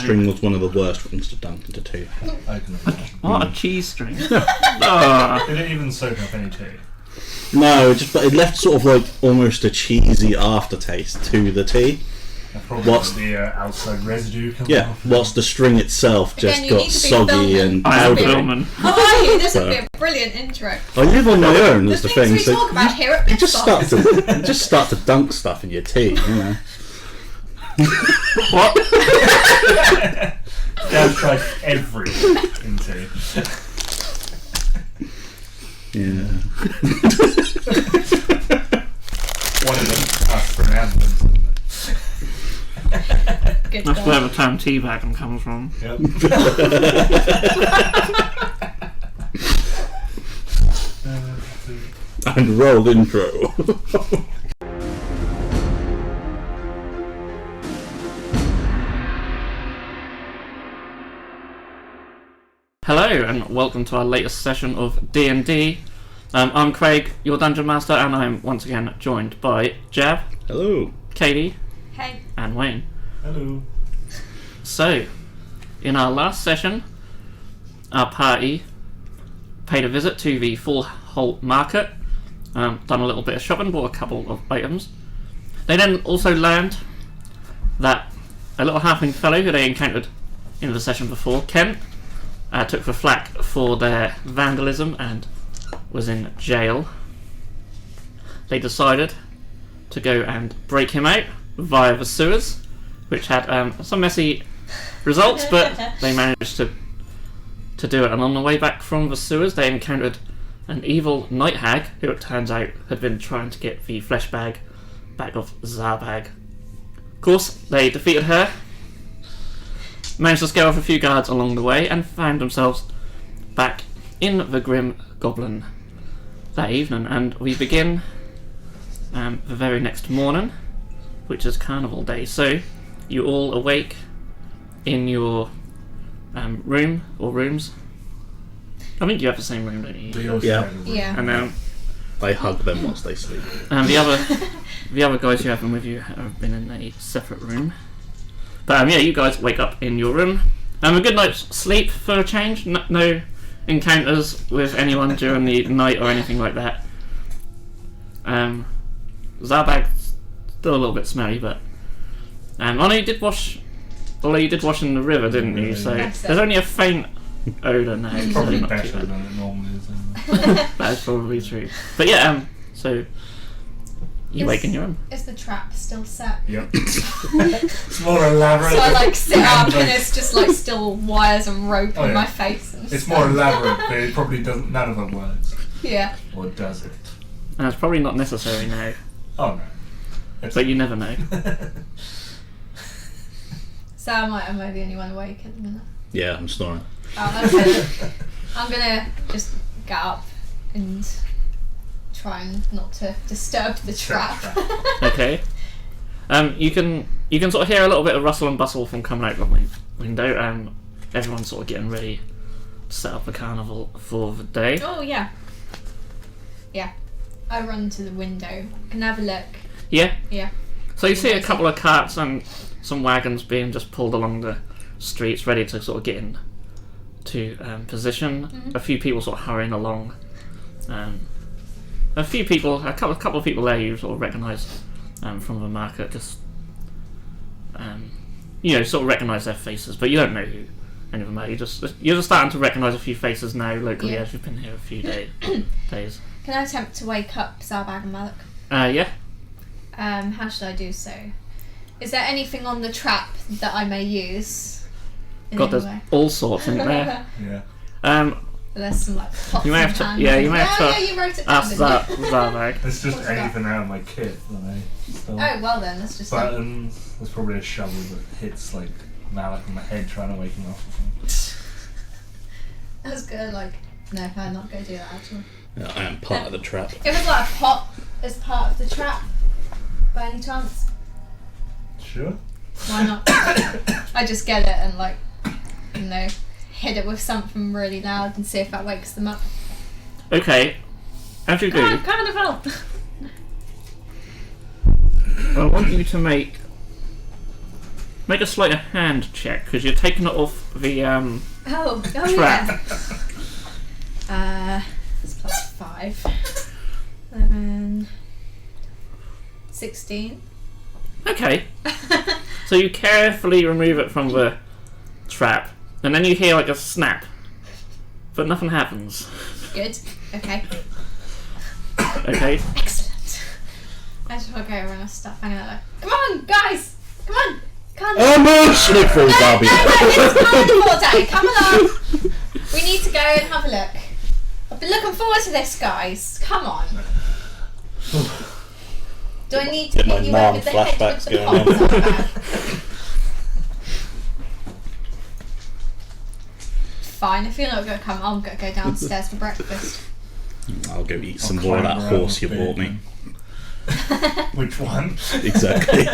String was one of the worst things to dunk into tea. I can imagine. What a cheese string. It didn't even soak up any tea. No, it left sort of like almost a cheesy aftertaste to the tea. Probably the outside residue coming off. Whilst the string itself just Again, got soggy and I am powdery. filming. How are you? This would be a brilliant intro. I live on my own, is the thing. We So talk about here at you just Bitsbox. you just start to dunk stuff in your tea, you know. What? I've tried everything in tea. Yeah. One of them asked for an ambulance. Good That's God. where the term teabagging comes from. Yep. And roll intro. Hello and welcome to our latest session of D&D. I'm Craig, your Dungeon Master, and I'm once again joined by Jab, Hello. Katie, Hey. and Wayne. Hello. So, in our last session, our party paid a visit to the Fallholt Market, done a little bit of shopping, bought a couple of items. They then also learned that a little halfling fellow who they encountered in the session before, Kent, took the flak for their vandalism and was in jail. They decided to go and break him out via the sewers, which had some messy results, but they managed to do it. And on the way back from the sewers, they encountered an evil night hag, who it turns out had been trying to get the flesh bag back of Zarbag. Of course, they defeated her, managed to scare off a few guards along the way, and found themselves back in the Grim Goblin that evening. And we begin the very next morning, which is Carnival Day. So you all awake in your room or rooms. I think you have the same room, don't you? Yeah. Yeah. And then I hug them once they sleep. the other guys who have been with you have been in a separate room. But yeah, you guys wake up in your room. A good night's sleep for a change. No encounters with anyone during the night or anything like that. Zarbag's still a little bit smelly, but I know you did wash. Although you did wash in the river, didn't you? So That's it. there's only a faint odour now. It's so probably not too better bad. than it normally is. That is probably true. But yeah, so you wake in your room. Is the trap still set? Yep. It's more elaborate. So I like sit up and it's just like still wires and rope Oh, in yeah. my face. And It's stuff. more elaborate, but it probably doesn't. None of them works. Yeah. Or does it? And it's probably not necessary now, Oh no. It's but you never know. So am I the only one awake at the minute? Yeah, I'm snoring. Oh, okay. I'm gonna just get up and try and not to disturb the trap. Okay. You can sort of hear a little bit of rustle and bustle from coming out the window. Everyone's sort of getting ready to set up the carnival for the day. Oh yeah. Yeah. I run to the window. Can I have a look? Yeah. Yeah. So you see a couple of carts and some wagons being just pulled along the streets, ready to sort of get in to position. Mm-hmm. A few people sort of hurrying along. A couple of people there you sort of recognise from the market. Just sort of recognise their faces, but you don't know who any of them are. You're just starting to recognise a few faces now locally, Yeah. as you've been here a few days. Can I attempt to wake up Zarbag and Malik? Yeah. How should I do so? Is there anything on the trap that I may use? In God, any there's way? all sorts in there. Yeah. There's some like pots You may have and to- pans. yeah, you may have to Oh yeah, you wrote it down, Ask didn't that you? Zarbag. It's just What's that? anything out of my kit that I stole. Oh well then, let's just. Buttons. There's probably a shovel that hits like Malik in the head trying to wake him up or something. That was good. Like, no, I'm not going to do that actually. Yeah, I am part of the trap. If it's like a pot as part of the trap, by any chance, Sure. why not? I just get it and like, hit it with something really loud and see if that wakes them up. Okay. As you do, Come on, Carnival! I want you to make make a sleight of hand check because you're taking it off the Oh trap. yeah. It's plus 5. 11. 16. Okay. So you carefully remove it from the trap, and then you hear like a snap, but nothing happens. Good. Okay. Okay. Excellent. I just want to go over and I'll start banging out like, come on, guys! Come on! Ambush! And it throws Barbie. It's carnival day. Come along. We need to go and have a look. I've been looking forward to this, guys. Come on. Do I need to Get hit my you mom over the head flashbacks with the going pots? Fine. If you're not going to come, I'm going to go downstairs for breakfast. I'll go eat some more of that horse you bought me. Which one? Exactly.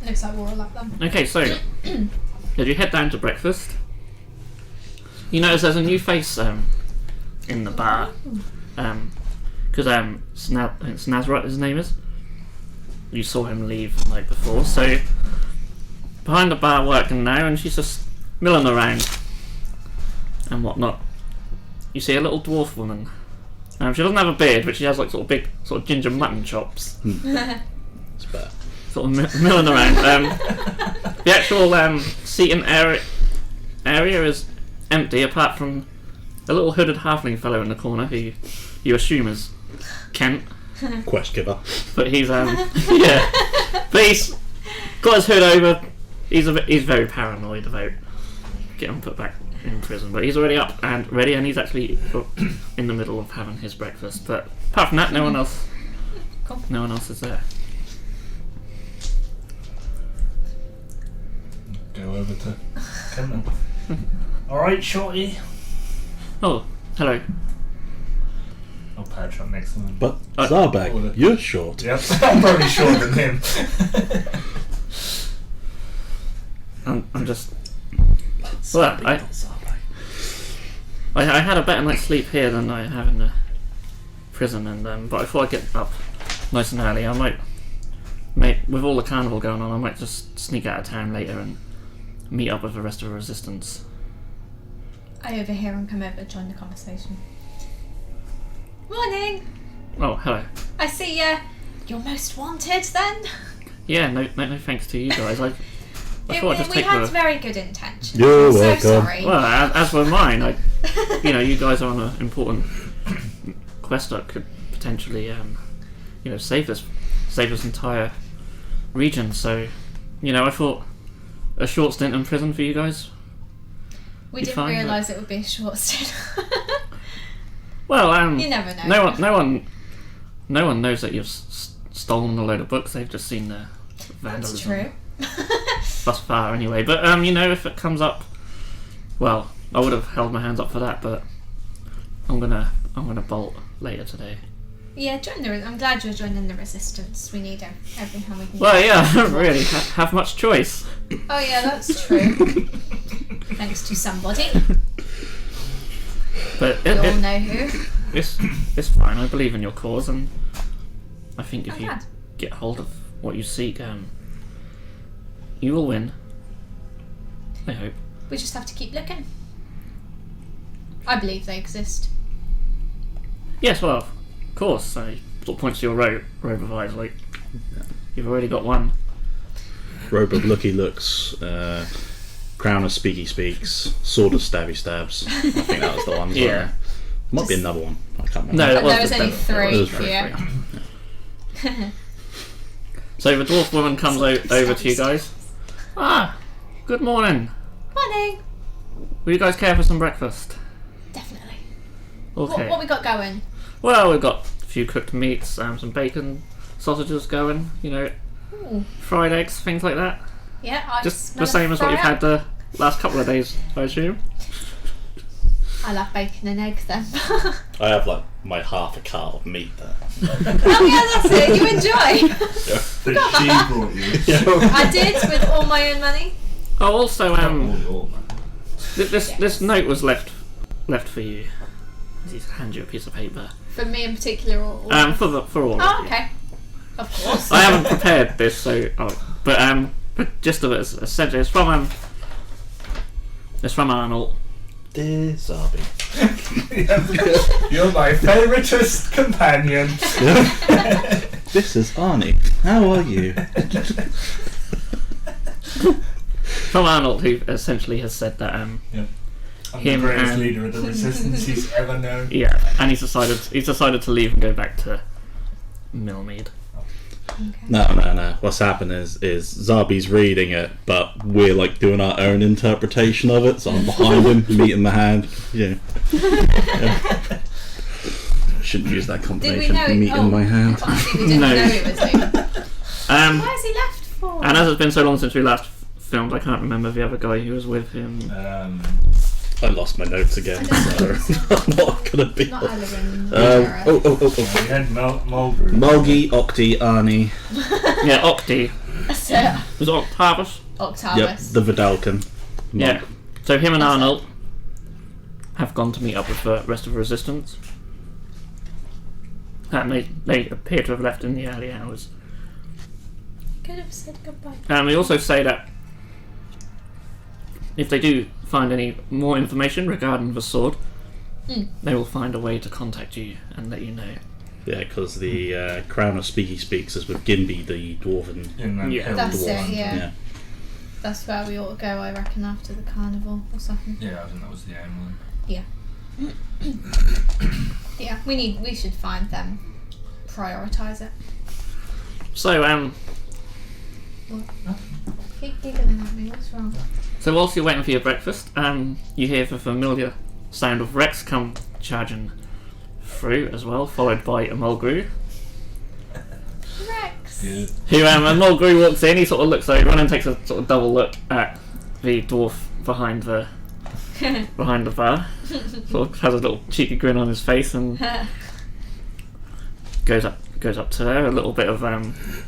Looks like we're all like them. Okay, so as you head down to breakfast, you notice there's a new face in the bar. Because it's Nazareth, his name is. You saw him leave the night before, so behind the bar working now, and she's just milling around and whatnot. You see a little dwarf woman. She doesn't have a beard, but she has like sort of big, sort of ginger mutton chops. It's better. Sort of milling around. The actual seating area is empty, apart from a little hooded halfling fellow in the corner who you assume is Kent, Quest giver. but he's yeah, but he's got his hood over. He's very paranoid about getting put back in prison, but he's already up and ready, and he's actually in the middle of having his breakfast. But apart from that, no one else is there. Go over to Kenton. Alright, shorty. Oh, hello. I'll patch up next to him. But Zarbag, you're short. Yep, I'm probably shorter than him. I'm just. Well, I had a better night's sleep here than I have in the prison, and but I thought I'd get up nice and early. I might, with all the carnival going on, I might just sneak out of town later and meet up with the rest of the resistance. I overhear and come over to join the conversation. Morning! Oh, hello. I see you're most wanted then? Yeah, no thanks to you guys. I thought I'd just we take had the. very good intentions. You're I'm so welcome. sorry. Well, as were mine. You guys are on an important quest that could potentially, save this entire region. So, I thought a short stint in prison for you guys. We didn't realise it would be a short stint. Well, you never know. No one knows that you've stolen a load of books. They've just seen the vandalism. That's true. Thus far, anyway. But if it comes up, well, I would have held my hands up for that. But I'm gonna bolt later today. Yeah, I'm glad you're joining the resistance. We need every hand we can. Well, yeah, I don't really have much choice. Oh yeah, that's true. Thanks to somebody. But We all know who. it's fine. I believe in your cause, and I think if I'm you glad. get hold of what you seek, you will win. I hope. We just have to keep looking. I believe they exist. Yes, well, of course. I sort of points to your robe of eyes, like you've already got one. Robe of Looky Looks, Crown of Speaky Speaks, Sword of Stabby Stabs. I think that was the one. Yeah. Might be another one. I can't remember. No, There was just only them. three. There was three, Yeah. So the dwarf woman comes over to you guys. Ah, good morning. Morning. Will you guys care for some breakfast? Definitely. Okay. What we got going? Well, we've got a few cooked meats, some bacon, sausages going. Ooh. Fried eggs, things like that. Yeah, I Just smell the same a as what you've fryer. had the last couple of days, I assume. I love bacon and eggs then. I have like my half a cart of meat there. Oh yeah, that's it. You enjoy. That she brought you. I did with all my own money. Oh, also, All, this note was left for you. He's hand you a piece of paper. For me in particular, or For all. Oh, of you. okay. Of course. I haven't prepared this, so but the gist of it is essentially it's from Arnold. Dear Zarby. You're my favoritist companion. This is Arnie. How are you? From Arnold, who essentially has said that I'm him the greatest and- leader of the resistance he's ever known. yeah, and he's decided to leave and go back to Millmead. No. What's happened is Zarby's reading it, but we're like doing our own interpretation of it. So I'm behind him, meeting the hand. Yeah. Shouldn't use that Did we combination. know? Meeting my hand. Obviously, we didn't No. know it was him. Why is he left for? And as it's been so long since we last filmed, I can't remember the other guy who was with him. I lost my notes again, so I'm not gonna be. Not Alarin. Oh. We had Mulgrew. Mulgi, Octi, Arnie. Yeah, Octi. That's it. Was it Octavius? Octavius. Yep, the Vidalcan. Yeah. So him and That's Arnold have gone to meet up with the rest of the resistance. And they appear to have left in the early hours. Could have said goodbye. And we also say that if they do find any more information regarding the sword, they will find a way to contact you and let you know. Yeah, because the Crown of Speaky Speaks is with Ginby, the dwarven. Yeah. hill That's dwarf. it, yeah. That's where we ought to go, I reckon, after the carnival or something. Yeah, I think that was the aim one. Yeah, we should find them. Prioritise it. So Keep giggling at me, what's wrong? So whilst you're waiting for your breakfast, you hear the familiar sound of Rex come charging through as well, followed by a Mulgrew. Rex! Good. Who a Mulgrew walks in, he sort of looks over and takes a sort of double look at the dwarf behind the bar. Sort of has a little cheeky grin on his face and goes up to her, a little bit of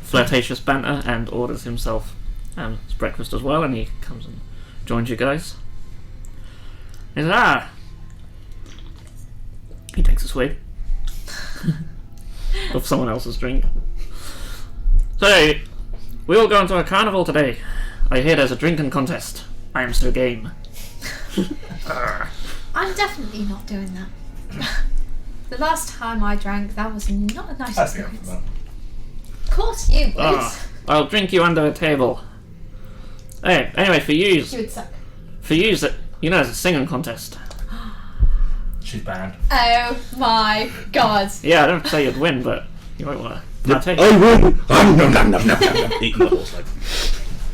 flirtatious banter, and orders himself his breakfast as well, and he comes and joins you guys. He says, he takes a swig of someone else's drink. So, we all going to a carnival today. I hear there's a drinking contest. I am so game. I'm definitely not doing that. The last time I drank, that was not a nice That's the experience. answer. Of course you would. I'll drink you under the table. Hey, anyway, for You yous, would suck. there's a singing contest. She's banned. Oh my god. Yeah, I don't say you'd win, but you might want to partake. I win! Eating the horse leg.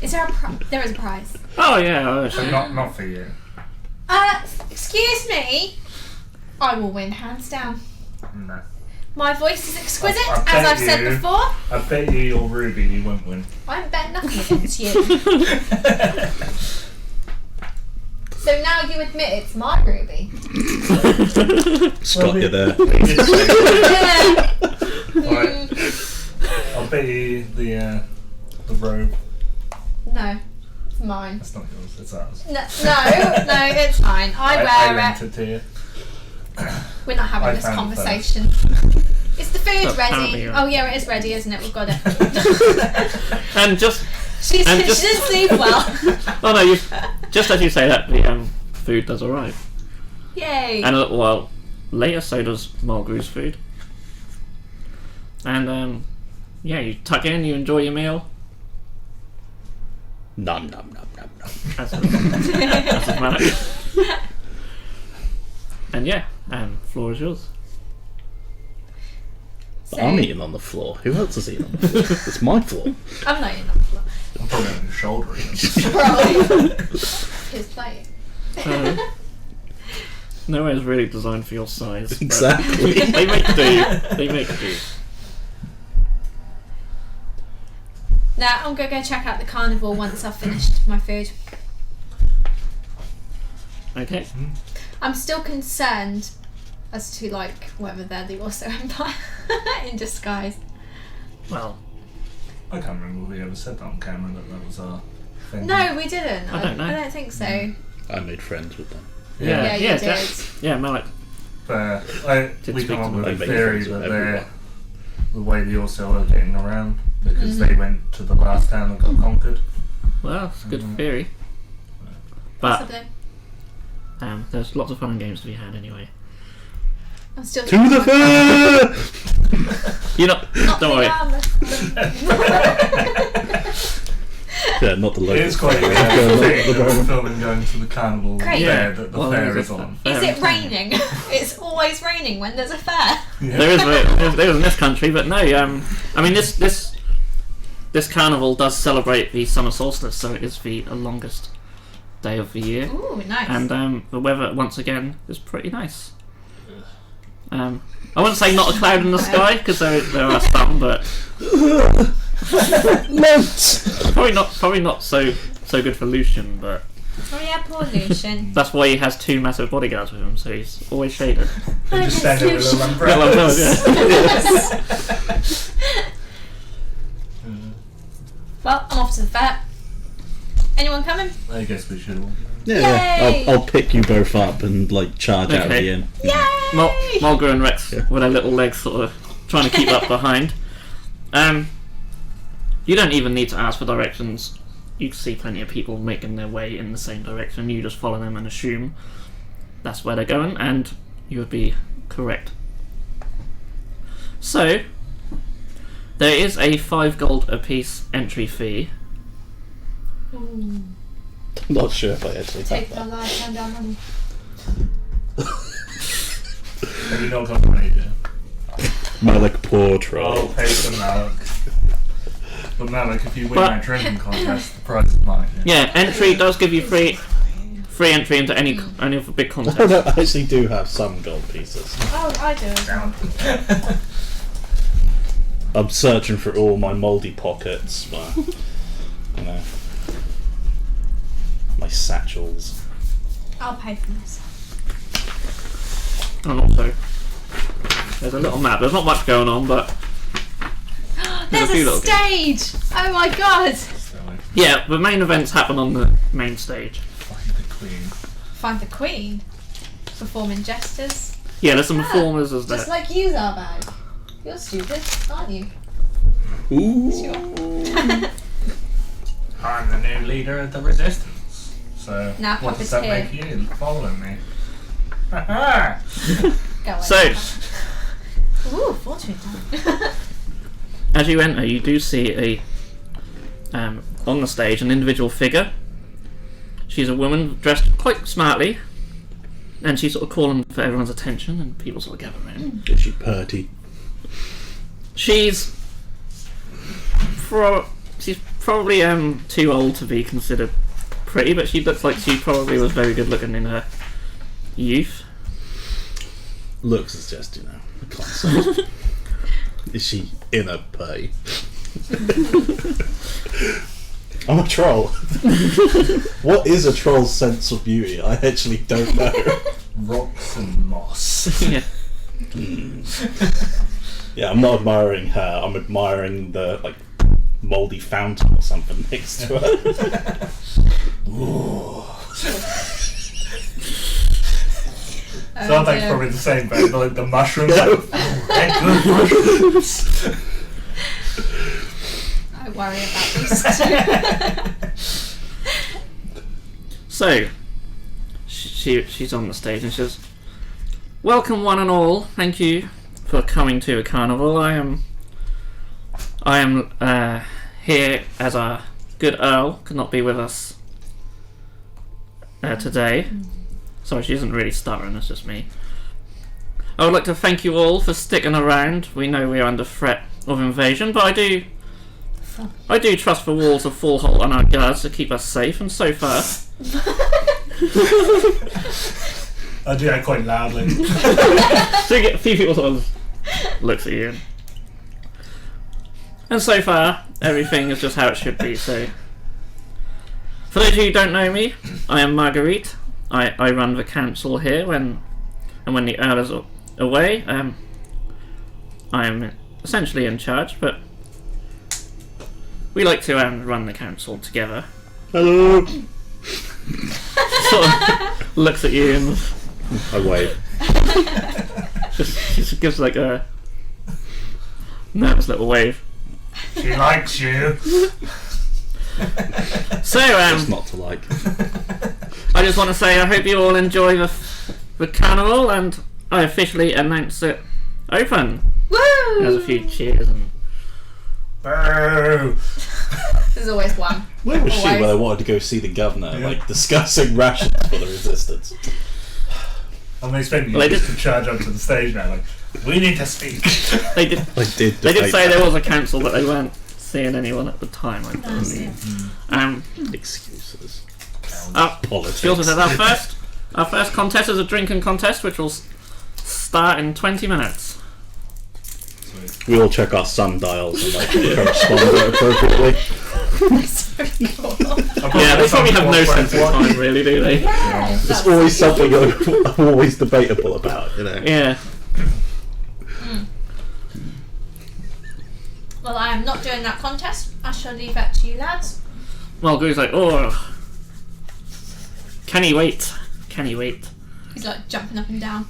Is there a there is a prize. Oh yeah, So not for you. Excuse me. I will win hands down. No. My voice is exquisite, I bet as I've said you- before. I bet you're Ruby, you won't win. I'm betting nothing against you. So now you admit it's my Ruby. Scott, you're there. Yeah. Right. I'll bet you the robe. No, it's mine. That's not yours, it's ours. No, it's fine. I wear lent it. it to you. We're not having I this found it conversation. Is the food Apparently ready? you're- Oh yeah, it is ready, isn't it? We've got it. and just She And didn't just- sleep well. oh no, just as you say that, the food does arrive, Yay. and a little while later, so does Mulgrew's food. And yeah, you tuck in, you enjoy your meal. Nom. That's his manner. And yeah, floor is yours. So, I'm eating on the floor. Who else is eating on the floor? It's my floor. I'm not eating on the floor. I'm probably on your shoulder even. Probably. His plate. Nowhere's really designed for your size. but Exactly. They make do. They make do. Now I'm gonna go check out the carnival once I've finished my food. Okay. I'm still concerned as to like whether they're the also Empire in disguise. Well, I can't remember if we ever said that on camera that was our thing. No, we didn't. I don't know. I don't think so. I made friends with them. yeah, you did. Yeah, Malik. But Did we speak come to up with them. a They make theory friends with that everyone. the way the Orso are getting around because they went to the last town and got conquered. Well, it's a good theory. But Possibly. there's lots of fun and games to be had anyway. I'm still To the fair! You're not. Don't worry. Yeah, not the local. It is quite fair. a thing the of filming going to the carnival Great. fair that the Well, fair there's is a on. fair Is it in town. raining? It's always raining when there's a fair. There is in this country, but no. I mean, this carnival does celebrate the summer solstice, so it is the longest day of the year, Ooh, nice. and the weather once again is pretty nice. I wouldn't say not a cloud in the sky because there are some, but probably not so good for Lucian, but Oh yeah, poor Lucian. that's why he has 2 massive bodyguards with him, so he's always shaded. They just stand there with little Yeah, umbrellas. Well, I'm off to the fair. Anyone coming? I guess we should all. Yeah, Yay! I'll pick you both up and like charge out of Okay. the inn. Yay! Mulga and Rex Yeah. with their little legs sort of trying to keep up behind. You don't even need to ask for directions. You can see plenty of people making their way in the same direction. You just follow them and assume that's where they're going, and you would be correct. So, there is a 5 gold apiece entry fee. Ooh, Not sure if I actually take have my that. life, turn down money. Have you not got money yet? Malik poor troll. I'll pay for Malik. But Malik, if you win But- that drinking contest, the prize is mine. Yeah, entry does give you free entry into any of the big I contests. actually do have some gold pieces. Oh, I do as well. I'm searching for all my mouldy pockets, but you know, my satchels. I'll pay for this. And also, there's a little map. There's not much going on, but There's a few a little stage! Oh my god! So, yeah, the main events happen on the main stage. find the queen. Find the queen. Performing gestures. Yeah, there's some performers as Just there. like you, Zarbag. You're stupid, aren't you? Ooh. Sure. I'm the new leader of the resistance. So, Now what does that puppeteer. make you? Following me. Ha Go away. So, Ooh, fortune time. as you enter, you do see on the stage an individual figure. She's a woman dressed quite smartly, and she's sort of calling for everyone's attention, and people sort of gather around. Is she purty? She's probably too old to be considered pretty, but she looks like she probably was very good looking in her youth. Looks is just, you know, a concept. Is she in a pay? I'm a troll. What is a troll's sense of beauty? I actually don't know. Rocks and moss. Yeah. Yeah, I'm not admiring her. I'm admiring the like mouldy fountain or something next to her. Ooh. Zartag's probably the same, but like the mushrooms. Like, they're good mushrooms. I worry about these two. So, she's on the stage and she says, "Welcome one and all. Thank you for coming to a carnival. I am here as our good Earl could not be with us today. Sorry, she isn't really stuttering. It's just me. I would like to thank you all for sticking around. We know we are under threat of invasion, but I do trust the walls of Fallholt and our guards to keep us safe, and so far." I do that quite loudly. So you get a few people sort of looks at you. And so far, everything is just how it should be, so... For those of you who don't know me, I am Marguerite. I run the council here when the Earl is away. I am essentially in charge, but we like to run the council together. Hello. Sort of looks at you and I wave. just gives like a nervous little wave. She likes you. So, It's not to like. I just want to say I hope you all enjoy the carnival, and I officially announce it open. Woo! There's a few cheers and Boo! There's always one. Where was she Always. when I wanted to go see the governor, Yeah. like discussing rations for the resistance? I'm expecting you Well, they just did- to charge up to the stage now, like, we need to speak. they did I did. they did debate say that. there was a council, but they weren't seeing anyone at the time, I believe. Excuses. She also said our first contest is a drinking contest, which will start in 20 minutes. We all check our sundials and like correspond it appropriately. Yeah, they probably have no sense of time, really, do they? It's always something I'm always debatable about, you know. Yeah. Well, I am not doing that contest. I shall leave that to you lads. Well, Goo's like, oh, can he wait? Can he wait? He's like jumping up and down.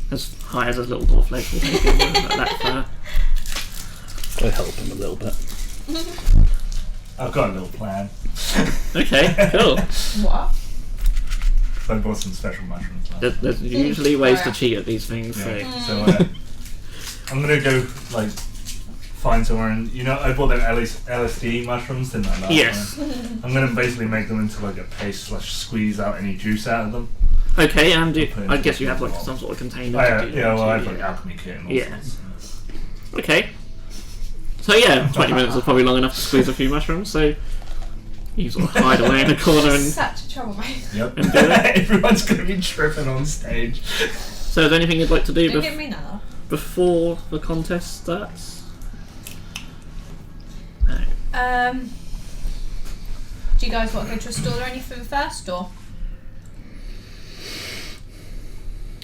As high as his little dwarf legs will take him like that far. I help him a little bit. I've got a little plan. Okay, cool. What? So I bought some special mushrooms last There's usually ways to Alright. cheat at these things, so. Yeah. So I'm gonna go like find somewhere, and I bought them LSD mushrooms, didn't I? Last Yes. time? I'm gonna basically make them into like a paste / squeeze out any juice out of them. Okay, and Put it I into guess you have the like bottle. some sort of container. Oh, to yeah, do yeah. Well, I that have to, like alchemy kit and all Yeah. sorts. Okay. So yeah, 20 minutes is probably long enough to squeeze a few mushrooms, so you sort of hide away in a corner and... Such a troublemaker. Yep. And do it. Everyone's gonna be tripping on stage. So is there anything you'd like to do Don't give me none. before the contest starts? No. Do you guys want to go to a stall or anything first, or?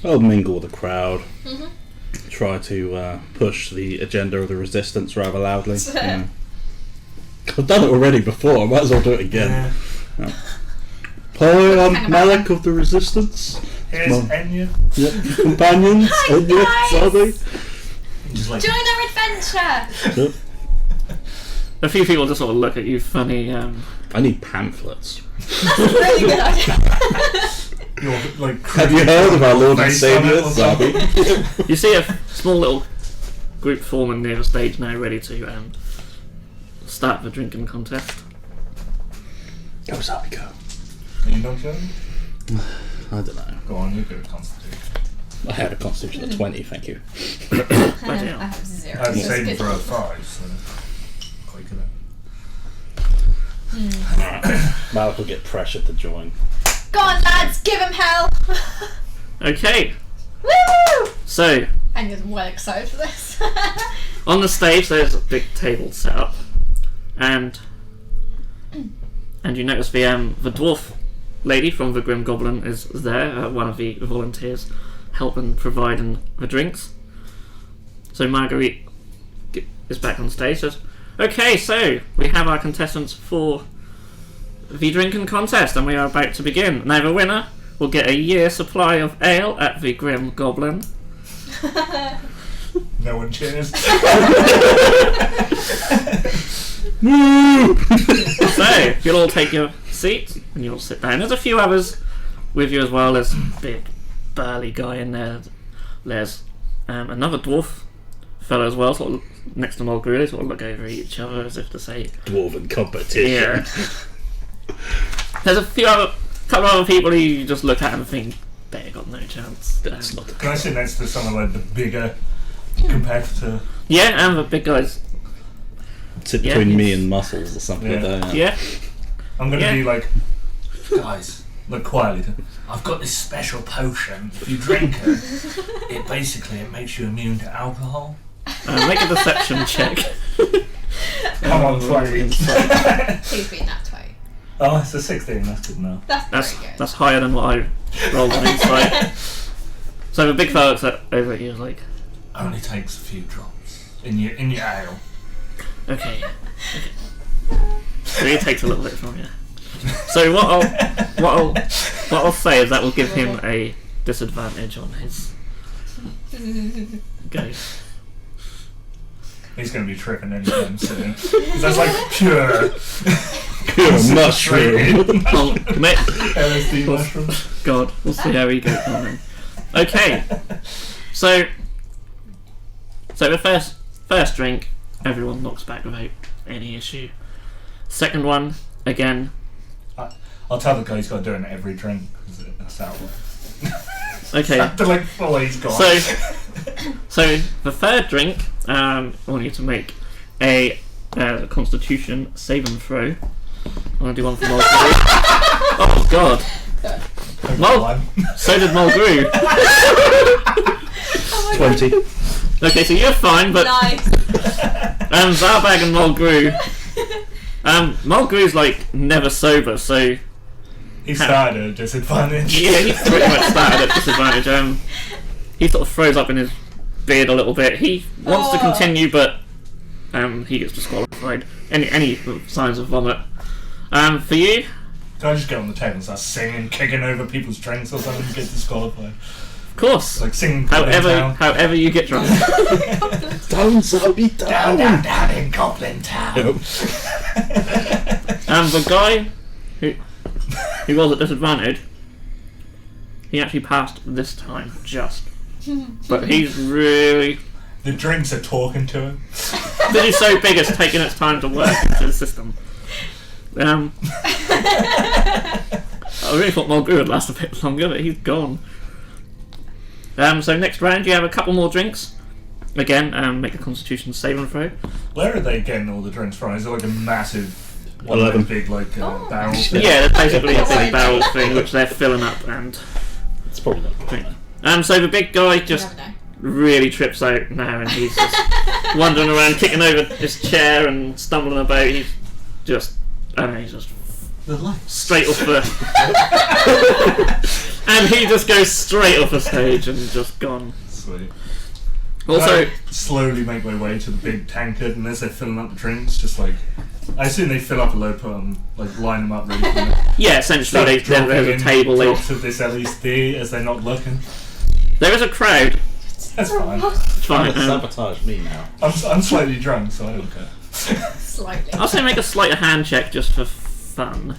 I'll mingle with the crowd. Mhm. Try to push the agenda of the resistance rather loudly. Yeah. I've done it already before. I might as well do it again. Yeah. Hi, I'm Malik of the Resistance. Here's Mum. Enya. Yep, companions. Hi, Enya, guys. Sabi. Just like, Join our adventure. Yep. A few people just sort of look at you funny. I need pamphlets. That's a really good idea. you're, like, Have you heard of our Lord and face on Saviour, it or something. Sabi? You see a small little group forming near the stage now, ready to start the drinking contest. Go, Sabi, go. Are you not joking? I don't know. Go on, you go to Constitution. I had a constitution of 20, thank you. I hell. have 0. I was That's saving good. for a 5, so quite good. Malik will get pressured to join. Go on, lads, give him hell. Okay, Woo! so And you're well excited for this. on the stage there's a big table set up, and you notice the dwarf lady from the Grim Goblin is there, one of the volunteers helping providing the drinks. So Marguerite is back on stage, says, okay, so we have our contestants for the drinking contest and we are about to begin. Now the winner will get a year's supply of ale at the Grim Goblin. No one cheers. So you'll all take your seats and you'll sit down. There's a few others with you as well. There's a big burly guy in there. There's another dwarf fellow as well, sort of next to Mulgrew. They sort of look over at each other as if to say, Dwarven competition. yeah. There's a couple of other people who you just look at and think they got no chance. That's not the Can I sit next to someone like the bigger competitor? Yeah, and the big guys. Sit Yeah, between me it's- and Muscles or something Yeah. like that. Yeah. I'm gonna Yeah. be like, guys, look quietly. I've got this special potion. If you drink it, it makes you immune to alcohol. Make a deception check. Come on, Fluffy. Who's been that way? Oh, it's a 16. That's good enough. That's very good. That's higher than what I rolled on insight. So the big fella looks over at you and is like, Only takes a few drops in your ale. okay. So he takes a little bit from you. So what I'll say is that will give him a disadvantage on his go. He's going to be tripping anytime soon. 'Cause that's like pure mushroom. Oh, mate. LSD mushroom. God, we'll see how he goes on then. Okay. So the first drink, everyone knocks back without any issue. Second one, again. I'll tell the guy he's got to do it in every drink, because that's how it works. Okay. After like 4 he's gone. So the third drink, I want you to make a Constitution saving throw. I'm gonna do one for Mulgrew. Oh God. So did Mulgrew. 20. Okay, so you're fine, but Nice. Zarbag and Mulgrew. Mulgrew's like never sober, so He started at a disadvantage. yeah, he pretty much started at disadvantage. He sort of throws up in his beard a little bit. He wants to continue, but he gets disqualified. Any signs of vomit. For you, Can I just get on the table and start singing, kicking over people's drinks or something and get disqualified? of course. Like singing However you get drunk. Down, Zombie, down. down in Goblin Town. The guy who was at disadvantage, he actually passed this time, just. But he's really... The drinks are talking to him. This is so big it's taking its time to work into the system. I really thought Mulgrew would last a bit longer, but he's gone. So next round you have a couple more drinks. Again, make a Constitution saving throw. Where are they getting all the drinks from? Is it like a massive, 11. big like barrel thing? Yeah, it's basically a big barrel thing which they're filling up and... It's probably not good. So the big guy You just never know. really trips out now and he's just wandering around, kicking over his chair and stumbling about. He's just... I don't know, he's just The light. straight off the... and he just goes straight off the stage and just gone. Sweet. Also... I slowly make my way to the big tankard, and as they're filling up the drinks, just like... I assume they fill up a load, put them, like line them up really quick. Yeah, essentially there's a table. Drops of this LSD as they're not looking. There is a crowd. That's fine. It's fine. Sabotage me now. I'm slightly drunk, so I don't care. Slightly. I'll say make a sleight of hand check just for fun.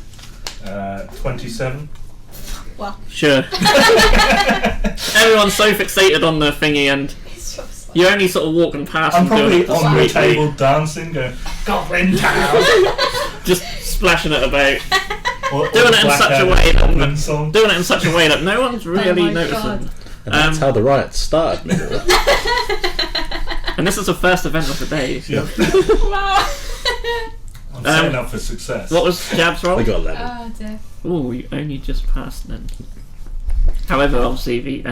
27. Well, Sure. Everyone's so fixated on the thingy and it's just you're only sort of walking past I'm and doing probably it on the discreetly, table dancing, going, Goblin Town! just splashing it about, Or Doing it in such a way that- Goblin song. doing it in such a way that no one's really my noticing. God. And that's how the riot started, Miguel. And this is the first event of the day. Yeah. Wow. I'm setting up for success. What was Jab's roll? I got 11. Oh dear. Oh, you only just passed then. However, obviously the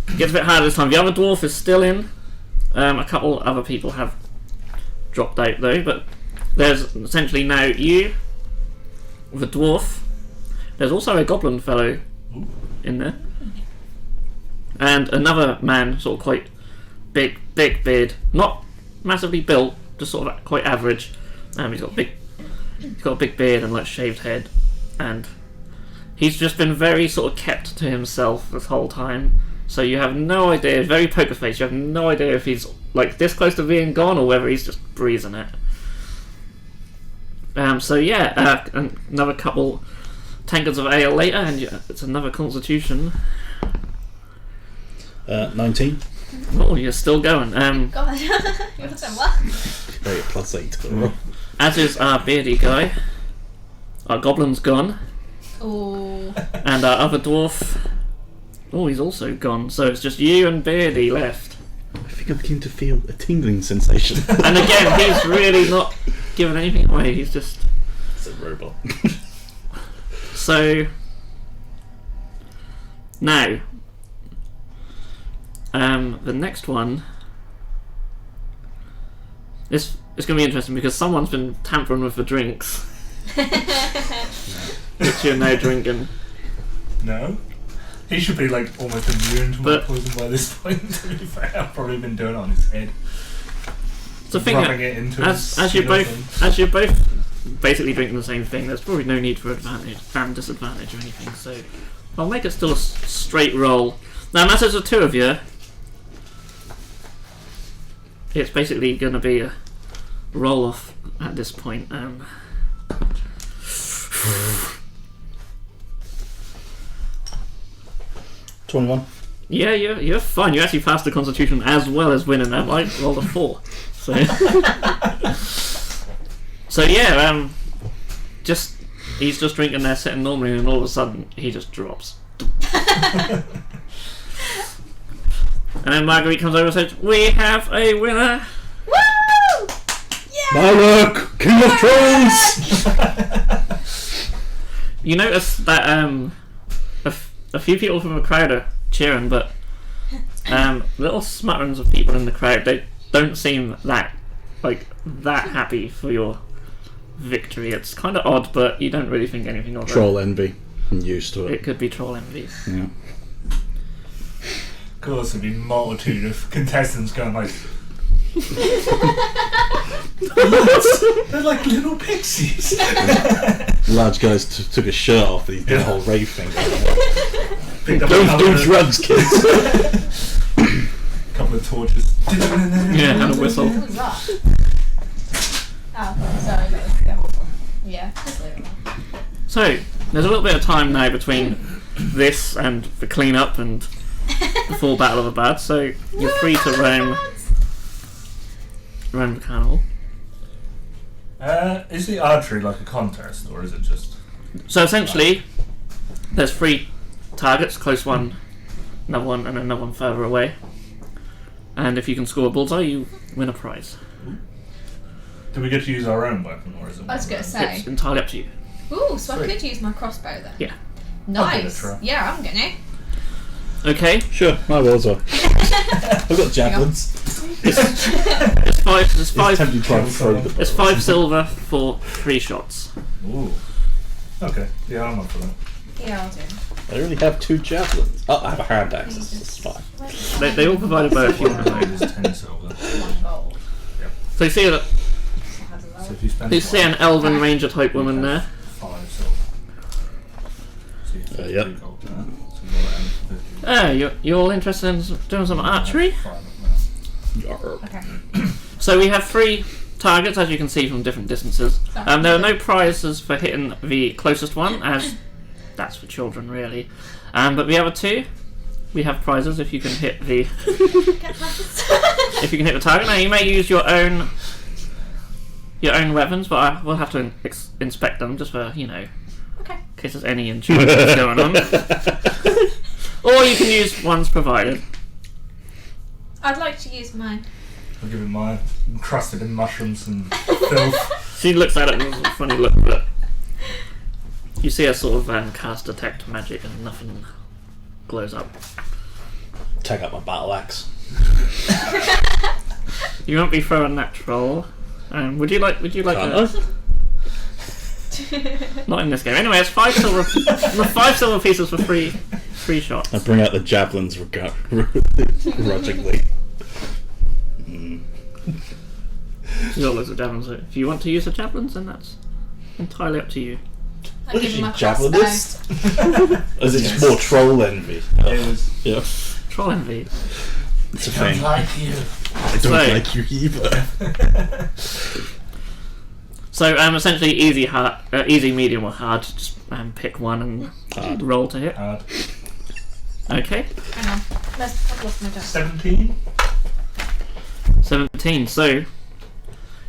it gets a bit harder this time. The other dwarf is still in. A couple other people have dropped out though, but there's essentially now you, the dwarf. There's also a goblin fellow in there, and another man, sort of quite big beard, not massively built, just sort of quite average. He's got a big beard and like shaved head, and he's just been very sort of kept to himself this whole time. So you have no idea, very poker face, you have no idea if he's like this close to being gone or whether he's just breezing it. So yeah, another couple tankards of ale later, and it's another Constitution. 19. Oh, you're still going. God. You're done well. Great, +8 to the roll. As is our beardy guy. Our goblin's gone, Oh. and our other dwarf. Oh, he's also gone. So it's just you and Beardy left. I think I begin to feel a tingling sensation. And again, he's really not giving anything away. He's just... It's a robot. So... Now... the next one... It's going to be interesting because someone's been tampering with the drinks. Which you're now drinking. No? He should be like almost immune to my But- poison by this point, to be fair. I've probably been doing it on his head. So I think Rubbing it into his as you're skin or both basically drinking the same thing, there's probably no need for advantage and disadvantage or anything, so I'll make it still a straight roll. Now, as there's the two of you, it's basically going to be a roll off at this point. 21. Yeah, you're fine. You actually passed the Constitution as well as winning that. I rolled a 4. So, he's just drinking there, sitting normally, and all of a sudden he just drops. And then Marguerite comes over and says, "We have a winner." Woo! Yeah! Malak, King of Trolls! You notice that a few people from the crowd are cheering, but little smutterings of people in the crowd, they don't seem that happy for your victory. It's kind of odd, but you don't really think anything of it. Troll envy. I'm used to it. It could be troll envy. Yeah. Of course, there'd be a multitude of contestants going like, they're like little pixies. Large guys took a shirt off. He did a whole rave thing. Don't Do drugs, kids. Couple of torches. Yeah, and a whistle. What was that? Oh, sorry. Yeah. Just leave it on. So, there's a little bit of time now between this and the clean-up and the full Battle of the Bards, so you're free to roam the carnival. Is the archery like a contest, or is it just... So essentially, there's 3 targets, close one, another one, and another one further away. And if you can score a bullseye, you win a prize. Do we get to use our own weapon, or is it... I was going to say. It's entirely up to you. Ooh, so I Sweet. could use my crossbow then. Yeah. I'll give it a Nice. try. Yeah, I'm gonna. Okay. Sure, I will as well. I've got javelins. It's five Tempting to try and throw the- It's 5 silver for 3 shots. Ooh. Okay, yeah, I'm up for that. Yeah, I'll do. I only have 2 javelins. Oh, I have a hand axe. It's fine. They all provided both. You One want to know. gold is 10 silver. 1 gold. So you see that So if you spend you see an elven ranger type woman there. 5 silver. So you have Yep. 3 gold there. So you've got to end 50. You're all interested in doing some archery? 5 up now. Yarr. Okay. So we have 3 targets, as you can see from different distances. There are no prizes for hitting the closest one, as that's for children, really. But the other 2, we have prizes if you can hit the Get prizes. if you can hit the target. Now you may use your own weapons, but we'll have to inspect them just for Okay. in case there's any enchantments going on. Or you can use ones provided. I'd like to use mine. I'll give it mine. Encrusted in mushrooms and filth. She looks at it and there's a funny look, but you see her sort of cast detect magic and nothing glows up. Take out my battle axe. You won't be throwing that troll. Would you like Can't a... Not in this game. Anyway, it's 5 silver 5 silver pieces for 3 shots. I bring out the javelins grudgingly. You got loads of javelins. So if you want to use the javelins, then that's entirely up to you. I What give is him she, my crossbow. javelinist? Or is it just more troll envy? It was. Yeah. Troll envy. It's a Sounds thing. like you. I don't So- like you either. So essentially, easy, medium, or hard. Just pick one and Hard. roll to hit. Hard. Okay. Hang on. I've lost my dice. 17? 17. So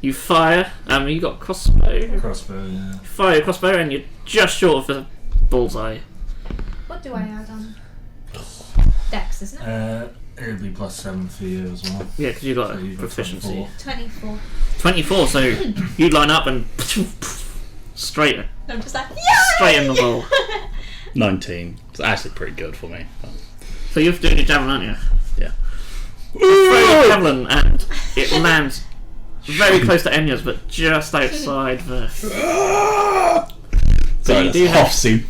you fire. You got crossbow. Crossbow, yeah. Fire your crossbow, and you're just short of the bullseye. What do I add on? Dex, isn't it? It'll be +7 for you as well. Yeah, because you got So a you've got proficiency. 24. 24. So you line up and straight I'm just like, yeah! straight in the hole. 19. It's actually pretty good for me. So you're doing your javelin, aren't you? Yeah. Throw your javelin, and it lands very close to Enya's, but just outside the. Sorry, you that's do a have- half scene.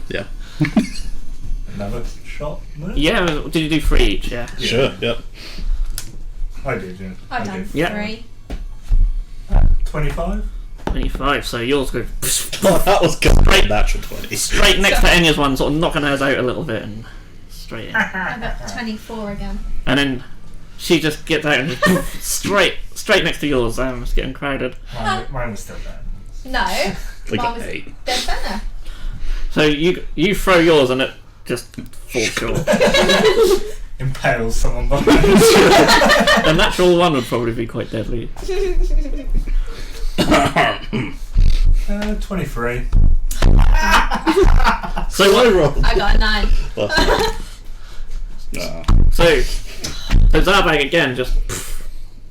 Yeah. Another shot? No? Yeah, did you do 3 each? Yeah. Sure, yep. I did, yeah. I've I done did. Yeah. 3. 25? 25. So yours go Oh, that was good. Straight- Natural 20. straight next to Enya's one, sort of knocking hers out a little bit, and straight in. I got 24 again. And then she just gets out and just straight next to yours. It's getting crowded. Mine was still there. No. Like mine an was 8. dead center. So you throw yours and it just falls short. Impales someone behind. A natural 1 would probably be quite deadly. 23. So I rolled. I got a 9. Nah. So Zarbag again just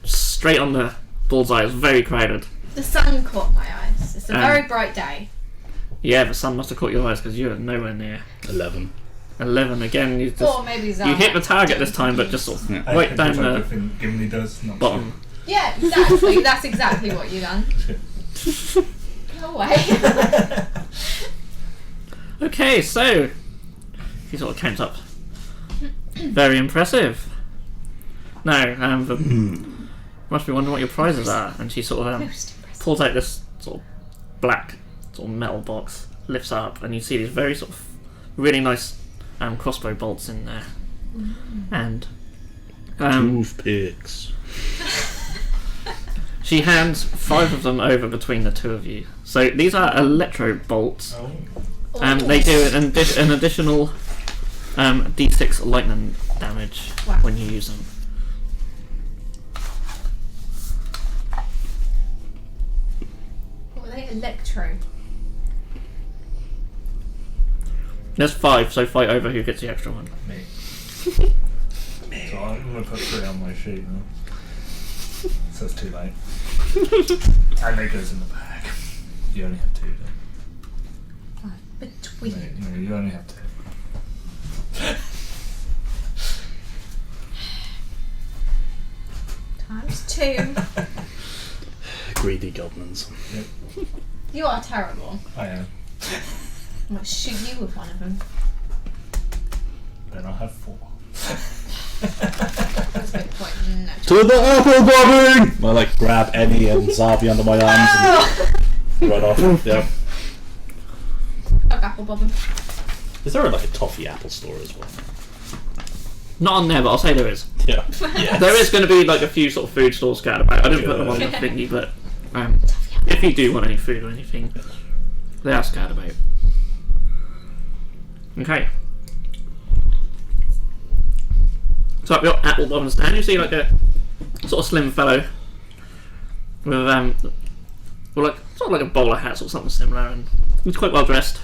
straight on the bullseye. It's very crowded. The sun caught my eyes. It's a very bright day. Yeah, the sun must have caught your eyes because you're nowhere near. 11. 11 again. You just Or maybe Zara. you hit the target this time, but just sort of right down the Gimli does. Not bottom. Yeah, exactly. That's exactly what you done. Go away. Okay, so he sort of counts up. Very impressive. Now, must be wondering what your prizes are, and she sort of Most impressive. pulls out this sort of black sort of metal box, lifts up, and you see these very sort of really nice crossbow bolts in there, and Toothpicks. she hands 5 of them over between the 2 of you. So these are electro bolts. Oh. They do an additional d6 lightning damage Wow. when you use them. What were they? Electro. There's 5, so fight over who gets the extra one. Me. So I'm going to put 3 on my sheet now. So it's too late. And it goes in the bag. You only have 2 then. Between. No, you only have 2. Times 2. Greedy goblins. You are terrible. I am. I might shoot you with one of them. Then I'll have 4. That's a good point. No. To the apple bobbing! I like grab Eddie and Zarbi under my arms and run off. Yeah. Fuck apple bobbing. Is there like a toffee apple store as well? Not on there, but I'll say there is. Yeah. Yes. There is going to be like a few sort of food stores scattered about. I didn't put them on the thingy, but if you do want any food or anything, they are scattered about. Okay. So up your apple bobbing stand, you see like a sort of slim fellow with like sort of like a bowler hat or something similar, and he's quite well dressed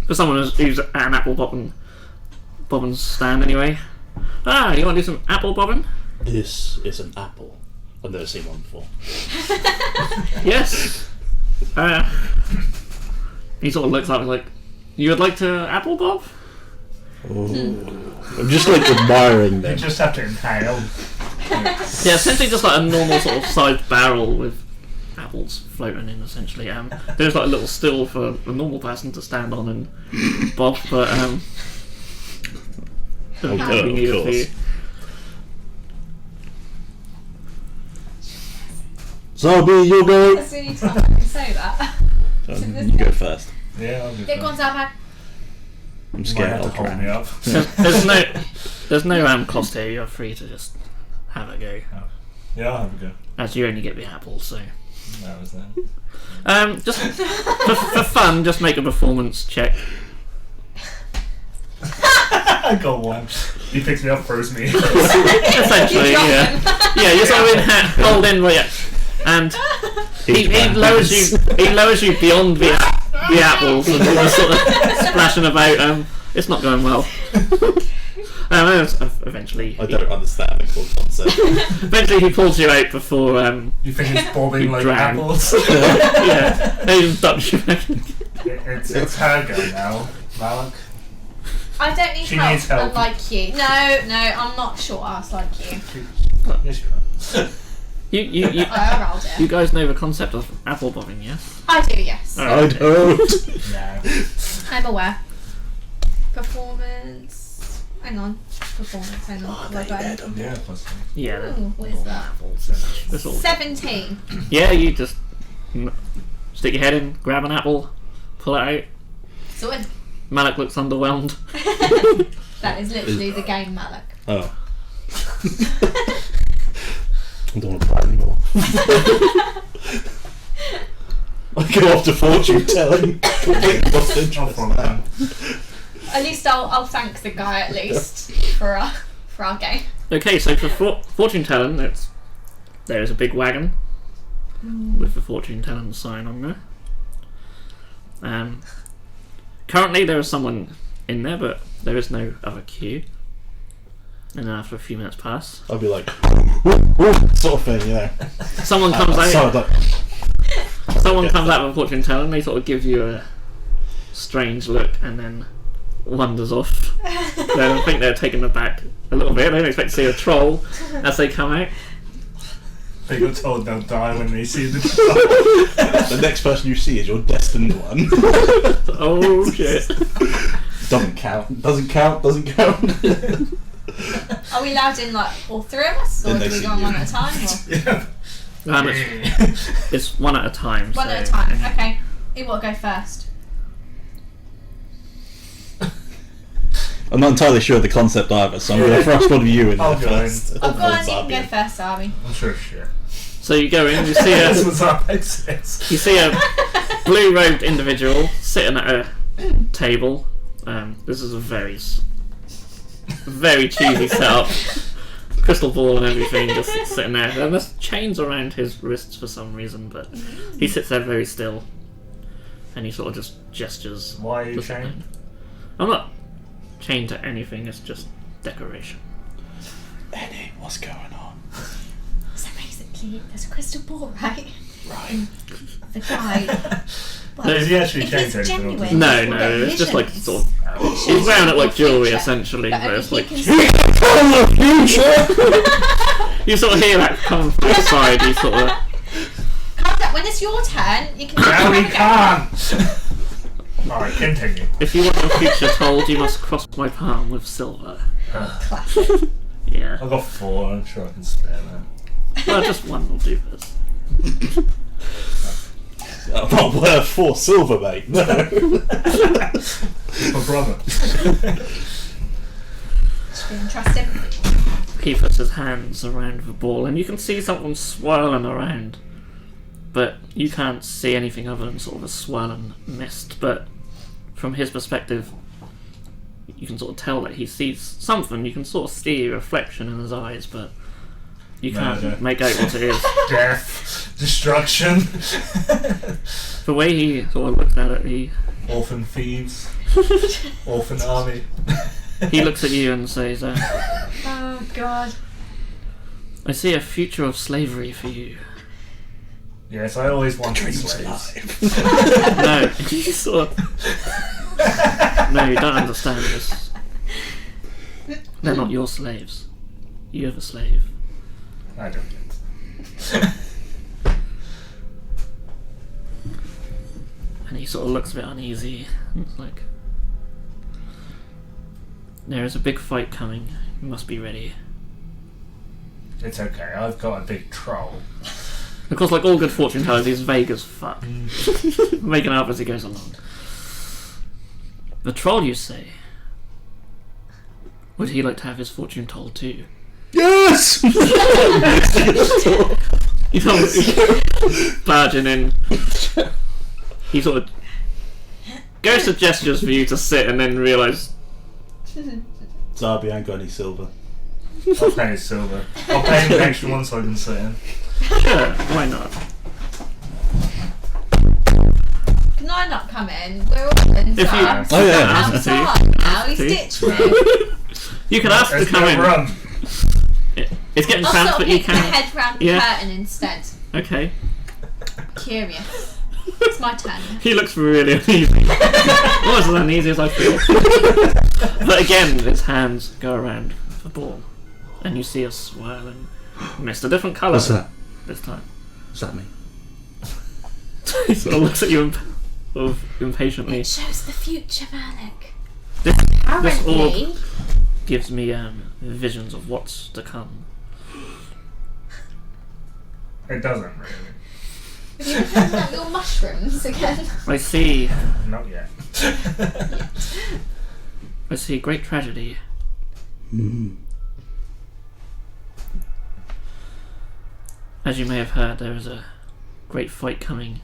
for someone who's at an apple bobbing stand anyway. Ah, you want to do some apple bobbing? This is an apple. I've never seen one before. Yes. He sort of looks up and like, you would like to apple bob? I'm just like admiring You them. just have to inhale. Yeah, essentially just like a normal sort of sized barrel with apples floating in essentially. There's like a little stool for a normal person to stand on and bob, but Oh, we need it for you. Zarbi, you'll go. That's the only time I can say that. You go first. Yeah, I'll do Get on, that. Zabak. I'm You might scared have I'll to hold me drown. up. There's no cost here. You're free to just have a go, Yeah, I'll have a go. as you only get the apples. So, That was that. just for fun, just make a performance check. I got 1. He picks me up, throws me. Essentially, You drop yeah. him. Yeah, you're sort of in hold in, yeah. And he lowers you beyond the apples and you're sort of splashing about. It's not going well. Eventually, I don't understand the cool concept. eventually he pulls you out before. You think it's bobbing like drown. apples? Yeah, he just dumps you back. It's her go now, Malak. I don't need She help. needs help. I like you. No, I'm not short ass like you. Yes, you are. You I rolled it. you guys know the concept of apple bobbing, yes? I do, yes. Oh. I don't. No. I'm aware. Performance. Hang on. Performance. Hang on. My bad. Yeah, plus 1. Yeah, they're Ooh, what is normal that? apples. That's all. 17. Yeah, you just stick your head in, grab an apple, pull it out. Sorted. Malik looks underwhelmed. That is literally the game, Malik. Oh. I don't want to play anymore. I go off to fortune telling. Completely lost interest now. At least I'll thank the guy at least for our game. Okay, so for fortune telling, there is a big wagon with the fortune telling sign on there. Currently there is someone in there, but there is no other queue. And then after a few minutes pass, I'll be like, sort of thing, you know. someone comes out. So like, Someone comes out with a fortune telling. They sort of give you a strange look and then wanders off. Then I think they're taken aback a little bit. They don't expect to see a troll as they come out. They got told they'll die when they see the troll. the next person you see is your destined one. Oh shit! Doesn't count. Are we allowed in like all three of us, or Then do they we see go on you. one at a time? Or? Um, it's one at a time. One so- at a time. Okay. Who will go first? I'm not entirely sure of the concept either, so I'm going to thrust one of you in I'll there go in. first. Oh, go on. You Zabi. can go first, Arby. I'm sure as shit. So you go in. You see This a was our exit. you see a blue-robed individual sitting at a table. This is a very cheesy setup. Crystal ball and everything, just sitting there. And there's chains around his wrists for some reason, but he sits there very still. And he sort of just gestures. Why are you Just- chained? I'm not chained to anything, it's just decoration. Eddie, what's going on? So basically, there's a crystal ball, right? Right. And the guy. Well, No, is he actually if chained it's to anything, or genuine, No, he'll no, get it's just like visions. sort of. He's wearing it like jewellery essentially, But but only it's he like. can see. From the future! You sort of hear that coming from the side, you sort of. Calm down. When it's your turn, you can. Now we have a go. can't! Alright, continue. If you want your future told, you must cross my palm with silver. Classic. Yeah. I've got 4, I'm sure I can spare that. Well, just one will do this. I'm not worth 4 silver, mate. No. My brother. Should be interesting. He puts his hands around the ball, and you can see something swirling around. But you can't see anything other than sort of a swirling mist. But from his perspective, you can sort of tell that he sees something. You can sort of see a reflection in his eyes, but you can't Murder. make out what it is. Death. Destruction. The way he sort of looks at it, he Orphan thieves. Orphan army. looks at you and says, Oh God. I see a future of slavery for you. Yes, I always wanted Dreams slaves. alive. No, you sort of... No, you don't understand this. They're not your slaves. You're the slave. I don't get it. And he sort of looks a bit uneasy. And it's like... There is a big fight coming. You must be ready. It's okay, I've got a big troll. Of course, like all good fortune tellers, he's vague as fuck. Making it up as he goes along. The troll, you say? Would he like to have his fortune told too? Yes! You know, barging in. He sort of goes to gestures for you to sit and then realise. Zabi ain't got any silver. I'll pay his silver. I'll pay him the extra one so I can sit in. Sure, why not? Can I not come in? We're all inside. Oh, yeah. I'm outside now. He's ditched me. You could ask to There's come no in. run. It's getting I'll cramped, sort but of you peek my can. head round the Yeah. curtain instead. Okay. Curious. It's my turn. He looks really uneasy. Almost as uneasy as I feel. But again, his hands go around the ball, and you see a swirling mist, a different colour. What's that? This time. What's that mean? He sort of looks at you impatiently. It shows the future, Malik. This Apparently, gives me visions of what's to come. It doesn't really. have you found out your mushrooms again? I see Not yet. great tragedy As you may have heard, there is a great fight coming.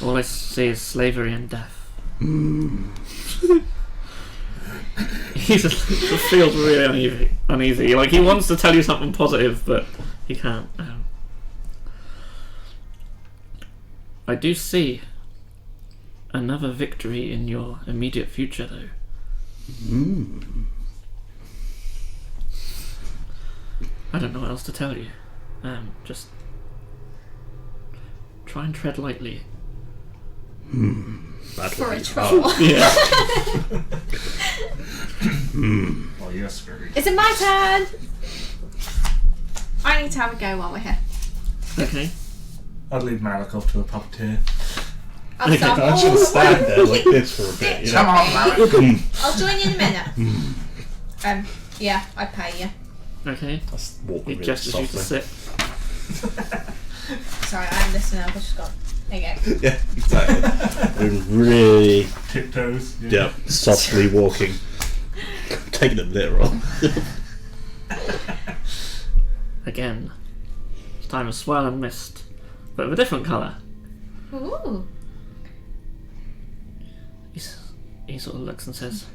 All I see is slavery and death. He just feels really uneasy. Like, he wants to tell you something positive, but he can't. I do see another victory in your immediate future, though. I don't know what else to tell you. Just try and tread lightly. For a troll. Yeah. Well, you're screwed. Is it my turn? I need to have a go while we're here. Okay. I'd leave Malik off to the puppeteer. I'll start. I should stand there like this for a bit. You know? Come on, Malik. I'll join you in a minute. Yeah, I pay you. Okay. Just walk He really gestures you to softly. sit. Sorry, I am listening. I've just got. There you go. Yeah, exactly. We're really, Tiptoes. yeah, softly walking. Taking it literal. Again. This time a swirl and mist, but of a different colour. Ooh. He sort of looks and says,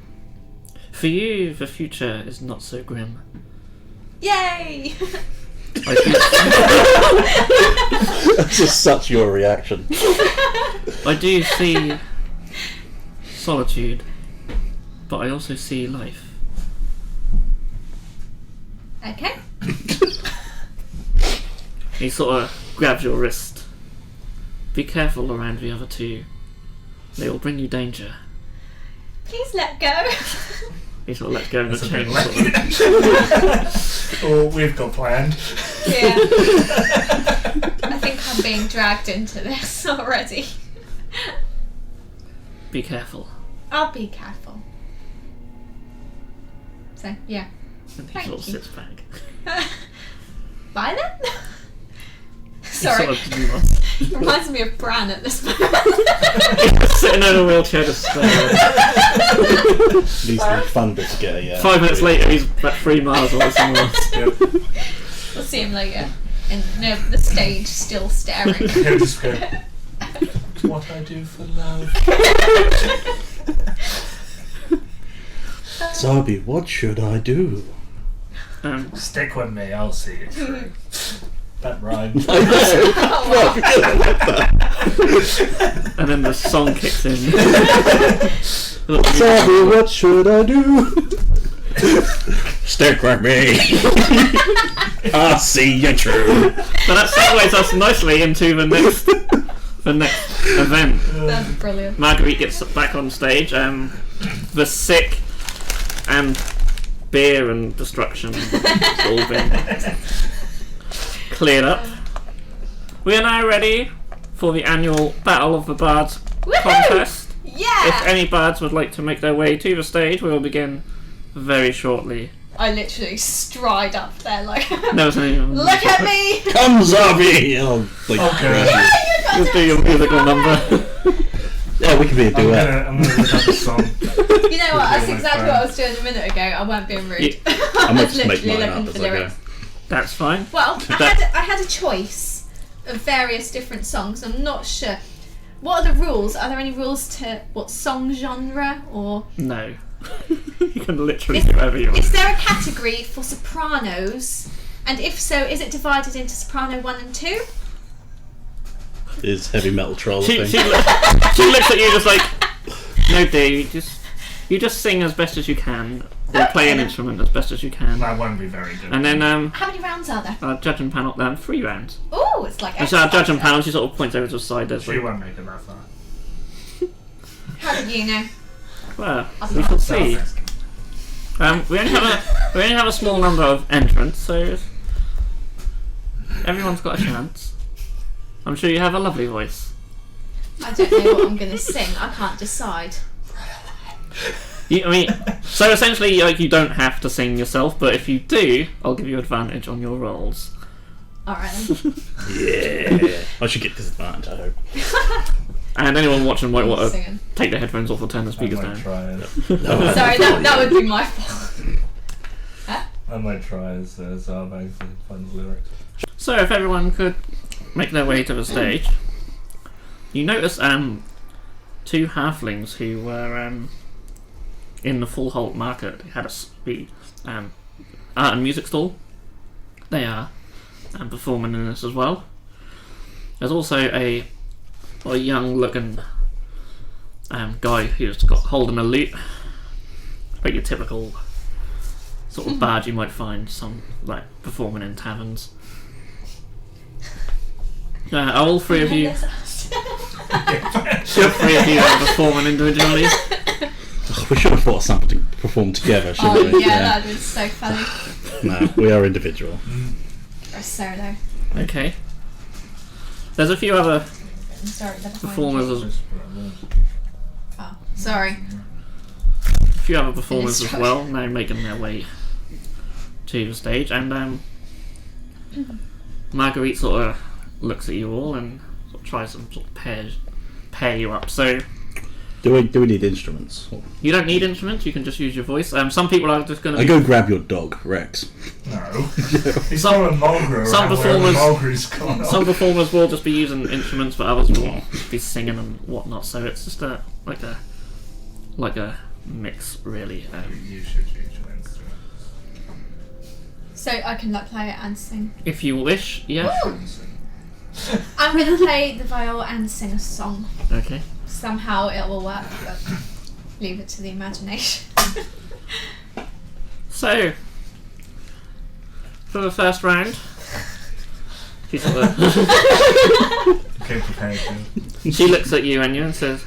"For you, the future is not so grim. Yay! That's just such your reaction. I do see solitude, but I also see life." Okay. He sort of grabs your wrist. "Be careful around the other two. They will bring you danger." Please let go. He sort of lets go of the That's a chain. bit Sort of, Oh, we've got planned. Yeah. I think I'm being dragged into this already. be careful. I'll be careful. So, yeah. And he Thank sort of you. sits back. Bye then? He Sorry. sort of nods. Reminds me of Bran at this moment. Sitting in a wheelchair just staring. Needs to be fun bit to get a 5 minutes later, he's about 3 miles away somewhere else. We'll see him later. And no, the stage still staring. He'll just go, what I do for love. Zarby, what should I do? Stick with me, I'll see it through. That rhymes. I know. And then the song kicks in. Zarby, what should I do? Stick with me. I'll see you true. So that segues us nicely into the next event. That's brilliant. Marguerite gets back on stage. The sick and beer and destruction has all been cleared up. We are now ready for the annual Battle of the Bards contest. Yeah! If any bards would like to make their way to the stage, we will begin very shortly. I literally stride up there like, There was any. look at me! Come, Zarby! I'll like, Okay. Just do your musical number. yeah, we can be a duet. I'm gonna look up the song. You know what, that's exactly what I was doing a minute ago. I weren't being rude. Yeah. I I might was just make literally mine looking up for as I go. lyrics. That's fine. Well, That- I had a choice of various different songs. I'm not sure. What are the rules? Are there any rules to what song genre or No. You can literally do whatever you want. is there a category for sopranos? And if so, is it divided into soprano 1 and 2? Is heavy metal troll a She thing? she looks at you just like, no, dear, you just sing as best as you can, or play an instrument as best as you can, That won't be very good. and then How many rounds are there? our judging panel 3 rounds. Oh, it's like And so our Xbox judging then. panel, she sort of points over to the side. There's She like, won't make it that far. How did you know? well, I'll we be shall honest. see. We only have a small number of entrants, so everyone's got a chance. I'm sure you have a lovely voice. I don't know what I'm going to sing. I can't decide. So essentially, like, you don't have to sing yourself, but if you do, I'll give you advantage on your rolls. Alright then. Yeah. I should get disadvantage, I hope. And anyone watching might want to Singing. take their headphones off or turn the I speakers might down. try it. Sorry, that would be my fault. I might try as Zarb actually finds lyrics. So if everyone could make their way to the stage, you notice two halflings who were in the Fallholt market. They had art and music stall. They are performing in this as well. There's also a young looking guy who's holding a lute, like your typical sort of bard you might find some like performing in taverns. Are all three of you? All three of you are performing individually. We should have thought of something to perform together, shouldn't we? Yeah, that'd been so funny. No, we are individual. Or a solo. Okay. There's a few other Sorry, they're behind performers. you. Oh, sorry. A few other performers as well. Now making their way to the stage, and Marguerite sort of looks at you all and sort of tries to sort of pair you up. So Do we need instruments? you don't need instruments. You can just use your voice. Some people are just going to. I go grab your dog, Rex. No. He's not a mongrel. Some Some Some performers will just be using instruments, but others will be singing and whatnot. So it's just like a mix, really. You should use your instruments. So I can like play it and sing. If you wish, yeah. I'm gonna play the viol and sing a song. Okay. Somehow it will work, but leave it to the imagination. So for the first round, she sort of Okay, prepared. she looks at you and says,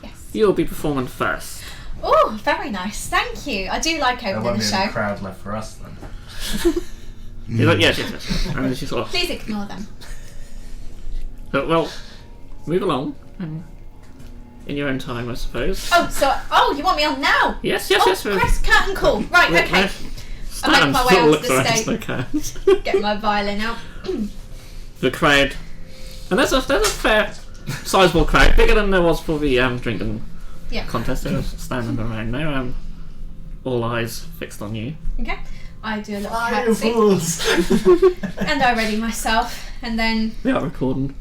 Yes. "You'll be performing first." Oh, very nice. Thank you. I do like There opening won't the be any show. crowd left for us then. You're like, yes. And then she sort of, Please ignore them. well, move along and in your own time, I suppose. Oh, you want me on now? Yes. Press curtain call. Right, okay. I'll make my way onto the stage. Get my violin out. The crowd, and there's a fair, sizable crowd, bigger than there was for the drinking contest. They were standing around now, all eyes fixed on you. Okay. I do a little Fire curtsy. fools! And I ready myself. And then We are recording.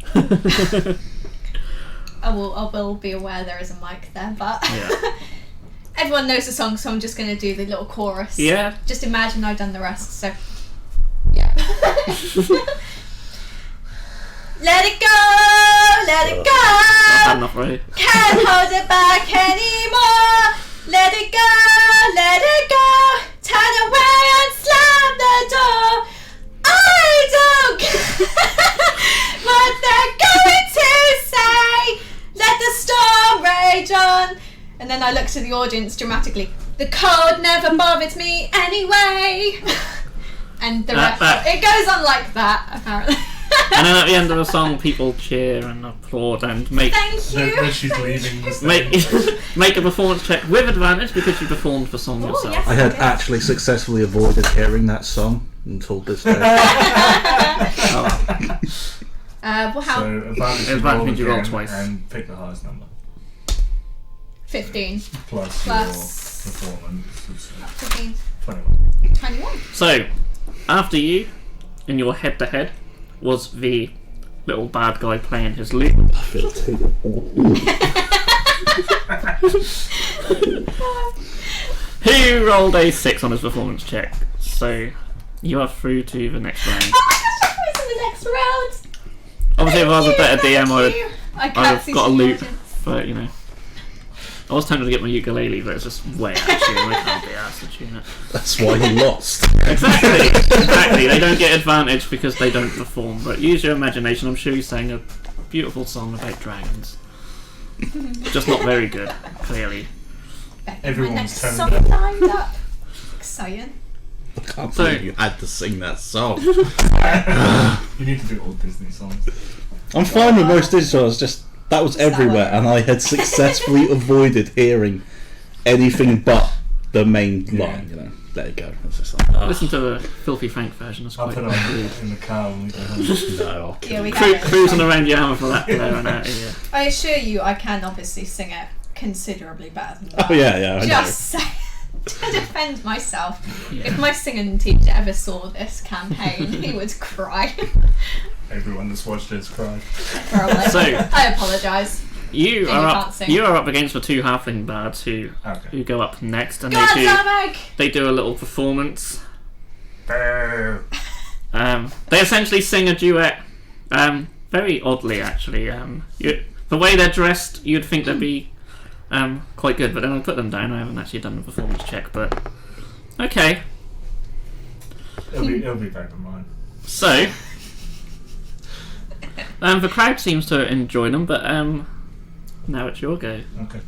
I will be aware there is a mic there, but Yeah. everyone knows the song, so I'm just going to do the little chorus. Yeah. Just imagine I've done the rest, so yeah. Let it go, let it go. Had enough, right? Can't hold it back anymore. Let it go. Turn away and slam the door. I don't care what they're going to say. Let the storm rage on. And then I look to the audience dramatically. The cold never bothered me anyway. And the rest, it goes on like that, apparently. And then at the end of the song, people cheer and applaud and make Thank you. Then she's leaving the stage. make a performance check with advantage because you performed the song yourself. yes. I had actually successfully avoided hearing that song until this day. Well, how? So Advantage you roll again twice. And pick the highest number. 15. Plus your performance. 15. 21. 21. So, after you, in your head-to-head, was the little bad guy playing his lute. I feel too. Who rolled a 6 on his performance check. So, you are through to the next round. Oh my gosh, I'm in the next round. Obviously, if I was a better DM, I'd I'd have got a loop. But, you know. I was tempted to get my ukulele, but it's just way out of tune. I can't be asked to tune it. That's why he lost. Exactly. They don't get advantage because they don't perform. But use your imagination. I'm sure you sang a beautiful song about dragons. Just not very good, clearly. Everyone's my next turned song up. lined up. Exciting. I can't So- believe you had to sing that song. You need to do all Disney songs. I'm fine with most digital, it's just that was everywhere and I had successfully avoided hearing anything but the main line, you know. let it go. It's just like, Listen to the Filthy Frank version. It's I'll quite put it on in the car when we go home. no, I'll kill Yeah, we you. have it. cruising around Yama for that there and out. Yeah. I assure you, I can obviously sing it considerably better than that. Oh yeah, I know. Just saying, to defend myself. Yeah. If my singing teacher ever saw this campaign, he would cry. Everyone that's watched it's cried. Probably. So- I apologise. You And are you up. can't sing. You are up against the two halfling bards who Okay. go up next, and Go on, they Zamek! do a little performance. Boo! They essentially sing a duet. Very oddly, actually. The way they're dressed, you'd think they'd be quite good, but then I put them down. I haven't actually done a performance check, but okay. It'll be better than mine. So, the crowd seems to enjoy them, but now it's your go. Okay.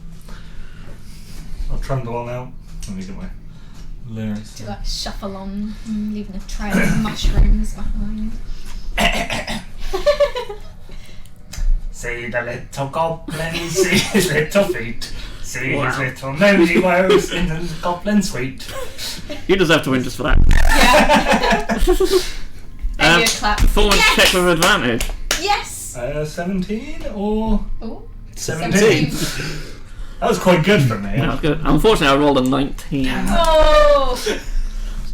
I'll trundle on out. Let me get my lyrics. Do like shuffle on, leaving a trail of mushrooms behind. See the little goblin, see his little feet, see Wow. his little nosy woes in the goblin suite. You deserve to win just for that. Yeah. Maybe a clap. Performance Yes! check with advantage. Yes! 17 or Oh, 17? That was quite good for me. That was good. Unfortunately, I rolled a 19. Oh!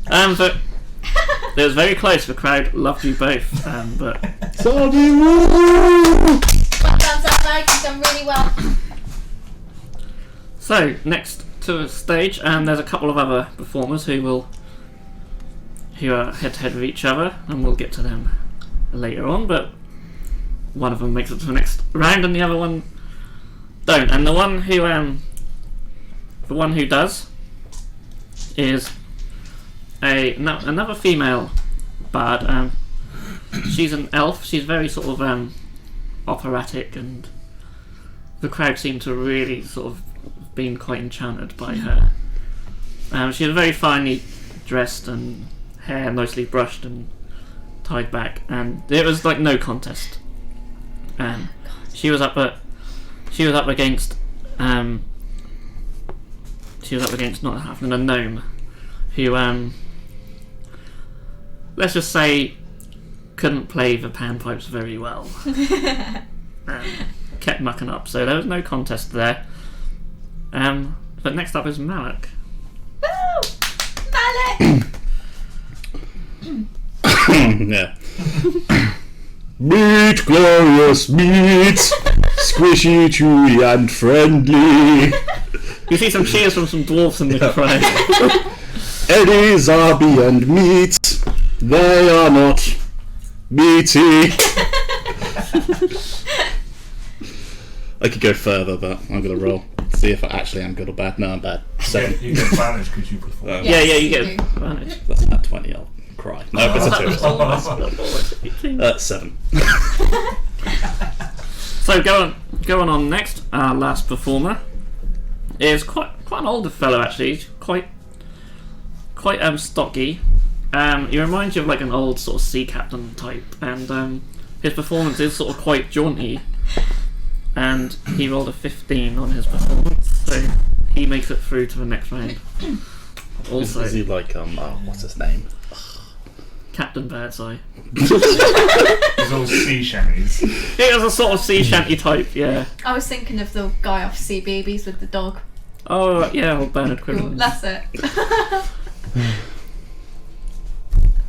But it was very close. The crowd loved you both. But Zombie woo! Well done, Zamek. You've done really well. so next to the stage, there's a couple of other performers who are head to head with each other, and we'll get to them later on. But one of them makes it to the next round, and the other one don't. And the one who does is another female bard. She's an elf. She's very sort of operatic, and the crowd seem to really sort of been quite enchanted by her. She's very finely dressed and hair nicely brushed and tied back, and it was like no contest. She was up against not a halfling, a gnome, who let's just say couldn't play the panpipes very well. Kept mucking up, so there was no contest there. But next up is Malak. Woo! Malek! Yeah. Meat, glorious meat, squishy, chewy, and friendly. You see some cheers from some dwarfs in the crowd. Eddie, Zabi, and meat, they are not meaty. I could go further, but I'm gonna roll. See if I actually am good or bad. No, I'm bad. 7. You get advantage because you perform. Oh. Yeah, Yes, you you get do. advantage. That's not 20. I'll cry. No, it's a 2. 7. So going on next, our last performer is quite an older fellow actually. He's quite stocky. He reminds you of like an old sort of sea captain type, and his performance is sort of quite jaunty. And he rolled a 15 on his performance, so he makes it through to the next round. Also, Is he like what's his name? Captain Birdseye. There's all sea shanties. He was a sort of sea shanty type, yeah. I was thinking of the guy off Sea Babies with the dog. Oh yeah, old Bernard Cool. Cribbins. That's it.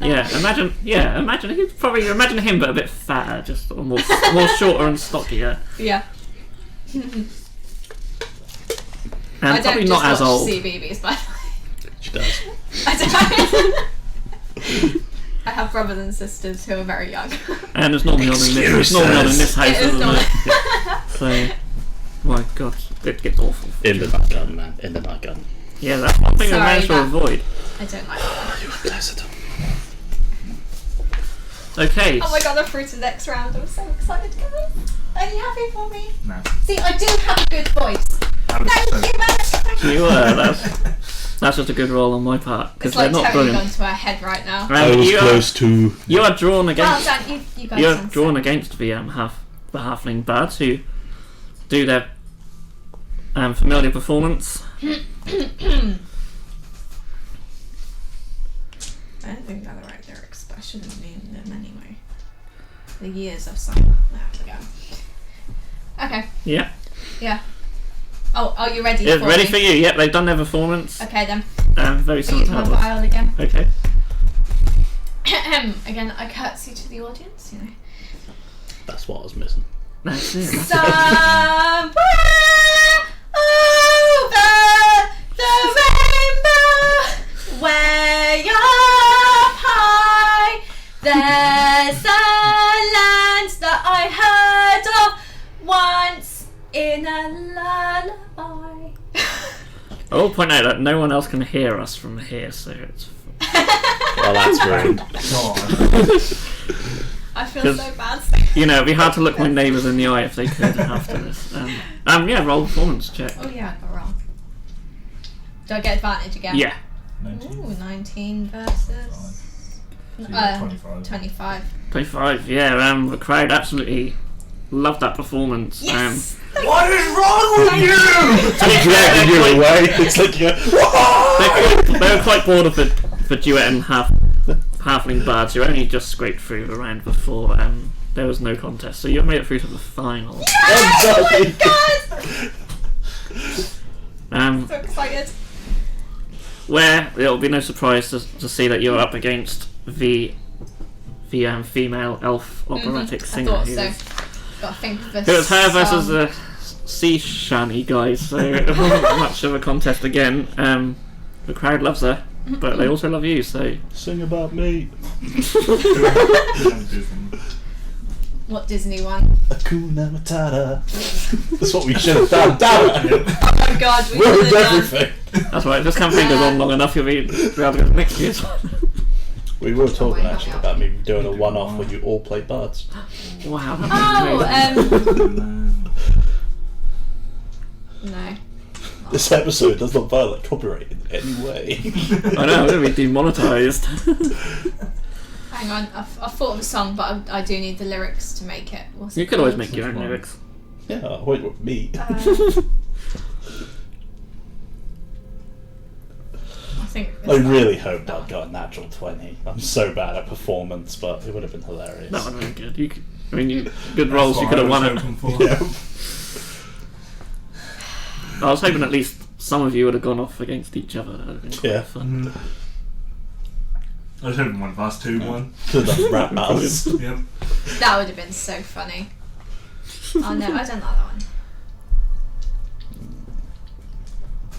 Imagine him, but a bit fatter, just sort of more shorter and stockier, Yeah. and I probably don't not just as watch old. Sea Babies, by the way. She does. I don't. I have brothers and sisters who are very young. And it's normally on in this house, It is isn't not. it? So, my God, it gets awful. In the night garden, man. In the night garden. Yeah, that's one thing I Sorry, managed to Matt. avoid. I don't like that. You were blessed. Okay. Oh my god, I'm through to the next round. I'm so excited, guys. Are you happy for me? No. See, I do have a good voice. Thank you, man. You were. That's just a good roll on my part because It's they're like not totally brilliant. gone to our head right now. I was close to. You are drawn Well against. done, you guys. You're done drawn so. against the halfling bards who do their familiar performance. I don't think they're the right lyrics, but I shouldn't mean them anyway. The years I've sung that. There we go. Okay. Yeah. Yeah. Oh, are you ready Yeah, for ready me? for you. Yep, they've done their performance. Okay then. Very Use similar to my ours. vial again. Okay. Again, I curtsy to the audience, you know. That's what I was missing. That's it. Somewhere over the rainbow, way up high, there's a land that I heard of once in a lullaby. I will point out that no one else can hear us from here, so it's. Well, that's ruined. God. I feel 'Cause- so bad. You know, it'd be hard to look my neighbours in the eye if they could after this. Yeah, roll performance check. Oh yeah, I got wrong. Do I get advantage again? Yeah. 19. Ooh, 19 versus 25. 25. 25, yeah, the crowd absolutely loved that performance. Yes! What is wrong with you? Dragging you away. It's like They were quite bored of the duet and halfling bards who only just scraped through the round before. There was no contest, so you made it through to the final. Oh my god! So excited. Where it'll be no surprise to see that you're up against the female elf operatic I singer. thought who so. was- Gotta think of this. It was her versus the sea shanty guys, so it wasn't much of a contest again. The crowd loves her, but they also love you, so. Sing about me. What Disney one? Hakuna Matata. That's what we should have done. Damn it. Oh my god, we Ruined should have done. everything. That's right, if this campaign goes on long enough, you'll be able to go to next year's one. We were talking Oh, actually yeah. about me doing a one-off where you all play Bards. Wow. Oh, amazing. No. This episode does not violate copyright in any way. I know, I'm going to be demonetised. Hang on, I've thought of a song, but I do need the lyrics to make it. What's You it could always called? make your own lyrics. Yeah, wait with me. I think. I really hoped I'd got a natural 20. I'm so bad at performance, but it would have been hilarious. That would have been good. Good rolls, you could have won it. Yeah. I was hoping at least some of you would have gone off against each other. That would have been quite Yeah. fun. I was hoping one of us two won. Could have done rap battles. Yep. That would have been so funny. Oh no, I don't like that one.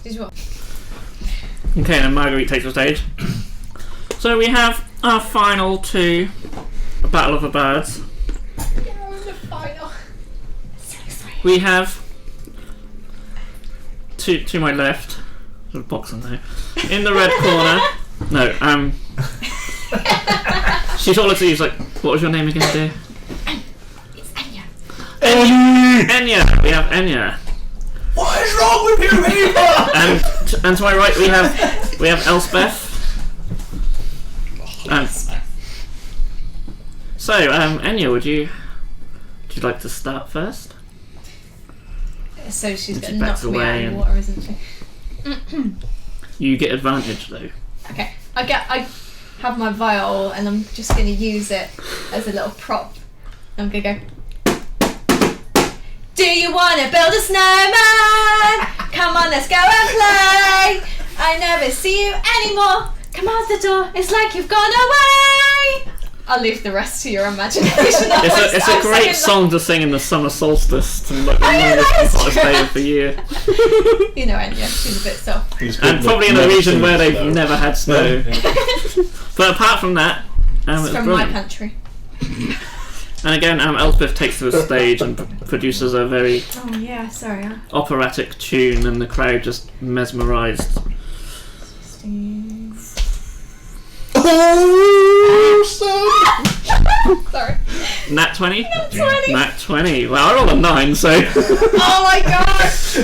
Did you what? Okay, then Marguerite takes the stage. So we have our final two, the Battle of the Bards. Yeah, the final. So excited. We have to my left, sort of boxing now, in the red corner. No, she's all looks at you, she's like, what was your name again, dear? It's Anya. Enya. We have Enya. What is wrong with you people? And to my right we have Elspeth. So, Enya, would you like to start first? So she's And going she to backs knock me out away of and- the water, isn't she? You get advantage though. Okay, I have my viol and I'm just going to use it as a little prop. I'm going to go. Do you want to build a snowman? Come on, let's go and play. I never see you anymore. Come out the door. It's like you've gone away. I'll leave the rest to your imagination. It's a great song to sing in the summer solstice, to like the yeah, longest that and is hottest true. day of the year, You know, Anya, she's a bit soft. and probably in a region where they've never had snow. Yeah. But apart from that, It's it's from my brilliant. country. And again, Elspeth takes to the stage and produces a very Oh yeah, sorry. operatic tune, and the crowd just mesmerised. Sorry. Nat 20? 20. Nat 20. Well, I rolled a 9, so. Oh my gosh.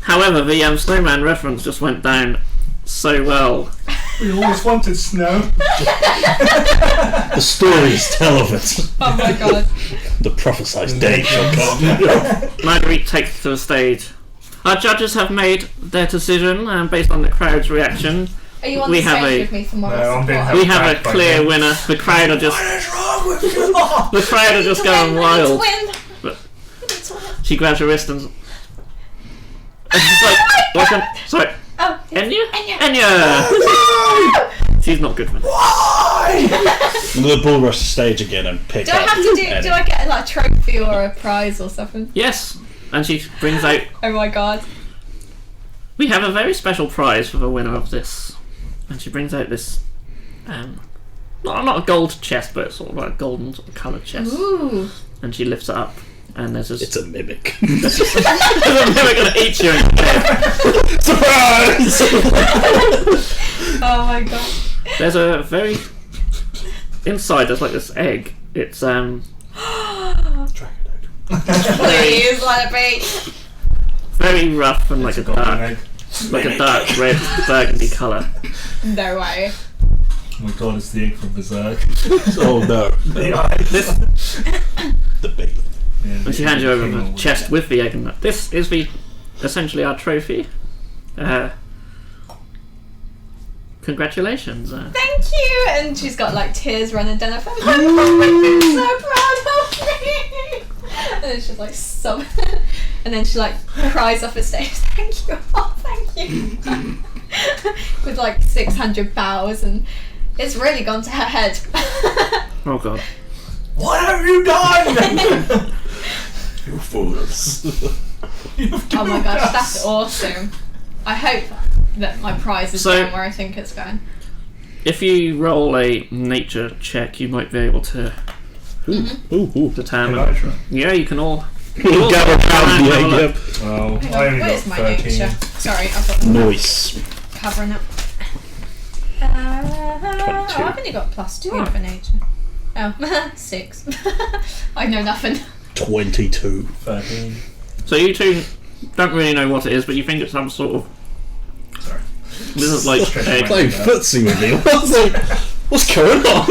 However, the snowman reference just went down so well. We always wanted snow. The stories tell of it. Oh my god. The prophesied day shall come. Marguerite takes to the stage. Our judges have made their decision based on the crowd's reaction. Are you on We the have stage a- with me for more No, I'm being support? We have a Back by clear then. winner. The crowd are just What is wrong with you? the crowd are just To win, going I need wild. to win. But- I need to win. She grabs her wrist and she's like, what's your... Sorry, Oh, Enya? Enya. She's not good for me. Why? I'm gonna bull rush the stage again and pick Do I up. have to do? Annie. Do I get like a trophy or a prize or something? Yes, and she brings out... Oh my god! We have a very special prize for the winner of this. And she brings out this... not a gold chest, but sort of like a golden sort of coloured chest. Ooh! And she lifts it up. And there's this... It's a mimic. There's a mimic gonna eat you in the head. Surprise! Oh my god! There's a very... Inside there's like this egg. It's Please let it be. very rough and like It's a golden dark... egg. Like a dark red burgundy colour. No way. Oh my god, it's the egg from Berserk. Oh no. The eyes. This... The big. Yeah, And she hands you over the chest with the egg in it. This is the... essentially our trophy. Congratulations. Thank you. And she's got like tears running down her face. My mum would be so proud of me. And then she's like sobbing. And then she like cries off the stage. Thank you. Oh, thank you. With like 600 bows, and it's really gone to her head. Oh god. What have you done? You fools. Oh my gosh, that's awesome. I hope that my prize is So- going where I think it's going. If you roll a nature check, you might be able to Ooh. determine... Yeah, you can all... We'll gather around the egg, yep. Well, Hang I on, only got where's my 13. nature? Sorry, I've got Noise. covering up. Oh, I've only got +2 for nature. Oh, 6. I know nothing. 22. 13. So you two don't really know what it is, but you think it's some sort of... Sorry. This is like egg. Playing footsie with me. What's going on?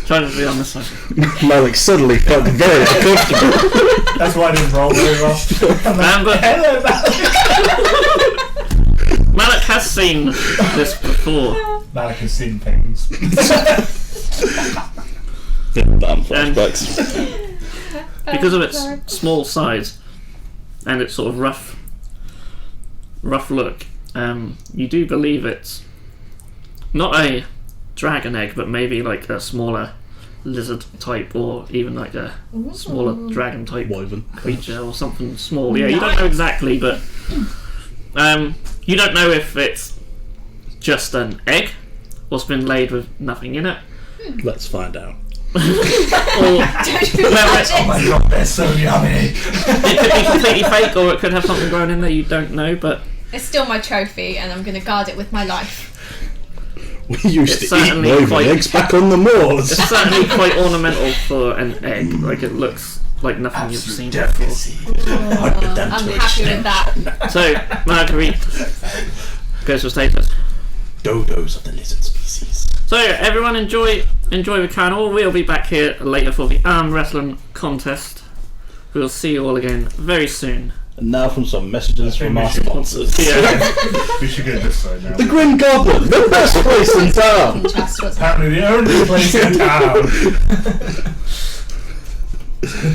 Trying to be on this side. Malik suddenly felt very uncomfortable. That's why I didn't roll very well. But Hello, Malik. Malik has seen this before. Malik has seen things. Damn flashbacks. Because of its small size and its sort of rough look, you do believe it's not a dragon egg, but maybe like a smaller lizard type, or even like a smaller dragon type Woven. creature or something small. Yeah, you don't know exactly, but you don't know if it's just an egg or been laid with nothing in it, Let's find out. or Don't do Well, magic. Oh my god, they're so yummy. it could be completely fake, or it could have something growing in there. You don't know, but It's still my trophy, and I'm going to guard it with my life. We used It's to eat certainly woven quite- eggs back on the moors. it's certainly quite ornamental for an egg. Like, it looks like nothing you've seen before. I'm happy with that. So, Marguerite goes for status. Dodos of the lizard species. So, everyone enjoy the carnival. We'll be back here later for the arm wrestling contest. We'll see you all again very soon. And now from some messages from our sponsors. Yeah. We should go this side now. The Grim Goblin, the best place in town. Just what's Apparently the only place in town.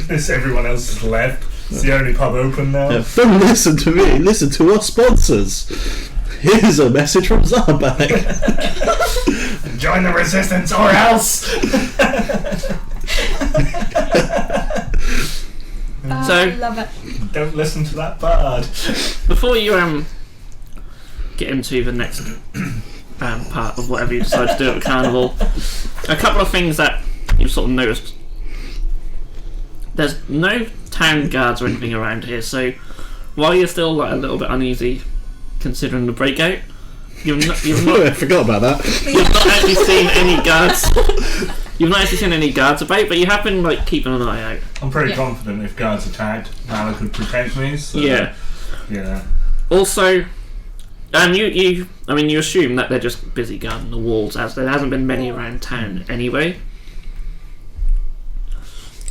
It's everyone else has left. It's the only pub open now. Yeah, don't listen to me, listen to our sponsors. Here's a message from Zarbag. Join the resistance or else. So- I love it. Don't listen to that bard. Before you get into the next part of whatever you decide to do at the carnival, a couple of things that you've sort of noticed. There's no town guards or anything around here, so while you're still like a little bit uneasy considering the breakout, you've not I forgot about that. you've not actually seen any guards. You've not actually seen any guards about, but you have been like keeping an eye out. I'm pretty Yeah. confident if guards attacked, Malik could protect me. So, Yeah. Yeah. Also, you assume that they're just busy guarding the walls, as there hasn't been many around town anyway.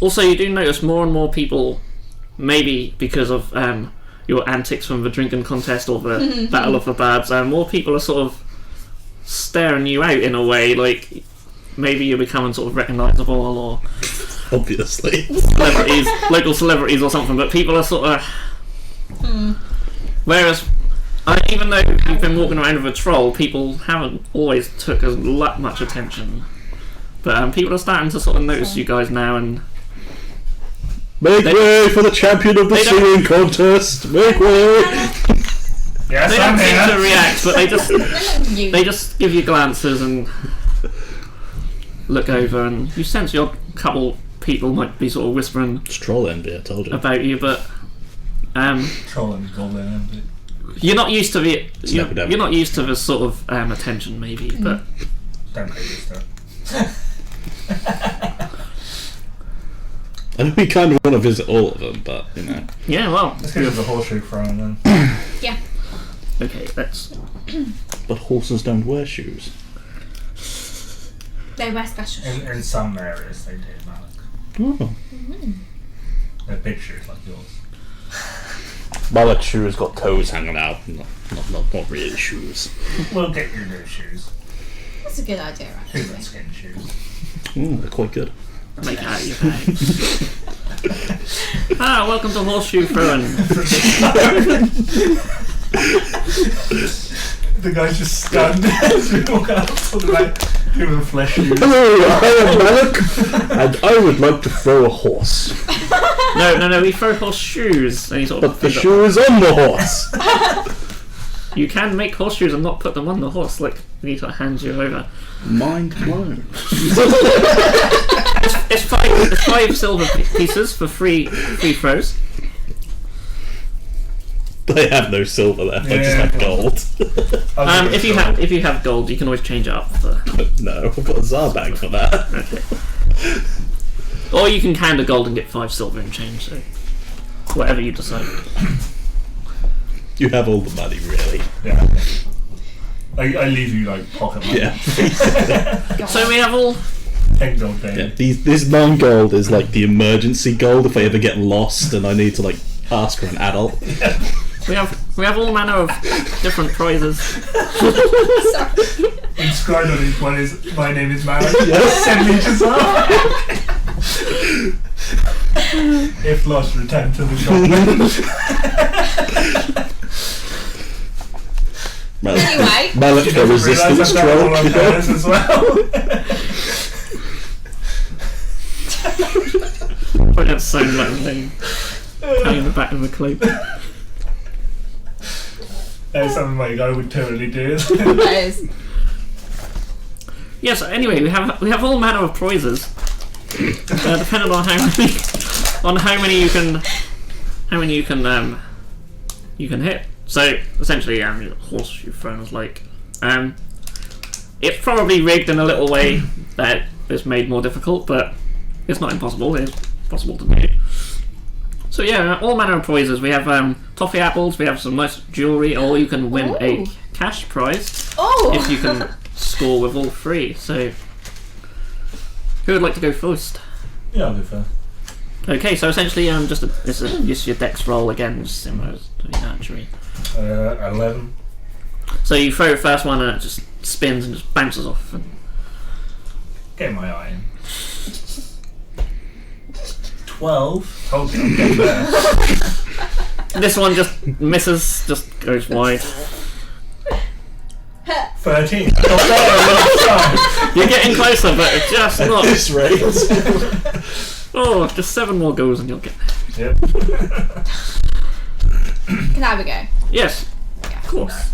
Also, you do notice more and more people, maybe because of your antics from the drinking contest or the Battle of the Bards, more people are sort of staring you out in a way, like maybe you're becoming sort of recognisable or Obviously. celebrities, local celebrities or something, but people are sort of... Whereas, even though you've been walking around with a troll, people haven't always took as much attention. But people are starting to sort of notice you guys now, and... Make way for the champion of the singing contest! Make way! Yes, They I'm don't seem here. to react, but they just give you glances and look over, and you sense your couple people might be sort of whispering It's troll envy, I told you. about you, but Trolling golden empty. you're not used to the Snap-a-dap. you're not used to this sort of attention, maybe. But Don't pay this stuff. I think we kind of want to visit all of them, but, you know. yeah, well, Let's go to the horseshoe throne then. Yeah. okay, let's. But horses don't wear shoes. They wear special shoes. In some areas they do, Malik. Oh. They're big shoes like yours. Malek's shoes got toes hanging out. Not really shoes. We'll get you new shoes. That's a good idea, Human actually. skin shoes. They're quite good. Make it out of your bag. Welcome to Horseshoe Throwing. The guy's just stunned as we walk out talking about human flesh shoes. Hello, I am Malek, and I would like to throw a horse. No, we throw horseshoes. And you sort of But the shoe is on the horse. You can make horseshoes and not put them on the horse, like he sort of hands you over. Mind blown. It's five silver pieces for free throws. They have no silver left, I just Yeah. have gold. If you have gold, you can always change it up. No, I've got a Tsar bag for that. Okay. Or you can hand the gold and get 5 silver and change. So whatever you decide. You have all the money, really. Yeah. I leave you like pocket money. Yeah. So we have all. 10 gold baby. Yeah, this 9 gold is like the emergency gold if I ever get lost and I need to like ask for an adult. We have all manner of different prizes. Sorry. Inscribed on each one is my name is Malik. Send me to Tsar. If lost, return to the shop. Anyway. Malek the resistance troll. As well. But that's so lonely. Hanging in the back of the cloak. That's something my guy would totally do. That is. Yes. Anyway, we have all manner of prizes, depending on how many you can hit. So essentially, horseshoe thrown is like it's probably rigged in a little way that it's made more difficult, but it's not impossible. It's possible to do. So yeah, all manner of prizes. We have toffee apples. We have some nice jewellery, or you can win a Ooh. cash prize Oh! if you can score with all 3. So who would like to go first? Yeah, I'll go first. Okay, so essentially, just your dex roll again, just similar to the archery. 11. So you throw the first one and it just spins and just bounces off. And Get my eye in. 12. Told you, I'm getting there. this one just misses, just goes wide. 13. You're getting closer, but it's just At not. this rate. Oh, just 7 more goes and you'll get there. Yep. Can I have a go? Yes, of course.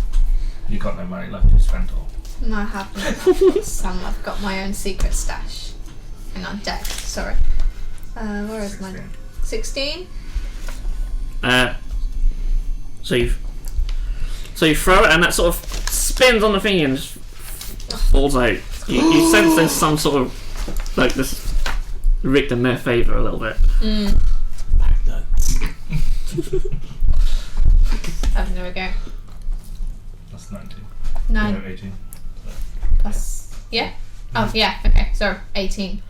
You got no money left to spend all. No, I haven't. I've got some. I've got my own secret stash. Hang on, deck. Sorry. Where is mine? 16? So you throw it and that sort of spins on the thing and just falls out. You sense there's some sort of like this rigged in their favour a little bit. Have another go. That's 19. 9 No, 18. plus. Yeah? Oh, yeah, okay. Sorry, 18.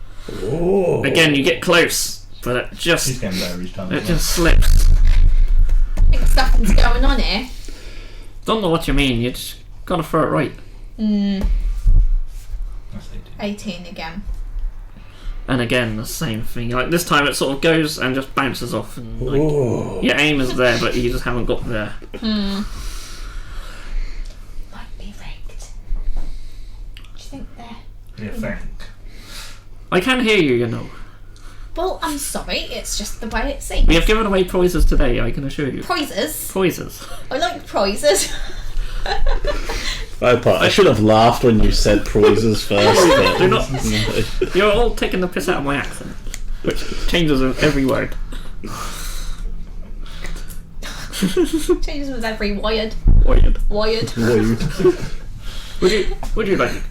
Oh. Again, you get close, but it He's just getting better each time. it just slips. I think stuff Nothing's going on here. Don't know what you mean. You just gotta throw it right. That's 18 again. And again, the same thing. Like this time, it sort of goes and just bounces off, and like, your aim is there, but you just haven't got there. Might be rigged. What do you think there? You think? I can hear you, you know. Well, I'm sorry, it's just the way it seems. We have given away prizes today, I can assure you. Prizes? Prizes. I like prizes. I should have laughed when you said prizes first. But Do not. You're all taking the piss out of my accent, which changes with every word. Changes with every wired. Wired. Wired. Would you like?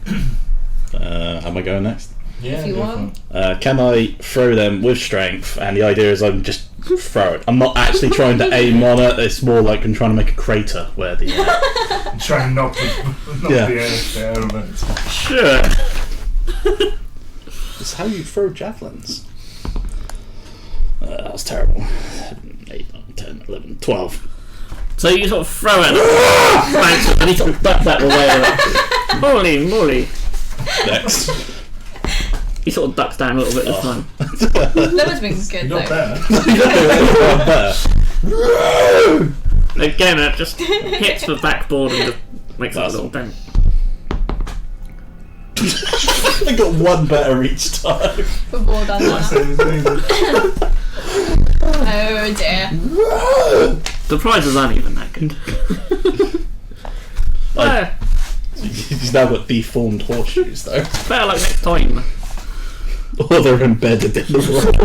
Am I going next? Yeah. If you go want. for it. Can I throw them with strength? And the idea is I'm just throw it. I'm not actually trying to aim on it. It's more like I'm trying to make a crater where the. Try and knock the Yeah. air elements. Sure. It's how you throw javelins. That was terrible. 8, 9, 10, 11, 12. So you sort of throw it, bounces, and he sort of ducks out the way. Holy moly! Next. He sort of ducks down a little bit this time. That would have been good Not though. bad. Again, it just hits the backboard and just makes a little dent. I got one better each time. We've all done that. Oh dear. The prizes aren't even that good. He's now got deformed horseshoes though. Better luck next time. Or they're embedded in the rock.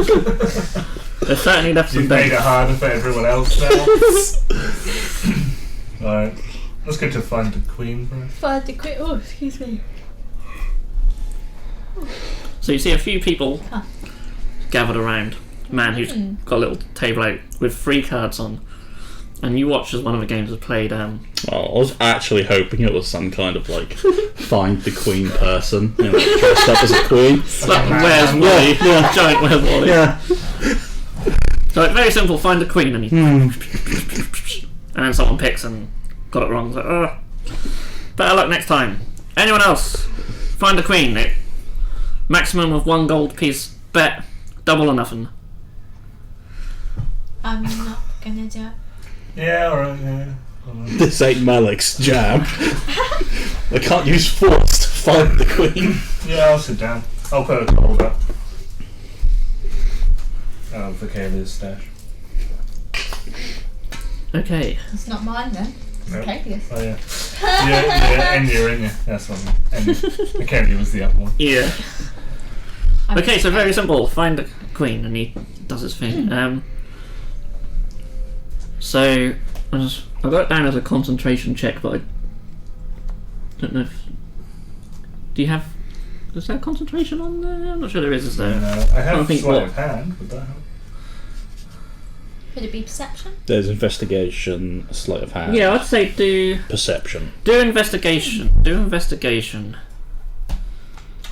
There's certainly left some You've made it dents. harder for everyone else now. Alright. Let's go to find the queen first. Fired the quick. Oh, excuse me. So you see a few people Huh. gathered around. A man who's got a little table out with 3 cards on. And you watch as one of the games is played. Oh, I was actually hoping it was some kind of like find the queen person, you know, dressed up as a queen. Like Where's Wally? Yeah. Giant Where's Wally. Yeah. So it's very simple. Find the queen, and and then someone picks and got it wrong. So, better luck next time. Anyone else? Find the queen. Maximum of 1 gold piece bet. Double or nothing. I'm not gonna do it. Yeah, alright, yeah. This ain't Malik's jam. I can't use force to find the queen. Yeah, I'll sit down. I'll put a gold up. For Kayla's stash. Okay. It's not mine then. Nope. Cavius. Oh yeah. Yeah, Enya. That's one. Enya. The Kayla was the other one. Yeah. Okay, so very simple. Find the queen, and he does his thing. So I got it down as a concentration check, but I don't know if. Do you have? Is there concentration on there? I'm not sure there is there? I I have think sleight what- of hand. Would that help? Could it be perception? There's investigation, sleight of hand, Yeah, I'd say do perception. investigation. Do investigation.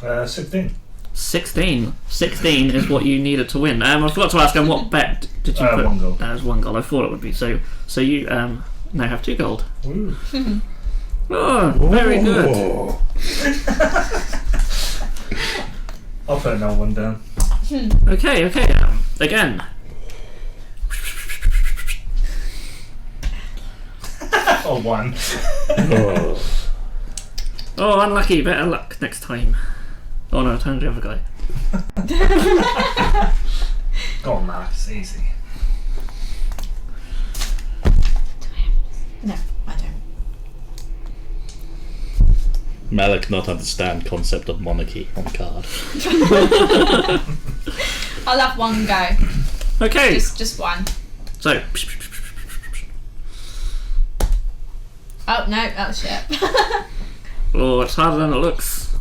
16. 16. 16 is what you needed to win. I forgot to ask him what bet did you put? 1 gold. That was 1 gold. I thought it would be. So you now have 2 gold. Ooh. Oh, very good. I'll put another one down. Okay. Again. Oh, 1. Oh, unlucky. Better luck next time. Oh no, turn to the other guy. Go on, Matt. It's easy. No, I don't. Malik not understand concept of monarchy on card. I'll have 1 go. Okay. Just 1. So. Oh no, that's shit. Oh, it's harder than it looks.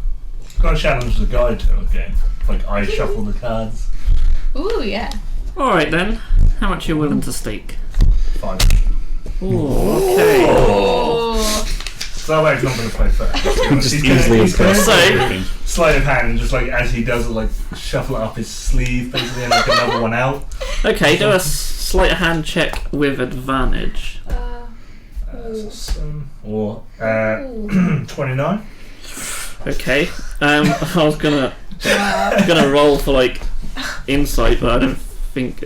Gotta challenge the guy to a game. Like, I shuffle the cards. Ooh yeah. Alright then. How much are you willing to stake? 5. Oh, okay. Oh. So that way he's not going to play first. Just He's easily he's gonna impressed. sleight of hand, and just like as he does it, like shuffle it up his sleeve, basically, and like another one out. Okay, do a sleight sleight of hand check with advantage. Or 29. Okay. I was gonna roll for like insight, but I don't think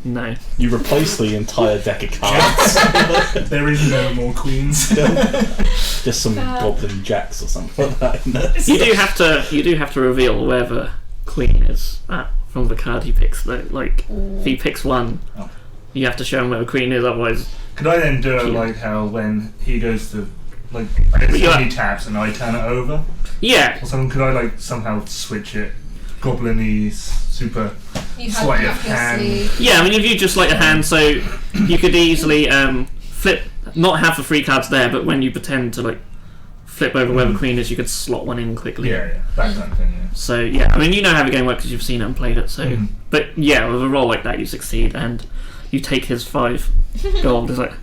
no. You replace the entire deck of cards. There is no more queens. Just some goblin jacks or something like that. In there. You do have to reveal where the queen is from the card he picks though. Like if he picks one, you have to show him where the queen is, otherwise. Could I then do it like how when he goes to I guess he taps and I turn it over? Yeah. Or something? Could I like somehow switch it? Goblin-y, super sleight of hand. Yeah, I mean if you just sleight of hand, so you could easily flip, not have the 3 cards there, but when you pretend to like flip over where the queen is, you could slot one in quickly. Yeah, that kind of thing. Yeah. So yeah, I mean you know how the game works because you've seen it and played it. So, but yeah, with a roll like that, you succeed and you take his 5 gold. It's like,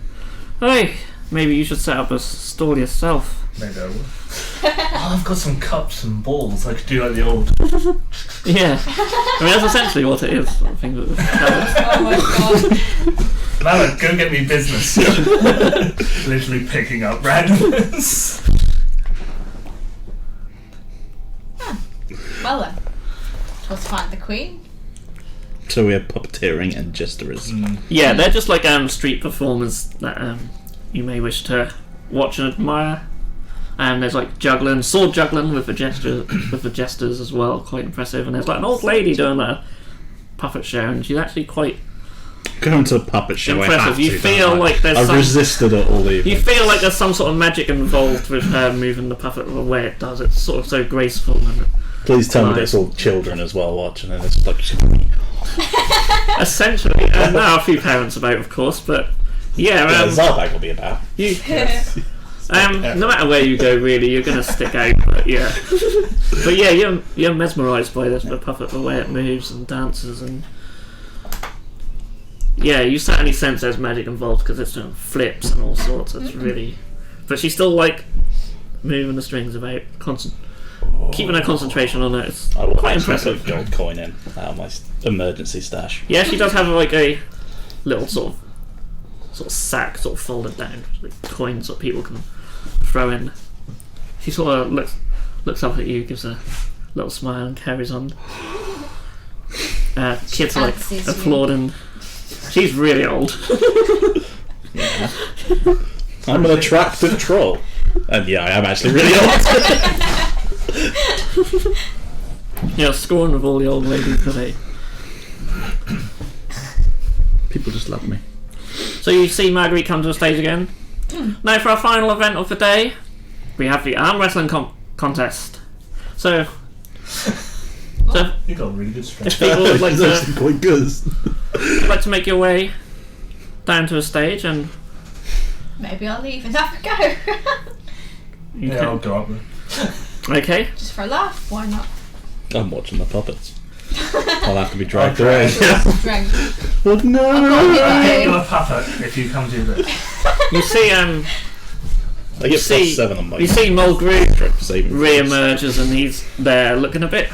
hey, maybe you should set up a stall yourself. Maybe I will. I've got some cups and balls. I could do like the old. Yeah, I mean that's essentially what it is. I think Oh my god. Mallet, go get me business. Literally picking up randomness. Well then, let's find the queen. So we have puppeteering and jesterers. Yeah, they're just like street performers that you may wish to watch and admire. And there's like juggling, sword juggling with the jesters as well, quite impressive. And there's like an old lady doing a puppet show, and she's actually quite Going to a puppet show. impressive. I have You to, feel don't I? like there's I've some, resisted it all evening. you feel like there's some sort of magic involved with her moving the puppet the way it does. It's sort of so graceful and Please tell me Nice. there's all children as well watching, and it's like essentially. And there are a few parents about, of course, but yeah. Zarbag will be about. You, no matter where you go, really, you're going to stick out. But yeah, you're mesmerised by the puppet, the way it moves and dances, and yeah, you certainly sense there's magic involved because it's doing flips and all sorts. It's really, but she's still like moving the strings about, keeping her concentration on it. It's I will quite actually impressive. put gold coin in out of my emergency stash. Yeah, she does have like a little sort of sack, sort of folded down, like coins that people can throw in. She sort of looks up at you, gives a little smile, and carries on. Kids are like fancies you. applauding. She's really old. I'm an attractive troll, and yeah, I am actually really old. Yeah, scorn with all the old ladies today. People just love me. So you see Marguerite come to the stage again. Now for our final event of the day, we have the arm wrestling contest. So You got really good strength. if people would like It's to actually quite good. make your way down to a stage, and Maybe I'll leave and have a go. you Yeah, I'll go up there. okay. Just for a laugh, why not? I'm watching the puppets. I'll have to be dragged I'll away. drag Drag. But no. I'll get you Yay. a puppet if you come do this. You see, I get see- +7 on my you see Mulgrew saving throws. re-emerges, and he's there looking a bit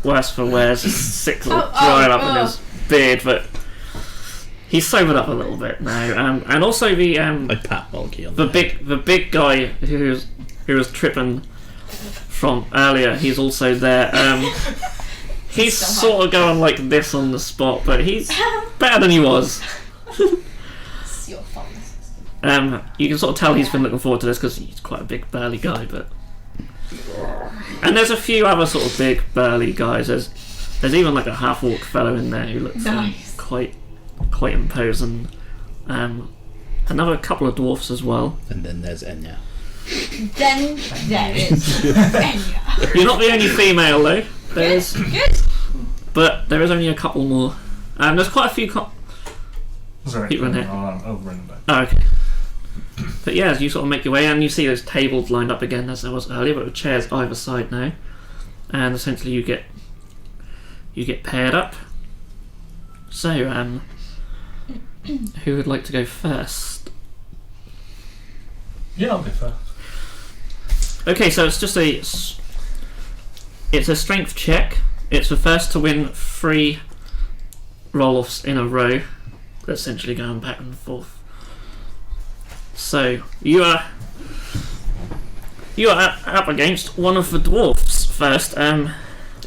worse for wear, just sick sort of Oh, drying up in oh. his beard, but he's sobered up a little bit now. And also the I pat Mulkey on the the big guy who was tripping from earlier, he's also there. He's So sort of going like this on the spot, but he's better than he was. It's your fault. You can sort of tell he's been looking forward to this because he's quite a big burly guy, but and there's a few other sort of big burly guys. There's even like a half-orc fellow in there who looks Nice. quite imposing. Another couple of dwarfs as well. And then there's Enya. Then there is Enya. You're not the only female though. There's, Good. but there is only a couple more. There's quite a few. Sorry, Keep running. I'll bring them back. Oh, okay. But yeah, as you sort of make your way, and you see those tables lined up again as there was earlier, but with chairs either side now, and essentially you get paired up. So, who would like to go first? Yeah, I'll go first. Okay, so it's just it's a strength check. It's the first to win 3 roll-offs in a row. essentially going back and forth. So you are up against one of the dwarfs first.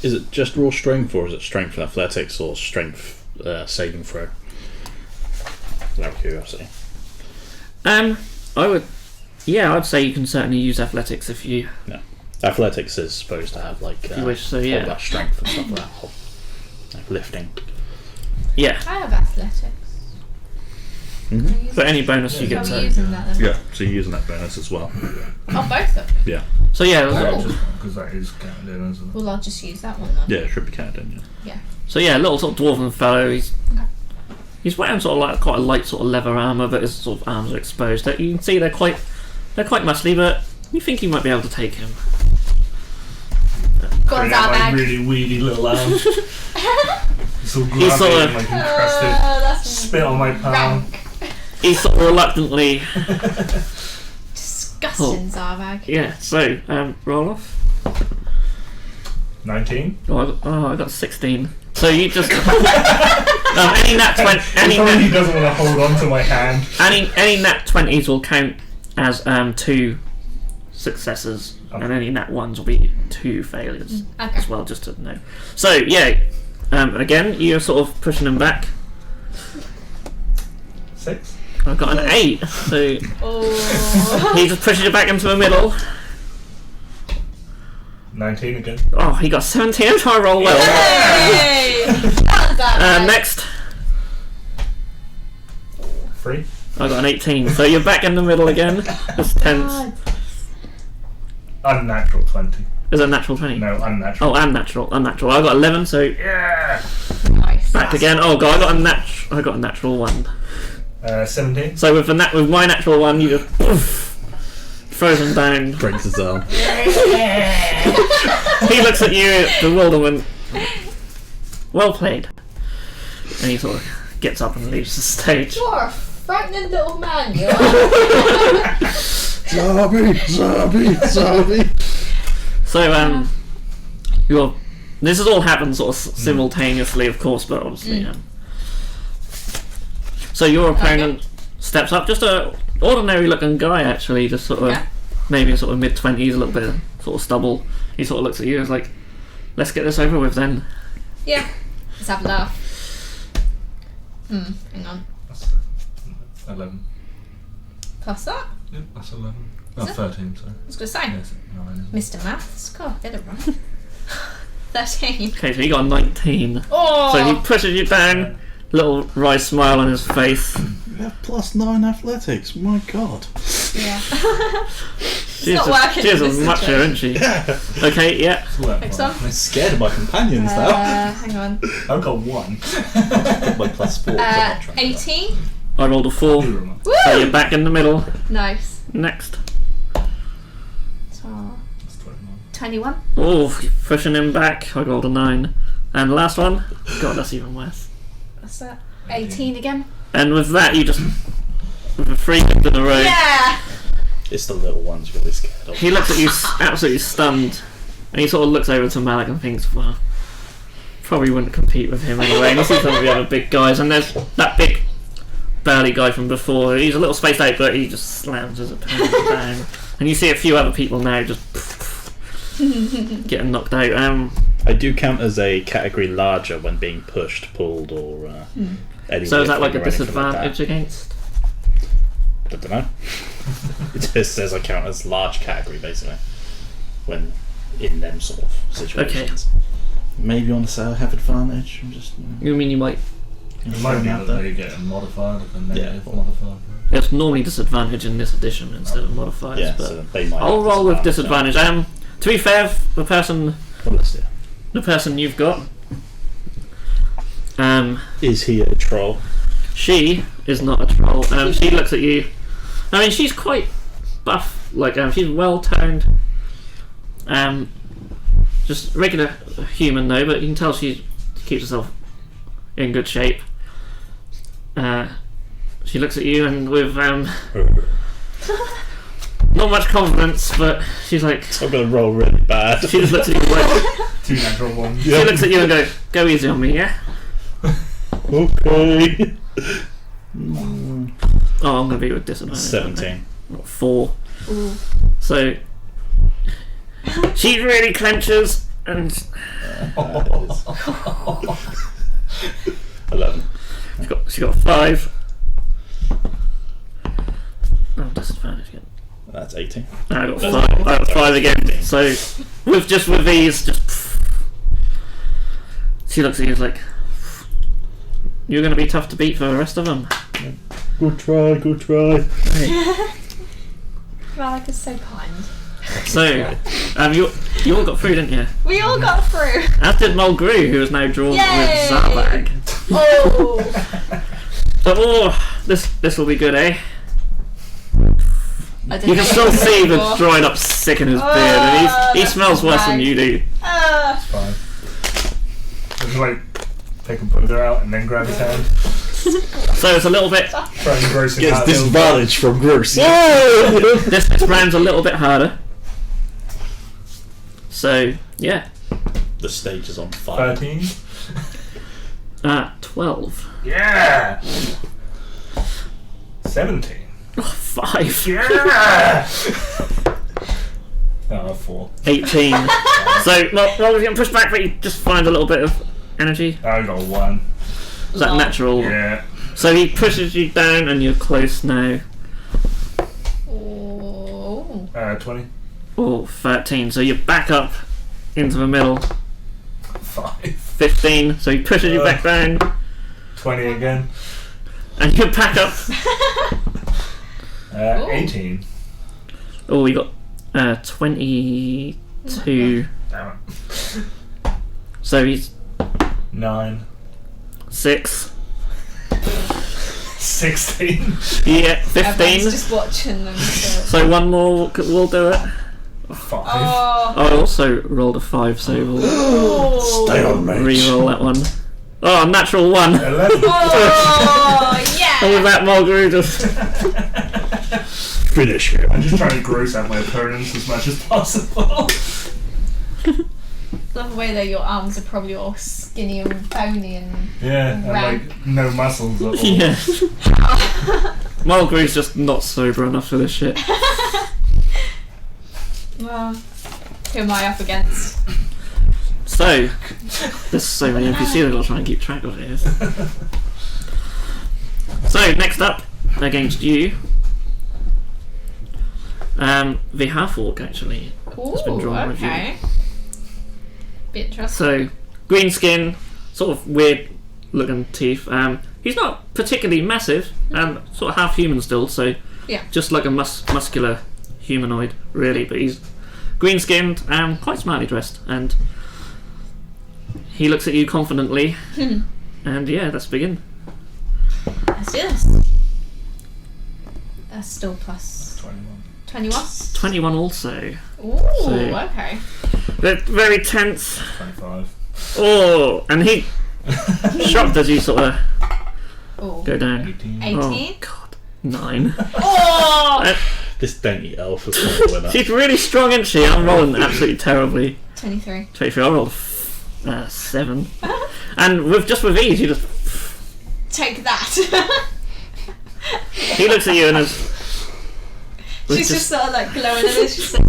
Is it just raw strength, or is it strength and athletics, or strength saving throw? Out of curiosity. I'd say you can certainly use athletics if you. No, athletics is supposed to have like you wish so, all yeah. that strength and stuff like that, like lifting. Yeah. I have athletics. Mm-hmm. For any bonus you Are get we to. using that then? Yeah, so you're using that bonus as well. Oh, both of them? Yeah, So yeah, Because that is counted in, isn't it? Well, I'll just use that one then. yeah, it should be counted in. Yeah. so yeah, little sort of dwarven fellow. He's wearing sort of like quite a light sort of leather armour, but his sort of arms are exposed. You can see they're quite muscly, but you think you might be able to take him. Go on, Bring out my Zarbag. really weedy little arms. It's all He's sort grubby of- and like encrusted. That's Spit on my palm. rank. He sort of reluctantly. Disgusting, Zarbag. Yeah. So roll off. 19. I got 16. So you just any nat 20, It's only he doesn't want to hold on to my hand. any nat 20s will count as 2 successes, and any nat 1s will be 2 failures Okay. as well. Just to know. So yeah, again you're sort of pushing him back. 6. I've got an 8, so Oh. he just pushes you back into the middle. 19 again. Oh, he got 17. I'm trying to roll well. Hey! That was Next, 3. I got an 18. So you're back in the middle again. It's tense. God. Unnatural 20. Is it a natural 20? No, unnatural. Oh, unnatural. I got 11. So Yeah! Nice. back again. Oh god, I got a natural 1. 17. So with my natural 1, you just throws him down. Breaks his arm. He looks at you, bewilderment. Well played. And he sort of gets up and leaves the stage. You are a frightening little man, you are. Zarby. So this has all happened sort of simultaneously, of course, but obviously. So your opponent steps up, just a ordinary-looking guy, actually, just sort of Yeah. maybe sort of mid-20s, a little bit of sort of stubble. He sort of looks at you and is like, "Let's get this over with, then." Yeah. Let's have a laugh. Hang on. That's 11. Plus that? Yep, that's 11. Oh, Is it? 13, sorry. I was going to say. Yes, 9. Mr. Maths. God, get it wrong. 13. Okay, so he got a 19. Oh! So he pushes you down, little wry smile on his face. You have +9 athletics. My God. Yeah. She's not working She's in a this mucher, isn't she? Okay, yeah. Next one. I'm scared of my companions now. Hang on. I've got 1. My +4. 18. I rolled a 4. Woo! So you're back in the middle. Nice. Next. So, That's 21. 21. Oh, you're pushing him back. I rolled a 9. And last one. God, that's even worse. What's that? 18 again. And with that, you just with a 3 hits in a row. Yeah! It's the little ones you're really scared of. He looks at you absolutely stunned, and he sort of looks over to Malik and thinks, "Well, probably wouldn't compete with him anyway." And you see some of the other big guys, and there's that big burly guy from before. He's a little spaced out, but he just slams his opponent down. And you see a few other people now just getting knocked out. I do count as a category larger when being pushed, pulled, or any So is that like a lifting or anything disadvantage against? I don't know. It just says I count as large category basically when in them sort of situations. Maybe you want to say I have advantage. I'm just You mean you might? It might be that they get a modifier, like a negative modifier. It's normally disadvantage in this edition instead of modifiers. Yeah, but so they might. I'll have roll with disadvantage. To be fair, the person you've got, Is he a troll? she is not a troll. She looks at you. I mean, she's quite buff. Like, she's well toned. Just regular human though, but you can tell she keeps herself in good shape. She looks at you and with not much confidence, but she's like, I'm gonna roll really bad. she just looks at you like, 2 natural ones. she looks at you and go easy on me, yeah? Okay. Oh, I'm going to be with disadvantage. 17. 4. Ooh. So she really clenches and 11. she got 5. Oh, disadvantage again. That's 18. I got 5. I got 5 again. So with these, she looks at you like, you're going to be tough to beat for the rest of them. Good try. Varric is so kind. So you all got through, didn't you? We all got through. As did Mulgrew, who is now drawn Yay! with Zarbag. Oh. So, this will be good, eh? I didn't You can know still what see the before. dried up sick in his beard, and he that's smells worse than bad. you do. It's fine. I just like take a booger out and then grab his hand. So it's a little bit. Try and gross him Gets out. disadvantage from gross. This round's a little bit harder. So yeah, The stage is on fire. 13. 12. Yeah. 17. Oh, 5. Yeah. Oh, 4. 18. So well, we can push back, but you just find a little bit of energy. I got 1. Is that natural? Yeah. So he pushes you down, and you're close now. Oh. 20. Oh, 13. So you're back up into the middle. 5. 15. So he pushes you back down, 20 again. and you're back up. 18. Oh, we got 22. Damn it. So he's 9. 6. 16. Yeah, Everyone's 15. just watching them. So. So one more will do it. 5. Oh. I also rolled a 5, so we'll Oh. Stay on mate. re-roll that one. Oh, natural 1. 11. Oh, And with yeah. that, Mulgrew just... Finish him. I'm just trying to gross out my opponents as much as possible. Love the way that your arms are probably all skinny and bony and. Yeah, and Rank. like no muscles at all. Yeah. Mulgrew's just not sober enough for this shit. Well, who am I up against? So, there's so many NPCs I've got to try and keep track of here. So, next up, against you, the half-orc actually has been Ooh, drawn with you. okay. Bit interesting. So, green skin, sort of weird looking teeth. He's not particularly massive, sort of half human still, so Yeah. just like a muscular humanoid, really. But he's green skinned, quite smartly dressed, and he looks at you confidently. And yeah, let's begin. Let's do this. That's still plus 21. 21. 21 also. Ooh, So- okay. They're very tense. 25. Oh, and he shocked as you sort of Ooh. go down. 18. 18. Oh god, 9. Oh! This dainty elf is going to win that. She's really strong, isn't she? I'm rolling absolutely terribly. 23. 23. I rolled 7. And with ease, you just Take that. he looks at you and is. She's just sort of like glowing at us. She's like,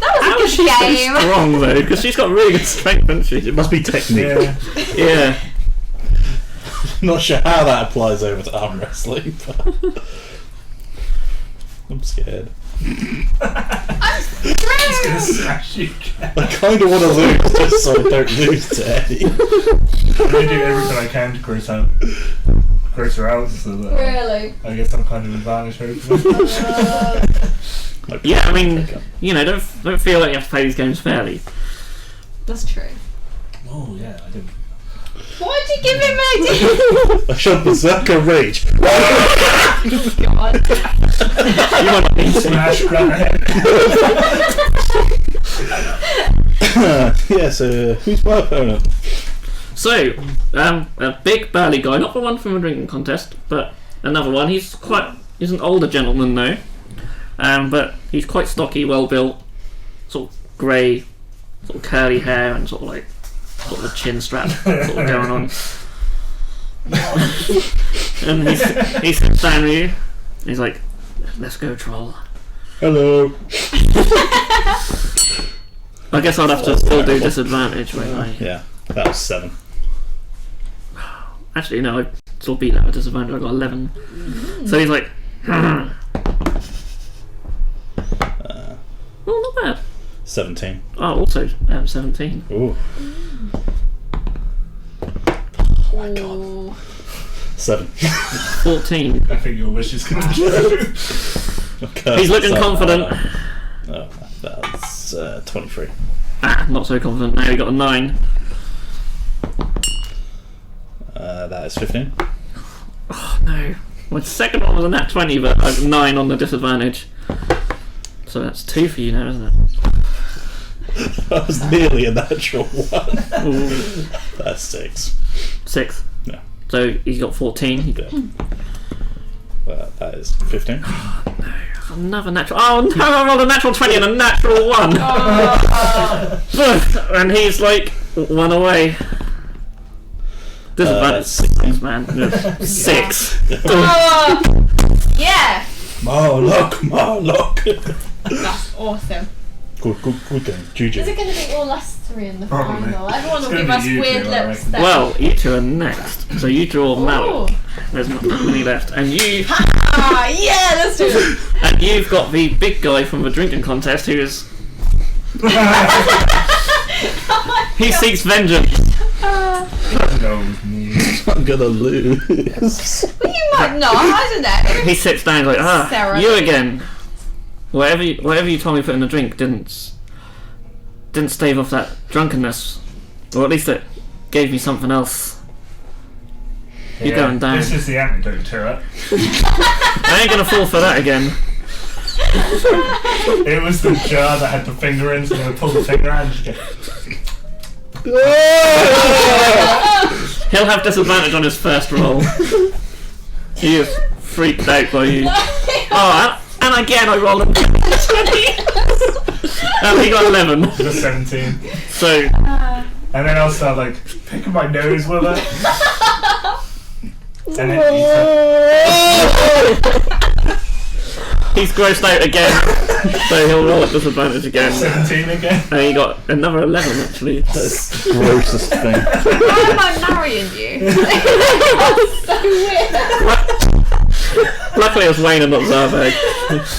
that How was is a she good so game. strong though? Because she's got really good strength, hasn't she? It must be technique. Yeah. Yeah. Not sure how that applies over to arm wrestling, but I'm scared. It's gonna smash you. I kind of want to lose just so I don't lose to Eddie. I'm gonna do everything I can to gross her out so that Really? I get some kind of advantage over them. Yeah, I mean, you know, don't feel like you have to play these games fairly. That's true. Oh yeah, I didn't. Why'd you give him an I shot berserker rage. God. You might not need to. Smash granite. Yeah, so who's my opponent? So, a big burly guy, not the one from a drinking contest, but another one. He's an older gentleman though, but he's quite stocky, well built, sort of grey, sort of curly hair, and sort of a chin strap sort of going on. And he sits down with you. He's like, let's go, troll. Hello. I guess I'd have to still do disadvantage, won't I? Yeah, that was 7. Actually, no, I still beat that with disadvantage. I got 11. So he's like, well, not bad. 17. Oh, also 17. Ooh. Oh my god. 7. 14. I think your wish is going to true. He's looking confident. Oh, that's 23. Not so confident. Now he got a 9. That is 15. Oh no. My second one was a nat 20, but I got 9 on the disadvantage. So that's 2 for you now, isn't it? That was nearly a natural 1. Ooh. That's 6. 6. Yeah. So he's got 14. Yeah. That is 15. Another natural. Oh no! I rolled a natural 20 and a natural 1. And he's like 1 away. Disadvantage 6, man. 6. Yeah. Marlock. That's awesome. Good game. Is it GG. going to be all us 3 in the Probably. final? Everyone It's will gonna give be us you weird two, I looks reckon. then. Well, you two are next. So you draw Malik. There's not that many left, and you. Yeah, let's do it. And you've got the big guy from the drinking contest who is. He seeks vengeance. No, me. I'm gonna lose. You might not, I don't know. He sits down like, Sarah. you again. Whatever you told me to put in the drink didn't stave off that drunkenness, or at least it gave me something else. You're going down. This is the antidote to it. I ain't gonna fall for that again. It was the jar that had the finger in, so I pulled the finger out and just go. He'll have disadvantage on his first roll. He is freaked out by you. Oh, and again I rolled a 20. And he got 11. The 17. So, And then I'll start like picking my nose with it. And then he's grossed out again. So he'll roll at disadvantage again. 17 again. And he got another 11 actually. That's the grossest thing. Why am I marrying you? That's so weird. Luckily it was Wayne and not Zarveg.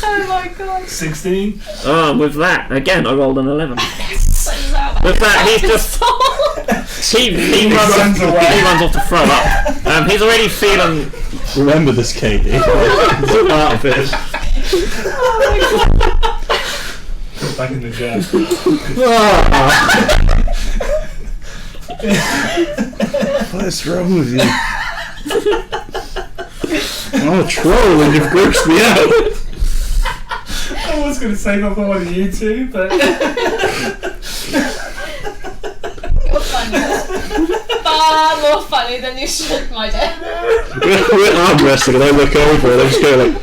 Oh my god. 16. Oh, with that, again I rolled an 11. With that, he's just... He runs away. He runs off to throw up. He's already feeling... Remember this, Katie. It's part of it. Back in the jar. What's wrong with you? I'm a troll and you've grossed me out. I was going to save up for one of you two, but... You're funny. Far more funny than you should, my dear. We're arm wrestling and I look over and I just go like...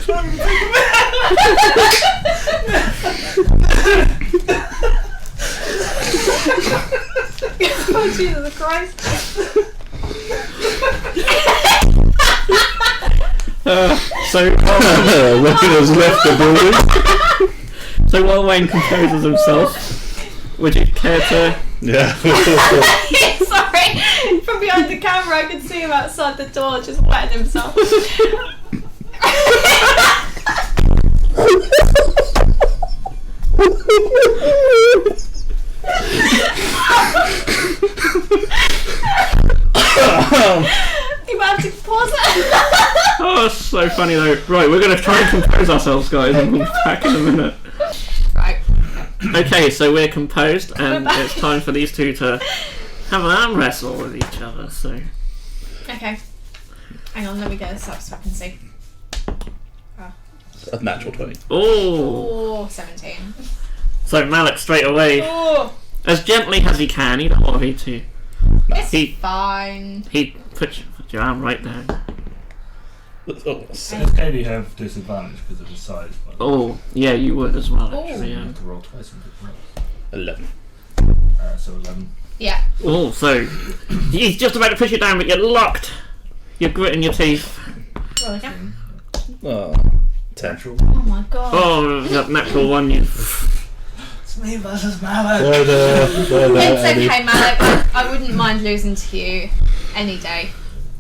So Oh, Jesus Christ. So Wayne has left the building. So while Wayne composes himself, would you care to... Yeah. Sorry. From behind the camera, I could see him outside the door just wetting himself. You might have to pause it. Oh, it's so funny though. Right, we're going to try and compose ourselves, guys, and we'll be back in a minute. Right. Okay, so we're composed, and it's time for these two to have an arm wrestle with each other, so... Okay. Hang on, let me get this up so I can see. A natural 20. Oh! Oh, 17. So Malik straight away, Oh, as gently as he can, he don't want you to. it's He- fine. He put your arm right down. Does Katie have disadvantage because of his size? Oh, yeah, you would as well, Oh. actually. You have to roll twice and pick them up. 11. So 11. Yeah. Oh, so he's just about to push you down, but you're locked. You're gritting your teeth. Roll again. Oh, 10. Natural. Oh my god. Oh, you got natural one. You. It's me versus Malik. It's okay, Malik. I wouldn't mind losing to you any day.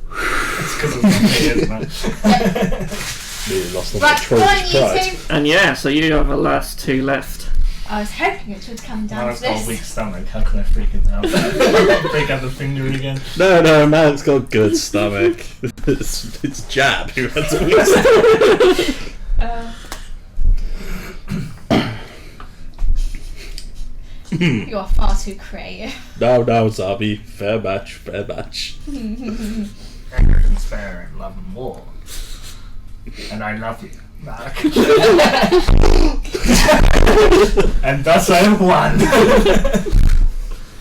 It's because it's not me, isn't it? Really lost on Right, the go on, Trojan's you pride. two. And yeah, so you have the last 2 left. I was hoping it would come down Malik's to got a weak this. stomach. How can I freak it out? Freak out the finger again. No, Malik's got a good stomach. it's Jab who has a weak stomach. You are far too creative. No, Zabi. Fair match. Everything's fair in love and war. And I love you, Malik. And thus I have won.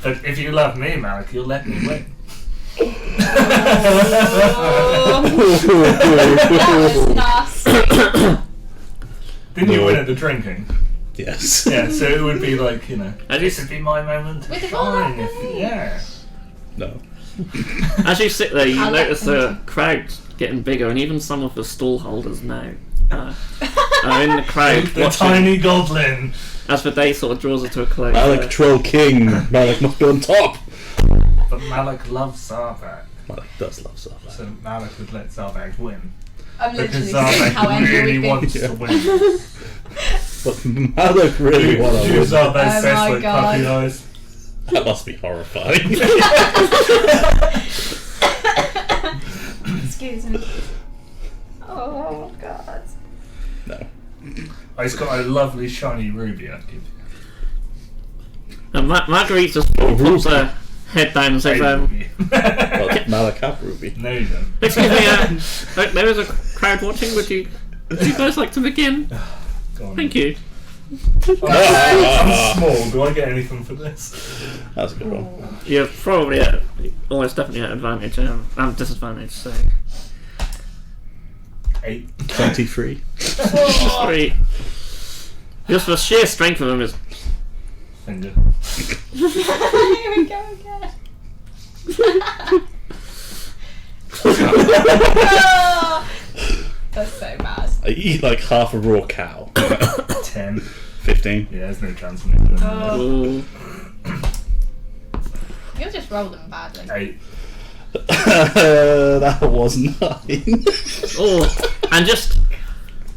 But if you love me, Malik, you'll let me win. That was nasty. Didn't you win at the drinking? Yes. Yeah, so it would be like, As this you, would be my moment. With the Fine, ball. yeah. No. as you sit there, you I'll notice let the them crowd getting bigger, and even some of the stall holders now are in the crowd The watching tiny goblin. as the day sort of draws it to a close. Malik Troll King. Malik must be on top. But Malik loves Zarvak. Malik does love Zarvak. So Malik would let Zarvak win. I'm Because literally seeing how Zarvak angry really we've been. wants to win. But Malik really wants to Do win. Zarvak's Oh face my like God. puppy eyes. That must be horrifying. Excuse me. Oh god. No. He's got a lovely shiny ruby I'd give you. And Marguerite just puts her head down and says, Ruby. Well, Malik have Ruby. No, you don't. excuse me, there is a crowd watching, would you guys like to begin? Go on. Thank you. I'm small. Do I get anything for this? That's a good one. You're probably almost definitely at advantage, disadvantage, so. 8. 23. Sorry. Just the sheer strength of them is. Finger. Here we go again. Oh, that's so bad. I eat like half a raw cow. 10. 15. Yeah, there's no chance of me doing that. Oh. You're just rolling badly. 8. That was 9. Oh, and just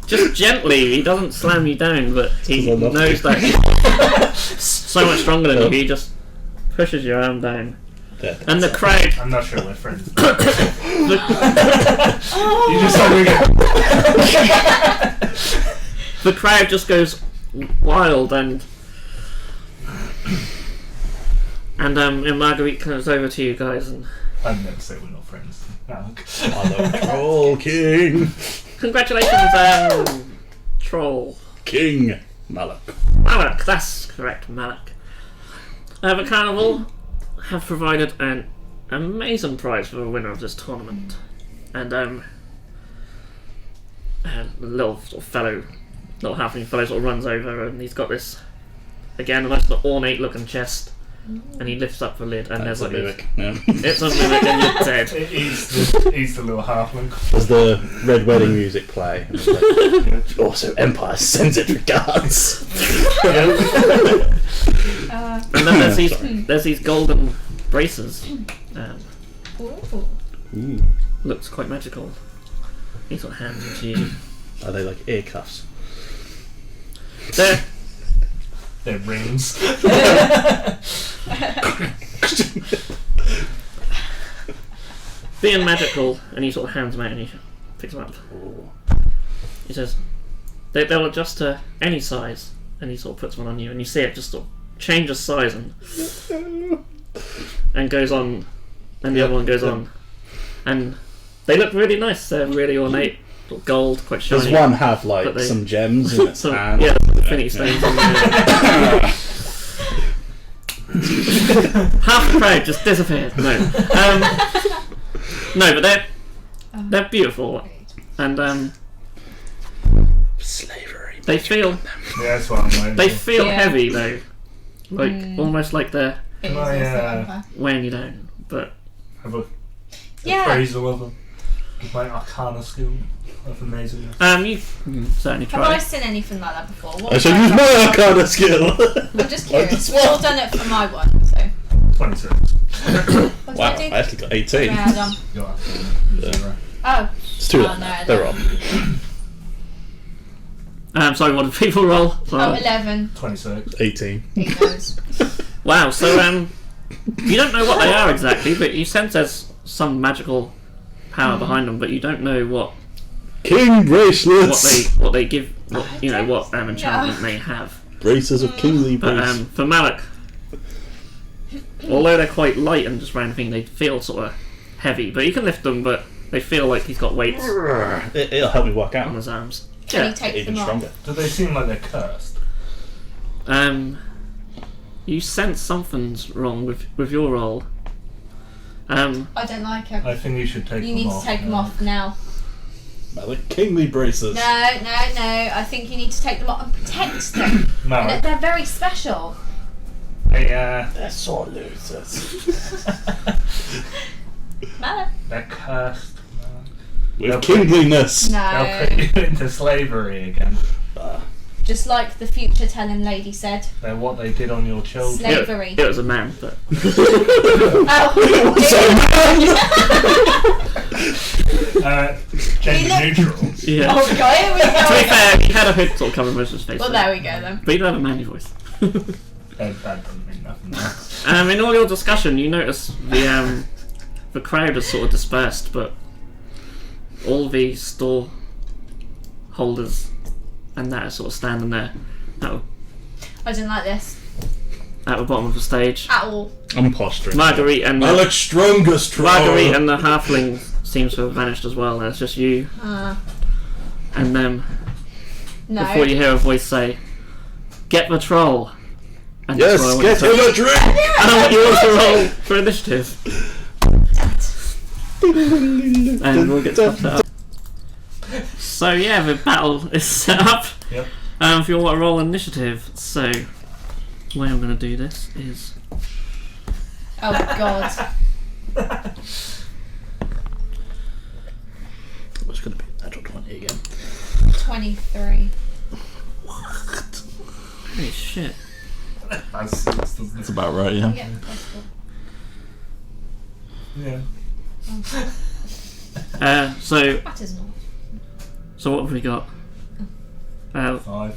gently, he doesn't slam you down, but he Because I love knows you. that he's so much stronger than you, he just pushes your arm down. Dead. And the crowd, I'm not sure we're friends. the, You just told me again. the crowd just goes wild, and Marguerite comes over to you guys, and I'd never say we're not friends. Malik. Hello, Troll King. congratulations, Troll. King. Malik. Malak, that's correct, Malak. The Carnival have provided an amazing prize for the winner of this tournament. And a little sort of little halfling fellow sort of runs over, and he's got this, again, a nice little ornate looking chest. And he lifts up the lid, and That's there's a like mimic. Yeah. it's a mimic, and you're dead. It eats the little halfling. Does the Red Wedding music play? And it's like, also, Empire sends its regards. And then there's Sorry. these golden braces. Ooh. Ooh. Looks quite magical. He sort of hands them to you. Are they like ear cuffs? They're They're rings. being magical, and he sort of hands them out, and he picks them up. He says, they'll adjust to any size, and he sort of puts one on you, and you see it just sort of changes size and goes on, and the other one goes on, and they look really nice. They're really ornate, sort of gold, quite shiny. Does one have like But they- some gems in its Some, hand? yeah, infinity stones. On there. Half the crowd just disappeared. No, no, but they're beautiful. and Slavery. they feel Yeah, that's what I'm waiting they for. feel Yeah. heavy though, like almost like they're It is Can I, also vampire. weighing you down. But Have a Yeah. appraisal of them. With my arcana skill of amazingness. you can certainly Have I try. seen anything like that before? What I was shall that use about? my Arcana skill. I'm just Like curious. the We've all swamp. done it for my one, so. 26. What Wow, did I I do? actually got 18. Yeah, I done. Your arcana. Yeah. 0. Oh. It's too Oh, late. no, I They're don't. wrong. Sorry, what did people roll? Oh, 11. 26. 18. He knows. Wow. So you don't know what they are exactly, but you sense there's some magical power behind them, but you don't know what King bracelets. what they give. What what enchantment they have. Braces of kingly But braces. for Malik, although they're quite light and just round thing, they feel sort of heavy. But you can lift them, but they feel like he's got weights It'll help me work on out. his arms. Can Yeah. he take Even them stronger. off? Do they seem like they're cursed? You sense something's wrong with your roll. I don't like him. I think you should take You them need off. to take them off now. Malik, kingly braces. No. I think you need to take them off and protect them. Malik, They're very special. They're sore losers. Malik. they're cursed. With They'll kingliness. They'll No. put you into slavery again. Just like the future telling lady said. They're what they did on your children. Slavery. It was a man, but Oh. Gender neutral. yeah. Oh god, here we To be go. fair, he had a hood sort of covering most of his face. Well, there we go then. But he did have a manly voice. That doesn't mean nothing. In all your discussion, you notice the crowd is sort of dispersed, but all the store holders and that are sort of standing there at I didn't like this the bottom of the stage. at all. I'm posturing. Marguerite and Malik's strongest troll. Marguerite and the halfling seems to have vanished as well. And it's just you and them. No. Before you hear a voice say, "Get the troll." And Yes, that's what I get want him you a drink! to- And I want you all to roll for initiative. And we'll get to that up. So yeah, the battle is set up. Yep. If you want to roll initiative, so the way I'm going to do this is Oh god. What's going to be natural 20 again? 23. holy shit. That's 6, doesn't it? That's about right, yeah. Yeah, possible. Yeah. So That is not. what have we got? 5.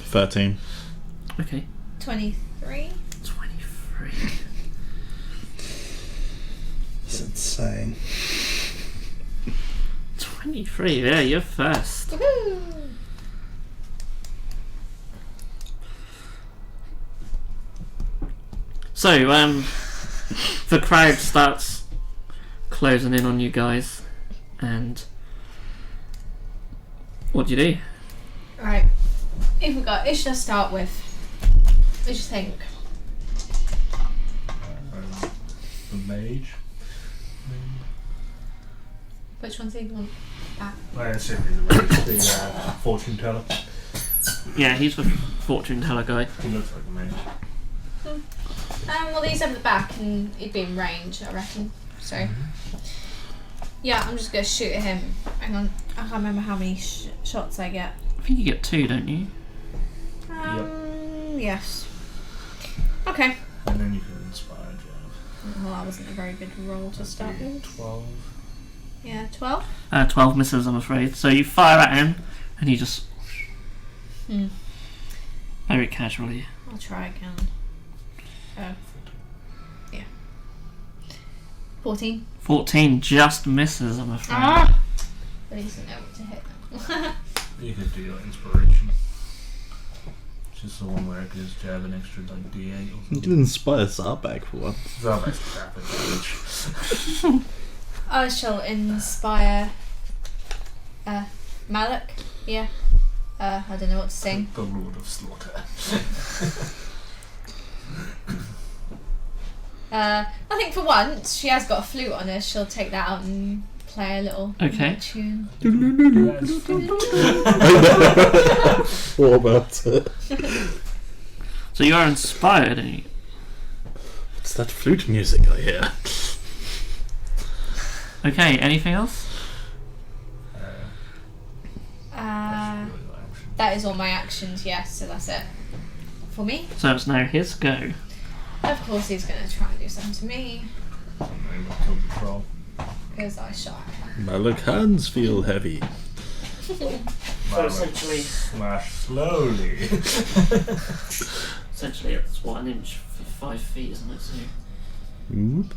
13. Okay, 23. 23. It's insane. 23. Yeah, you're first. Woohoo! So the crowd starts closing in on you guys, and what do you do? Right. If we got, who should I start with? What do you think? The mage. Which one do you want? I assume he's the fortune teller. Yeah, he's the fortune teller guy. He looks like a mage. Well, these have the back and he'd be in range, I reckon. So, yeah, I'm just gonna shoot at him. Hang on, I can't remember how many shots I get. I think you get 2, don't you? Yes. Okay. And then you can inspire Jeff. Well, that wasn't a very good roll to start with. 12. Yeah, 12. 12 misses, I'm afraid. So you fire at him, and he just very casually. I'll try again. Oh. Yeah. 14. 14 just misses, I'm afraid. But he doesn't know what to hit them. You could do your inspiration. Which is the one where it gives Jeff an extra like D8 or You something. can inspire Zarbag for one. Zarba's crap at damage. I shall inspire Malik. Yeah. I don't know what to sing. The Lord of Slaughter. I think for once she has got a flute on her. She'll take that out and play a little tune. What about it? So you are inspired, and you... What's that flute music I hear? Okay, anything else? That is all my actions, yes, so that's it. For me. So it's now his go. Of course he's going to try and do something to me. Because I shot him. My hands feel heavy. So essentially... Smash slowly. Essentially it's what, an inch for 5 feet, isn't it? So Oop.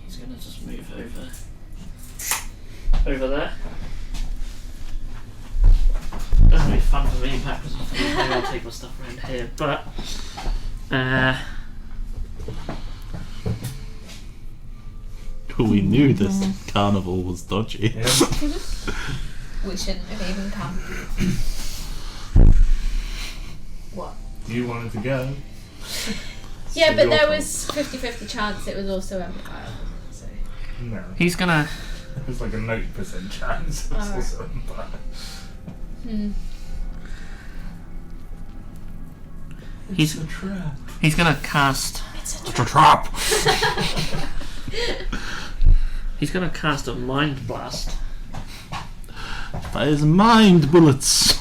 he's going to just move over there. That's going to be fun for me, back because maybe I'll take my stuff around here, but We knew this carnival was dodgy. Yeah. We shouldn't have even come. What? You wanted to go. Yeah, but your there fault. was 50-50 chance it was also Empire. So. No. he's going to... It's like a 90% chance. It's Alright. also Empire. He's a trap. He's going to cast... It's a It's a trap! He's going to cast a Mind Blast. By his mind bullets.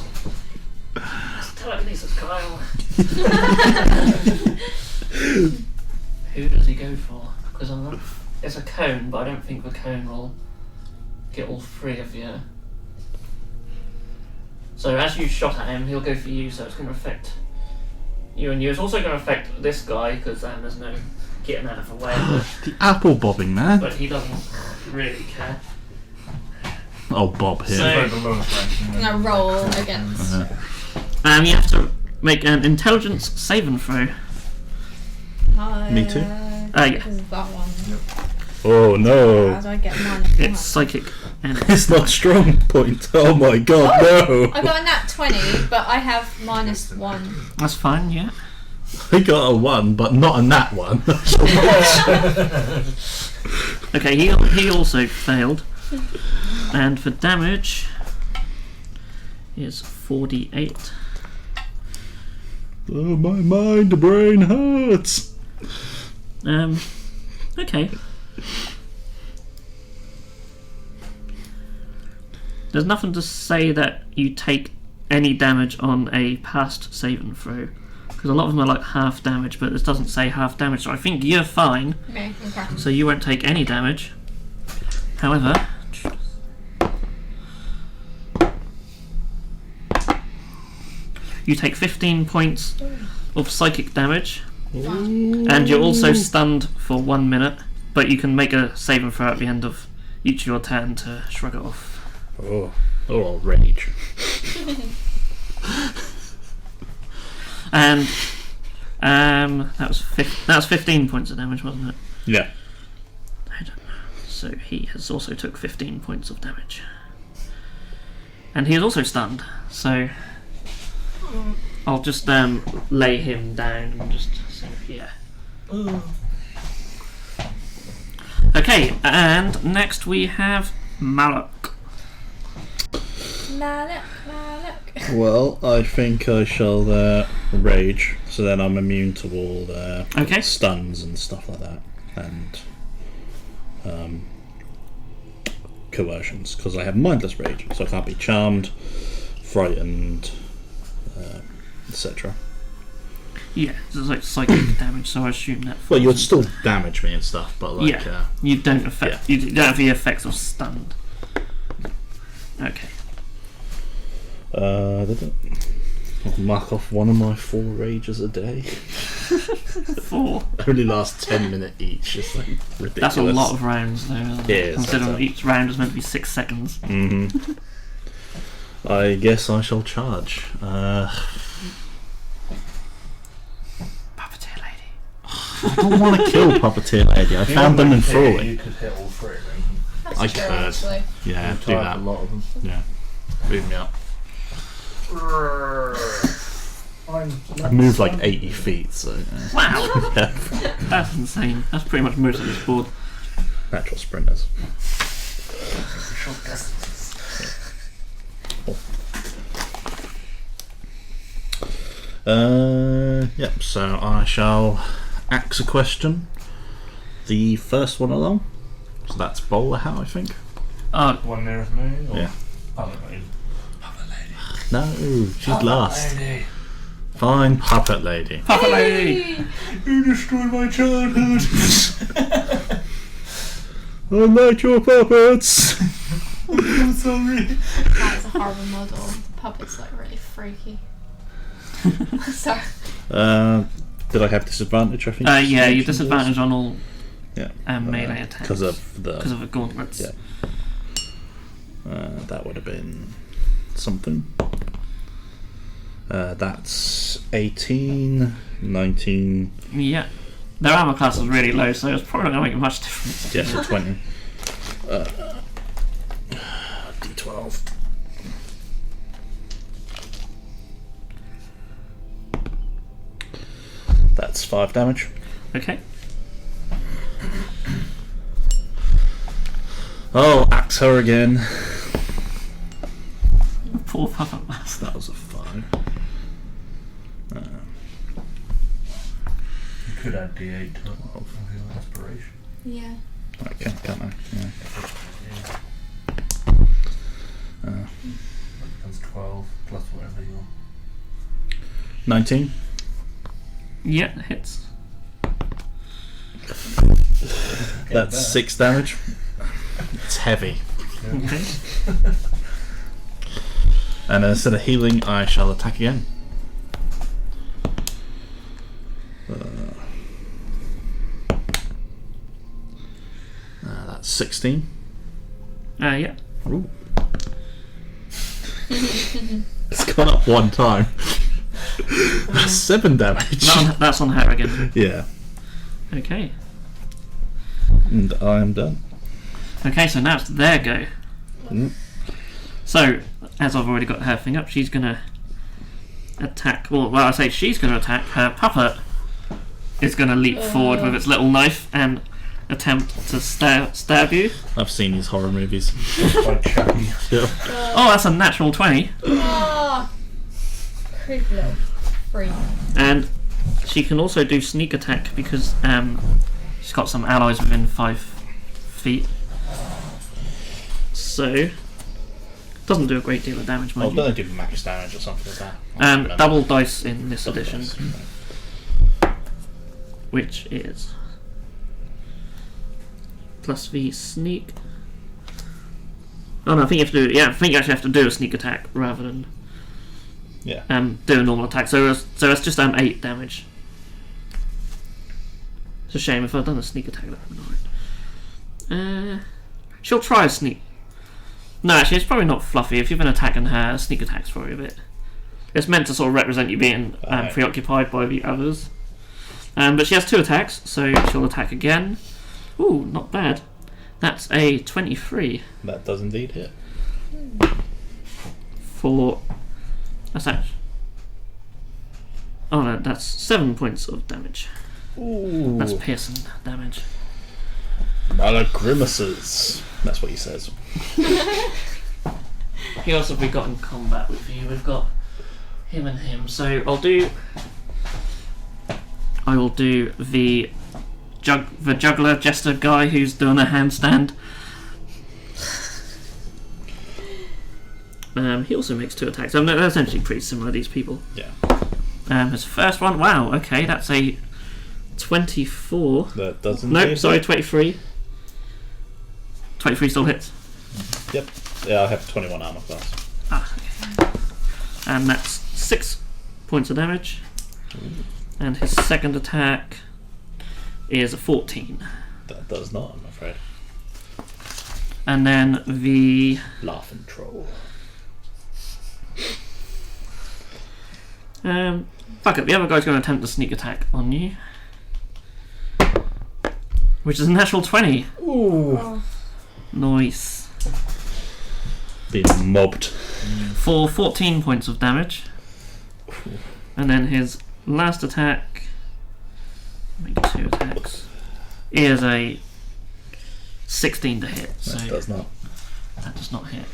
Telekinesis, Kyle. Who does he go for? Because it's a cone, but I don't think the cone will get all 3 of you. So as you shot at him, he'll go for you, so it's going to affect you and you. It's also going to affect this guy, because there's no getting out of the way. The apple bobbing man. But he doesn't really care. Oh, Bob here. So- Like the lowest ranking. I'm going to roll against. You have to make an intelligence saving throw. Me too. Yeah. This is that one. Oh no. How do I get mine? It's psychic. And It's not strong point. Oh my god, no. I got a nat 20, but I have -1. that's fine, yeah. I got a 1, but not a nat 1. Okay, he also failed. And for damage is 48. Oh, my mind brain hurts. Okay. There's nothing to say that you take any damage on a past saving throw, because a lot of them are like half damage, but this doesn't say half damage, so I think you're fine, Okay. so you won't take any damage. However, you take 15 points of psychic damage, and you're also stunned for 1 minute, but you can make a saving throw at the end of each of your turn to shrug it off. Oh, I'll rage. And that was 15 points of damage, wasn't it? Yeah. I don't know. So he has also took 15 points of damage, and he is also stunned. So I'll just lay him down and just sort of, yeah. Okay, and next we have Malak. Malak. Well, I think I shall rage, so then I'm immune to all Okay. stuns and stuff like that, and coercions, because I have mindless rage, so I can't be charmed, frightened, etc. Yeah, so it's like psychic damage, so I assume that. Well, you'd still damage me and stuff, but like, You don't affect. You don't have the effects of stunned. Okay. I'll mark off one of my 4 rages a day. 4. Only last 10 minutes each. It's like ridiculous. That's a lot of rounds, though. Isn't it? Yeah, Considering that's each round is meant to be 6 seconds. Mm-hmm. I guess I shall charge. Puppeteer lady. I don't want to kill Puppeteer Lady. I found them enthralling. You could hit all 3 of them. That's I true, could. actually. Yeah, You do type that. a lot of them. Yeah, move me up. I I moved like 80 feet, so Wow, yeah. that's insane. That's pretty much most of this board. Natural sprinters. Short distances. Yep, so I shall axe a question. The first one along. So that's Bowler Hat, I think. One nearest me? Or Yeah. Puppet lady. Puppet lady. No, she's Puppet last. lady. Fine, Puppet Lady. Puppet Lady! You destroyed my childhood. I like your puppets! I'm sorry. That is a horrible model. The puppet's like really freaky. Sorry. Did I have disadvantage, I think? Yeah, you disadvantage on all Yeah. melee attacks. Because of the gauntlets. Yeah. That would have been something. That's 18, 19. Yeah. Their armor class is really low, so it's probably not going to make much difference. Yeah, so 20. D12. That's 5 damage. Okay. Oh, axe her again. Poor puppet master. That was a 5. You could add D8 to it. Inspiration. Yeah. I can't I? Yeah. That's 12 plus whatever you're. 19. Yeah, hits. That's 6 damage. It's heavy. Okay. And instead of healing, I shall attack again. That's 16. Yeah. Ooh. It's gone up one time. That's 7 damage. That's on her again. Yeah. Okay. And I am done. Okay, so now it's their go. Mm. So, as I've already got her thing up, she's gonna attack. Well, I say she's gonna attack. Her puppet is gonna leap forward with its little knife and attempt to stab you. I've seen these horror movies. Quite chucky. Yeah. Oh, that's a natural 20. Oh, creepy little freak. And she can also do sneak attack because she's got some allies within 5 feet. So, doesn't do a great deal of damage, Oh, mind you. don't they do max damage or something like that? Double dice in this Double edition, dice. which is plus the sneak. Oh no, I think you have to do. Yeah, I think you actually have to do a sneak attack rather than Yeah. do a normal attack. So it's just 8 damage. It's a shame if I'd done a sneak attack. That would have been alright. She'll try a sneak. No, actually, it's probably not fluffy. If you've been attacking her, a sneak attack's probably a bit. It's meant to sort of represent you being preoccupied by the others. But she has 2 attacks, so she'll attack again. Ooh, not bad. That's a 23 That does indeed hit. for. That's actually. Oh no, that's 7 points of damage. Ooh. That's piercing damage. Malak grimaces. That's what he says. Who else have we got in combat with you? We've got him and him. So I will do the juggler jester guy who's doing a handstand. He also makes 2 attacks. They're essentially pretty similar, these people. Yeah. His first one, wow, okay, that's a 24. That doesn't. Nope, sorry, 23. 23 still hits. Yep. Yeah, I have 21 armor class. Ah, okay. And that's 6 points of damage. And his second attack is a 14. That does not, I'm afraid. And then the Laughing troll. fuck it, the other guy's going to attempt a sneak attack on you, which is a natural 20. Ooh. Oh. Nice. Being mobbed. For 14 points of damage. And then his last attack, make 2 attacks, is a 16 to hit. So That does not. That does not hit.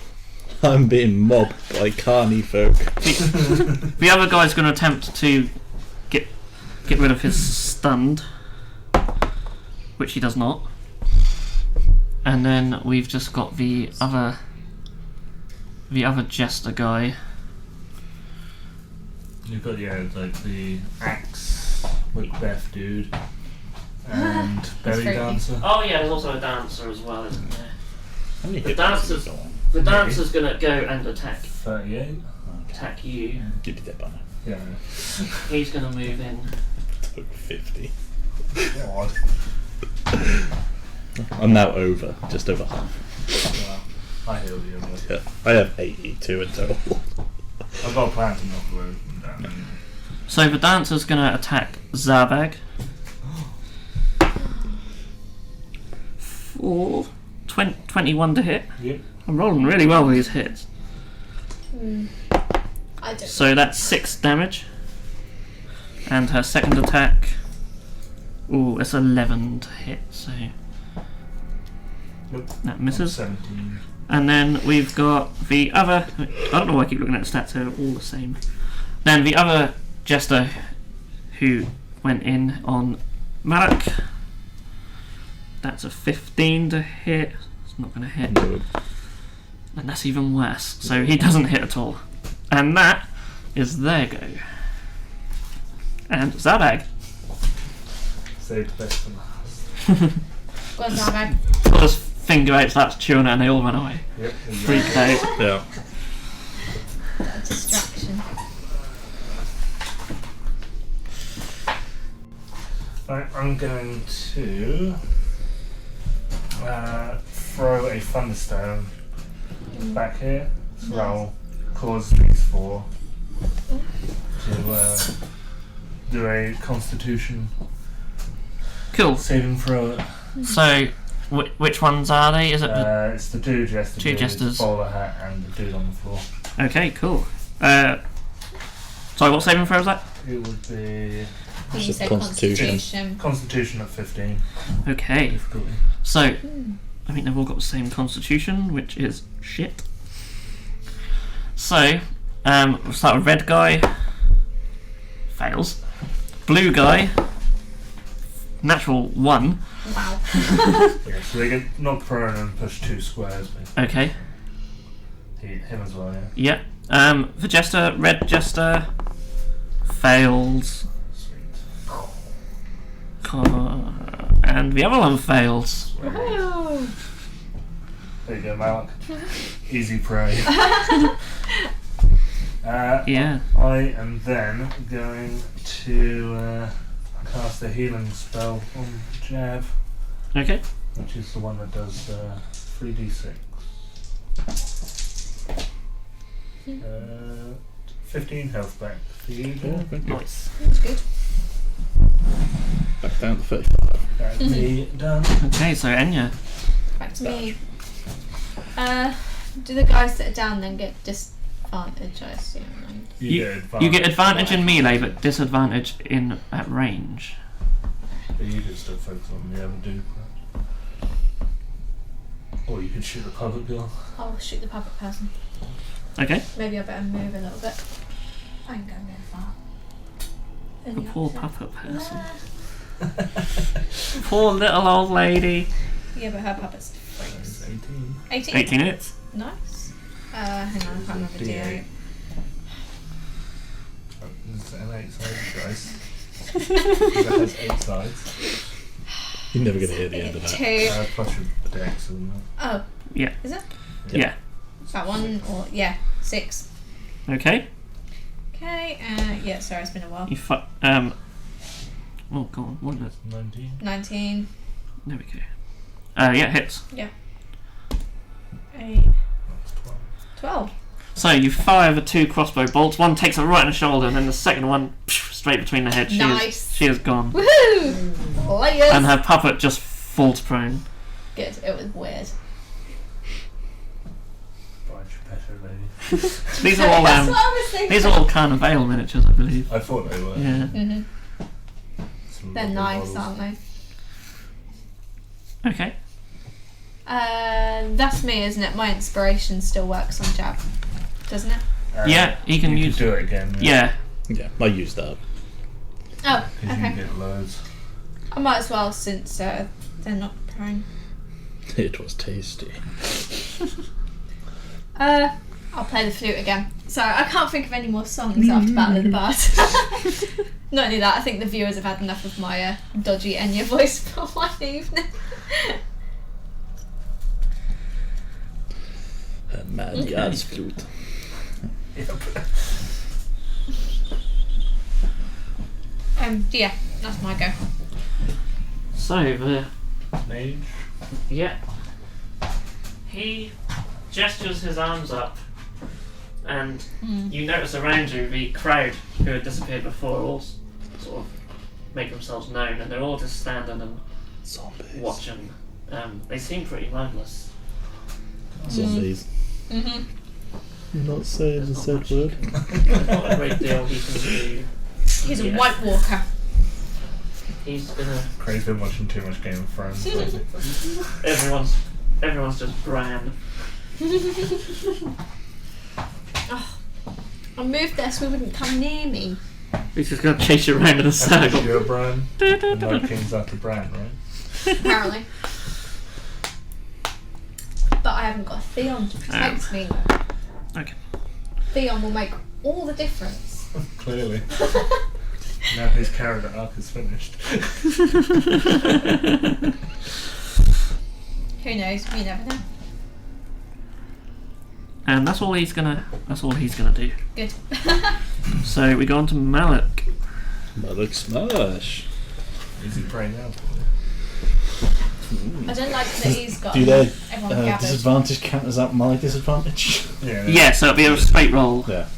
I'm being mobbed by carny folk. The other guy's going to attempt to get rid of his stunned, which he does not. And then we've just got the other jester guy. You've got like the axe Macbeth dude and belly creepy. dancer. Oh yeah, there's also a dancer as well, isn't there? How many The hit points dancer's is on? the dancer's going to go and attack 38. you. Give me that banner. Yeah. He's going to move in. Took 50. God. I'm now over, just over half. Well, I heal you. But Yeah, I have 82 in total. I've got a plan to knock the road down. So the dancer's going to attack Zabag. For 21 to hit. Yep. I'm rolling really well with these hits. I don't. So that's 6 damage. And her second attack. Ooh, it's 11 to hit, so Nope. that misses. 17. And then we've got the other. I don't know why I keep looking at the stats, they're all the same. Then the other jester who went in on Malak. That's a 15 to hit. It's not going to hit. No. And that's even worse. So he doesn't hit at all. And that is their go. And Zabag. Saved the best for last. Go on, Zabag. His finger out, starts chewing it, and they all run away. Yep. Freaked out. Yeah. That distraction. Right, I'm going to throw a thunderstone back here. So that'll cause these 4 to do a Constitution Cool. saving throw. So, which ones are they? Is it the... It's the two jesters, Two jesters. the bowler hat, and the dude on the floor. Okay, cool. Sorry, what saving throw is that? It would be You Just said Constitution. Constitution. Constitution at 15. Okay. Difficulty. So, I think they've all got the same constitution, which is shit. So, we'll start with red guy. Fails. Blue guy. Natural 1. Wow. Yeah, so they get knocked prone and push 2 squares. Basically. Okay. Him as well, yeah. Yep. The jester, red jester, fails. Sweet. And the other one fails. Woohoo. There you go, Malak. Easy prey. Yeah. I am then going to cast a healing spell on Jav, Okay. which is the one that does 3d6. 15 health back for you, Oh, Jav. thank you. Nice. That's good. Back down to 35. That's me done. Okay, so Enya. Back to me. Do the guys that are down then get disadvantage, I assume? You get advantage in melee, but disadvantage in at range. But you can still focus on the other dude. Or you could shoot the puppet girl. I'll shoot the puppet person. Okay. Maybe I better move a little bit. I can go very far. The poor puppet person. Poor little old lady. Yeah, but her puppet's freaks. It's 18. 18? 18 hits. Nice. Hang on, I can't remember D8. Oh, it's an 8-sided dice. That has 8 sides. You're never going to hear the end of that. 2. Plus your dex, isn't it? Oh, Yeah. is it? Yeah. That one? Or, yeah, 6. Okay. Okay, yeah, sorry, it's been a while. You oh, go on. What is it? 19. 19. There we go. Yeah, hits. Yeah. 8. That's 12. 12. So you fire the 2 crossbow bolts. One takes her right in the shoulder, and then the second one straight between the head. Nice. She is gone. Woohoo! Players! And her puppet just falls prone. Good, it was weird. Bright better, lady. These are all That's what I was thinking. these are all Carnival miniatures, I believe. I thought they were. Yeah. Mhm. Some They're lovely nice, models. aren't they? Okay. That's me, isn't it? My inspiration still works on Jab, doesn't it? Yeah, you can use. Do it again. Yeah. Yeah, I used that. Oh, Because you okay. get loads. I might as well since they're not prone. It was tasty. I'll play the flute again. Sorry, I can't think of any more songs after Battle of the Bards. Not only that, I think the viewers have had enough of my dodgy Enya voice for one evening. A mad jazz flute. Yeah, that's my go. So the Mage. yeah, he gestures his arms up, and you notice around you the crowd who had disappeared before all sort of make themselves known, and they're all just standing and Zombies. watching. They seem pretty mindless. Zombies. Mm-hmm. You're not saying the said word. There's not a great deal he can do. He's a Yeah. White Walker. He's gonna. Craig's been watching too much Game of Thrones. lately. Everyone's just Bran. Oh, I moved there so he wouldn't come near me. He's just gonna chase you around in a circle. You're Bran. The Night King's after Bran, right? Apparently. But I haven't got a Theon to protect me. Okay. Theon will make all the difference. Clearly. Now his character arc is finished. Who knows? We never know. And that's all he's gonna do. Good. So we go on to Malik. Malik Smash. Easy prey now. I don't like that he's got Do their everyone gathered. disadvantage counters out my disadvantage? Yeah. Yeah, so it'll be a straight roll. Yeah.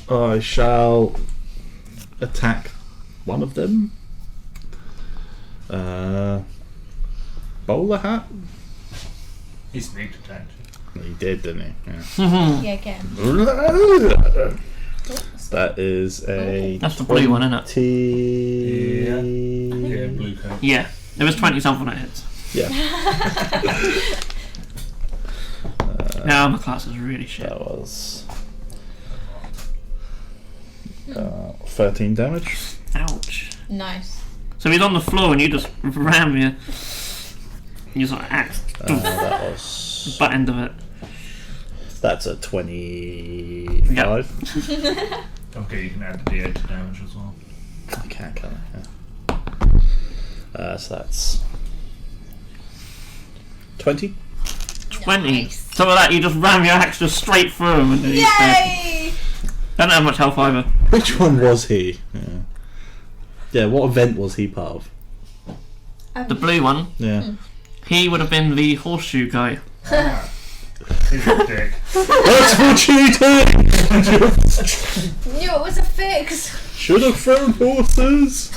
I shall attack one of them. Bowler hat? He sneak attacked you. He did, didn't he? Yeah. Yeah, get him. That is a. That's the blue one, isn't it? 20... Yeah, blue coat. Yeah, it was 20 something that hits. Yeah. Now my class is really shit. That was 13 damage. Ouch. Nice. So he's on the floor and you just ram your sort of axe That was. butt end of it. That's a 25. Okay, you can add the D8 to damage as well. I can't I? Yeah. So that's 20. 20. Nice. So with that you just ram your axe just straight through him and he's dead. Yay! Don't have much health either. Which one was he? Yeah, what event was he part of? The blue one, Yeah. he would have been the horseshoe guy. Ah. He's a dick. That's for cheating! Knew it was a fix. Should have thrown horses!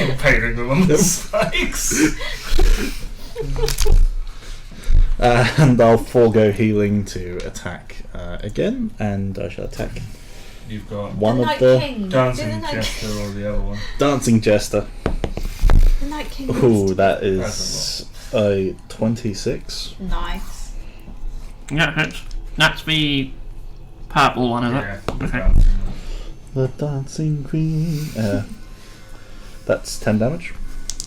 Impaling them on the spikes. And I'll forego healing to attack again, and I shall attack You've got one the of Night the King. Do the Dancing Night Jester or the other one. Dancing Jester. The Night King. Ooh, that is a 26. Nice. Yeah, that's the purple one, is Yeah, it? the Okay. dancing one. The Dancing Queen. That's 10 damage.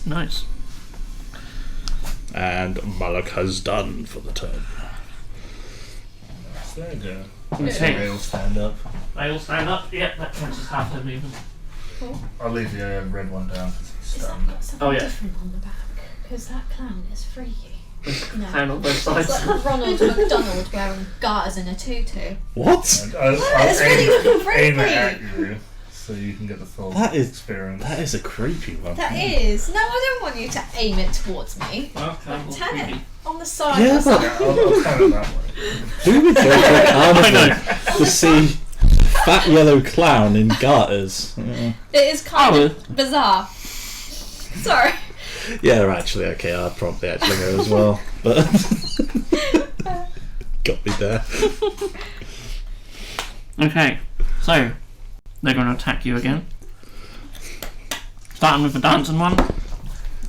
Nice. And Malak has done for the turn. There you go. Okay. They all stand up. They all stand up. Yep, that counts as half their movement. I'll leave the red one down because he's Has that stunned. got something Oh, yeah. different on the back? Because that clown is freaky. No. Hand on both It's sides. like Ronald McDonald wearing garters and a tutu. What? I'll It's really fucking aim it freaky. at you so you can get the full That is- experience. That is a creepy one. That is. No, I don't want you to aim it towards me. Okay, Turn it on the side. Yeah, or but- something. Yeah, I'll turn it that way. Who would go to a carnival to see fat yellow clown in garters? Yeah. It is kind of bizarre. Sorry. Yeah, actually, okay, I'd probably actually go as well, but got me there. Okay, so they're going to attack you again. Starting with the dancing one.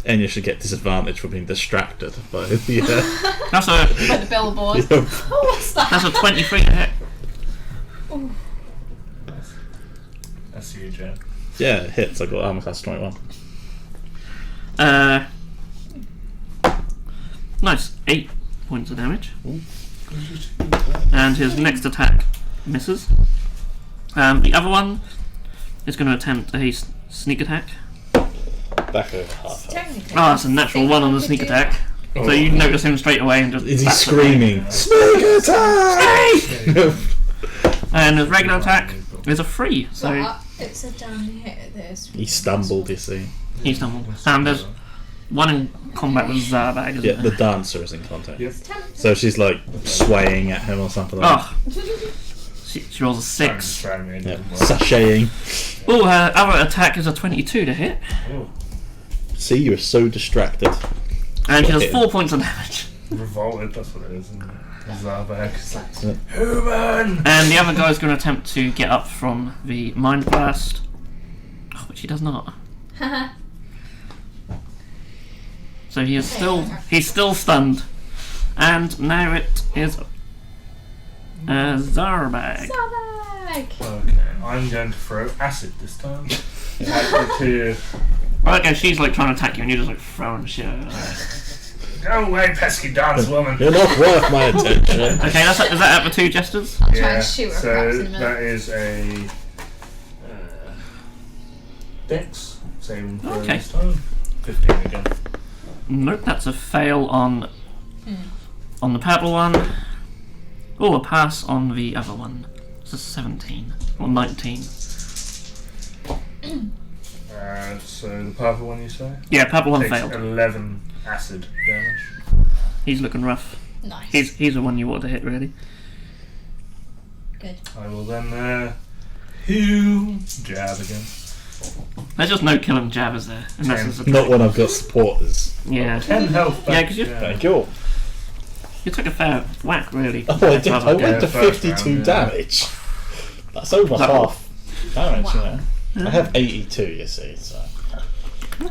Enya should get disadvantage for being distracted by the. That's a By the billboard. Yeah. Oh, what's that? that's a 23 to hit. Ooh. That's you, Jen. Yeah, it hits. I got armor class 21. Nice. 8 points of damage. And his next attack misses. The other one is going to attempt a sneak attack. Back over half. Technically, Oh, that's a natural I think 1 on I the could sneak do attack. So you notice him straight away and just. Is he bats away. screaming? Sneak attack! And his regular attack is a 3. So But it's a down hit. There's. He stumbled, you see. he stumbled. And there's one in combat with Zarbag, isn't Yeah, the there? dancer is in contact. Yep. So she's like swaying at him or something like Oh. She rolls a 6. that. Yeah. Sashaying. Oh, her other attack is a 22 to hit. See, you're so distracted. And she Got does hit. 4 points of damage. Revolted, that's what it is, isn't it? Zabak. Yeah. Human! And the other guy is going to attempt to get up from the Mind Blast. Oh, which he does not. So he is he's still stunned. And now it is Zarbag. Savag! Okay, I'm going to throw acid this time. Like to Right, okay, she's like trying to attack you and you're just like throwing shit at her. go away, pesky dance woman. You're not worth my attention. Okay, is that at the 2 jesters? I'll try and shoot her so perhaps in a minute. that is a Dex saving throw Okay. this time. 15 again. Nope, that's a fail on the purple one. Oh, a pass on the other one. It's a 17 or 19. So the purple one you say? Yeah, purple one Takes failed. 11 acid damage. He's looking rough. Nice. He's the one you want to hit, really. Good. I will then jab again. There's just no killing jabbers there, unless Ten. it's a Not when I've got supporters. yeah. 10 health back. Yeah, 'cause you- Thank you. You took a fair whack, really. Oh, I did. I went Yeah, to first 52 round, yeah. damage. That's over That- half damage, Wow. you know. I have 82, you see, so.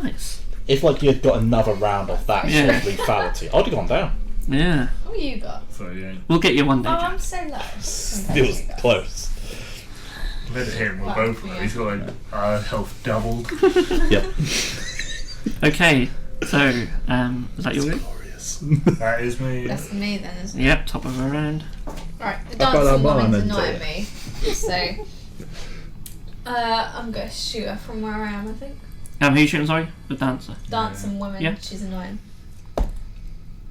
Nice. If, like, you had got another round of that Yeah. sort of lethality, I'd have gone down. Yeah, What you got? So yeah, we'll get you one day, Oh, Jack. I'm so low. Still close. let him. We're Wow, both. yeah. He's got like health doubled. Yep. Okay, so is that your go? Glorious. That is me. That's me then, isn't it? Yep, top of the round. Right, the I've got dancing that woman's one and annoying do me. So, I'm going to shoot her from where I am, I think. Who are you shooting? Sorry, the dancer. Dancing woman, Yeah. she's annoying.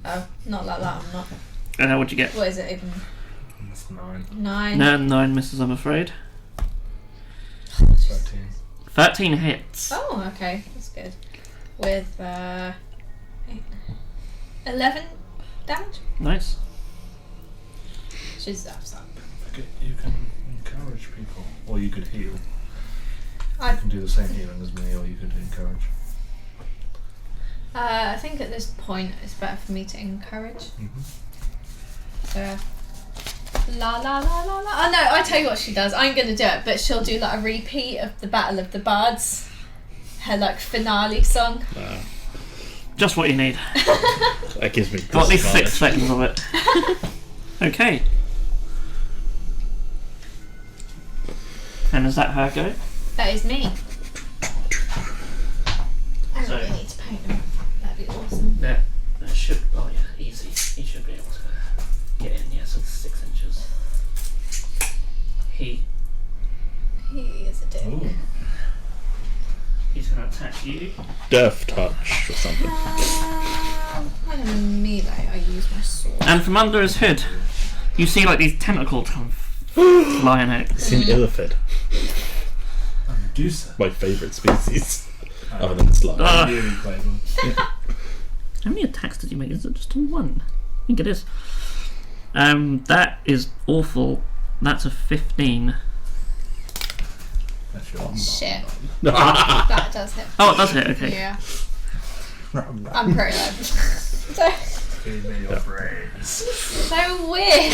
Oh, not like that, I'm not. What'd you get? What is it even? That's 9. 9. No, 9 misses, I'm afraid. 13. 13 hits. Oh, okay, that's good. With 11 damage? Nice. She's upset. You can encourage people, or you could heal. I You can do the same healing as me, or you could encourage. I think at this point it's better for me to encourage. So, la la la la la. Oh no, I tell you what she does. I'm gonna do it, but she'll do like a repeat of the Battle of the Bards, her like finale song. Just what you need. That gives me Got at least 6 disadvantage. seconds of it. Okay. And is that her go? That is me. I So- really need to paint him. That'd be awesome. That should. Oh yeah, easy. He should be able to get in. Yes, it's 6 inches. He He is a dick. Ooh. he's gonna attack you. Death touch or something. When I'm in melee, I use my sword. And from under his hood, you see like these tentacles come flying out. It's an illithid, Medusa. my favourite species, other than slime. Ah. Really played one. How many attacks did you make? Is it just on 1? I think it is. That is awful. That's a 15. That's your Shit. That does hit. Oh, it does hit. Okay. Yeah. I'm pretty low. Give me your brains. So weird.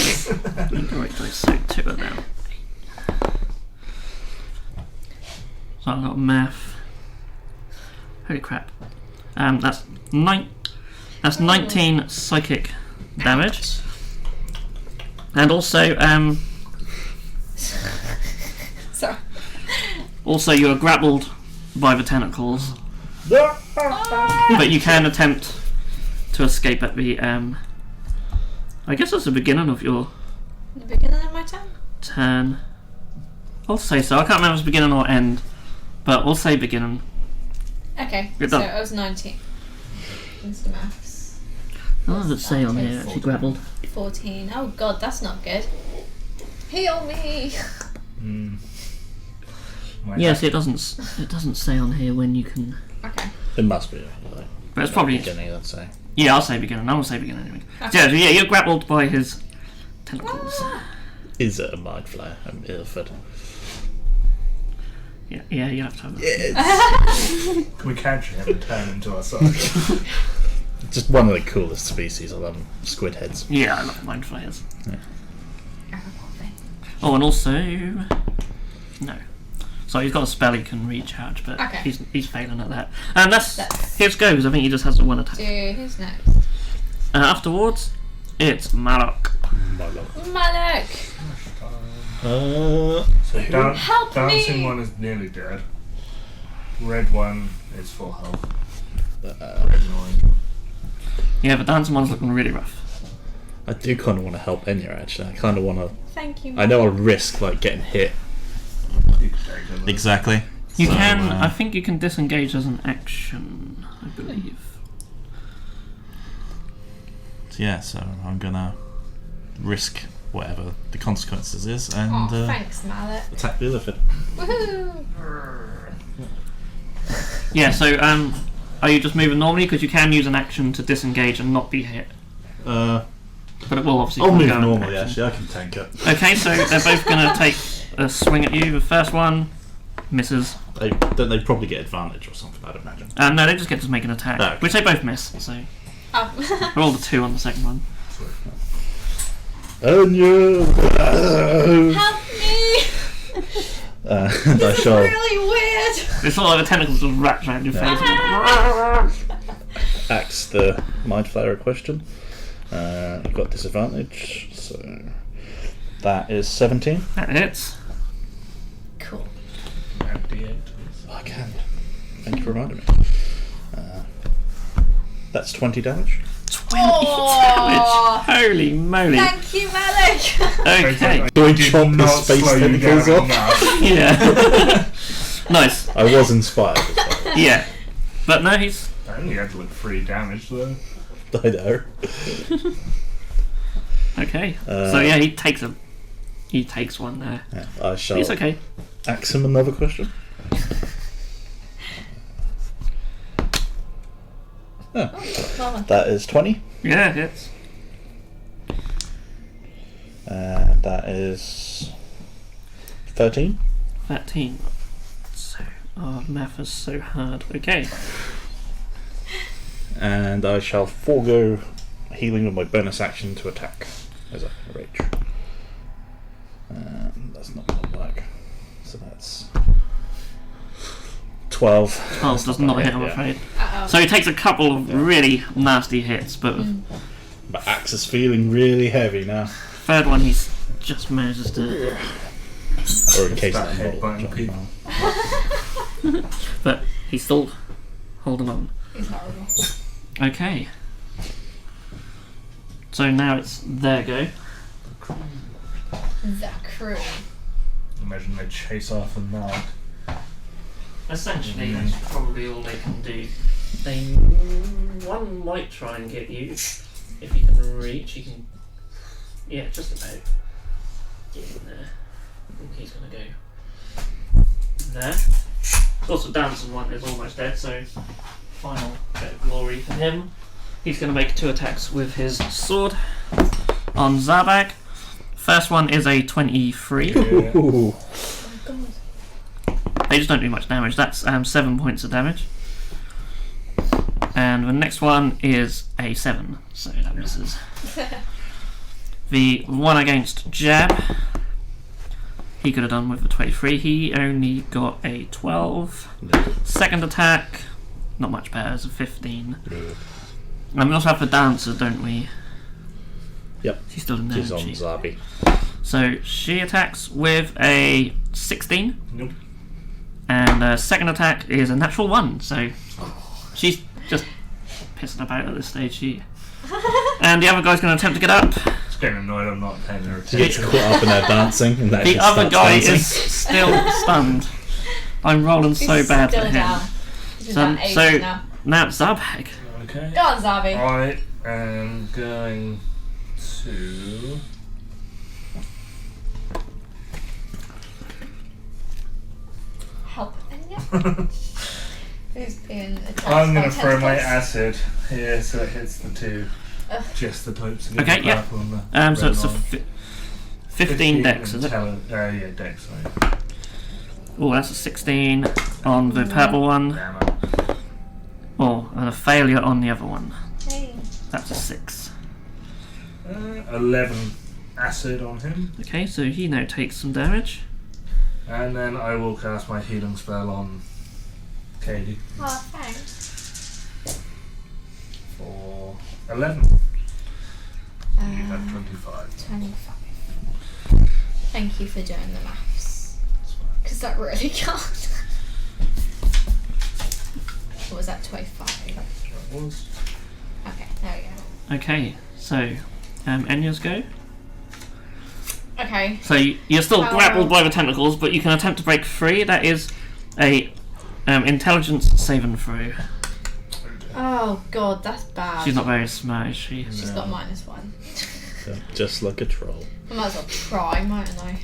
Right, guys. So 2 of them. So I've got math. Holy crap. That's 19 psychic damage. And also, Sorry. also you are grappled by the tentacles, but you can attempt to escape at the, I guess that's the beginning of your The beginning of my turn? turn. I'll say so. I can't remember if it's beginning or end, but we'll say beginning. Okay, You're so done. I was 19. Mr. Maths. Oh, does it say on here actually grappled? 14. Oh god, that's not good. Heal me! Yes, it doesn't. It doesn't say on here when you can. Okay. It must be. But it's probably. Beginning, I'd say. Yeah, I'll say beginning. I will say beginning anyway. So, yeah, you're grappled by his tentacles. Is it a mind flayer? I'm Ilford. Yeah, you have to have it. It's We catch him and turn him to our side. just one of the coolest species. I love them. Squid heads. Yeah, I love mind flayers. Yeah. Oh, and also no. So he's got a spell he can recharge, but Okay. he's failing at that. And that's That's- his goes. I think he just has the one attack. Who's next? Afterwards, it's Malok. Malek! So Help dancing me! one is nearly dead. Red one is full health. Red and orange. Yeah, the dancing one's looking really rough. I do kind of want to help Enya. Actually, I kind of want to. Thank you. I know I risk like getting hit. You can take him. Exactly. You So, can. I think you can disengage as an action. I believe. Yeah, so I'm gonna risk whatever the consequences is and Oh, thanks, Malek. attack the elephant. Woohoo! Yeah. So are you just moving normally? Because you can use an action to disengage and not be hit. But it will obviously. I'll come move down normally. action. Actually, I can tank it. Okay, so they're both going to take a swing at you. The first one misses. They probably get advantage or something. I'd imagine. No, they just get to make an attack, Oh, okay. which they both miss. So Oh. roll the 2 on the second one. Enya. Help me! I This is shall really weird! It's sort of like the tentacles just wrapped around your face. axe the mind flayer a question. You've got disadvantage, so that is 17. That hits. Cool. I can. Thank you for reminding me. That's 20 damage. 20 Oh. damage. Holy moly. Thank you, Malek! Okay. Do I Did chop the not space slow you tentacles down off? enough. Yeah. Nice. I was inspired. Yeah. But no, he's. I only had like 3 damage though. I know. Okay. So yeah, he takes one there. Yeah, I shall It's okay. ask him another question. Oh, Well done. that is 20. Yeah, it hits. That is 13. 13. So, math is so hard. Okay. And I shall forego healing with my bonus action to attack as a rage. That's not going to work. So that's 12. 12 does not hit, I'm Yeah. afraid. Uh-oh. So he takes a couple of really nasty hits, but the My axe is feeling really heavy now. third one he just manages to. Or in case Start I'm headbutting people. But he's still holding on. He's horrible. Okay. So now it's their go. The crew. Imagine they chase off a knock. Essentially, that's probably all they can do. One might try and get you if you can reach. You can, yeah, just about get in there. I think he's gonna go there. Of course, the dancing one is almost dead, so final bit of glory for him. He's gonna make 2 attacks with his sword on Zabak. First one is a 23. Yeah. Ooh. Oh god. They just don't do much damage. That's 7 points of damage. And the next one is a 7, so that misses. The one against Jab, he could have done with a 23. He only got a 12. No. Second attack, not much better. It's a 15. Yeah. And we also have the dancer, don't we? Yep. She's still in there. She's on isn't she? Zabi. So she attacks with a 16. Nope. And her second attack is a natural 1. So she's just pissing about at this stage. And the other guy's going to attempt to get up. It's getting annoyed I'm not paying her She gets attention. caught up in their dancing. And then The she other starts guy dancing. is still stunned. I'm rolling so He's bad still for him. down. He's been down So ages now. now it's Zabhag. Okay. Go on, Zabi. I am going to. Help anyone? Who's being attacked I'm by going to throw my tentacles? acid here so it hits the two. Ugh. Just the types. Okay, the yeah. purple and the So red it's a line. 15 dex, is it? Yeah, dex, sorry. Oh, that's a 16 on the purple one. Damn it. Oh, and a failure on the other one. Hey. That's a 6. 11 acid on him. Okay, so he now takes some damage. And then I will cast my healing spell on Katie Oh, thanks. for 11. You have 25. 25. Thank you for doing the maths. That's fine. Because that really can't. What was that, 25? That was. Okay, there we Okay, so Enya's go. go. Okay. So you're still How- grappled by the tentacles, but you can attempt to break free. That is a intelligence saving throw. Oh god, that's bad. She's not very smart, is she? She's got -1. Yeah, just like a troll. I might as well try, mightn't I?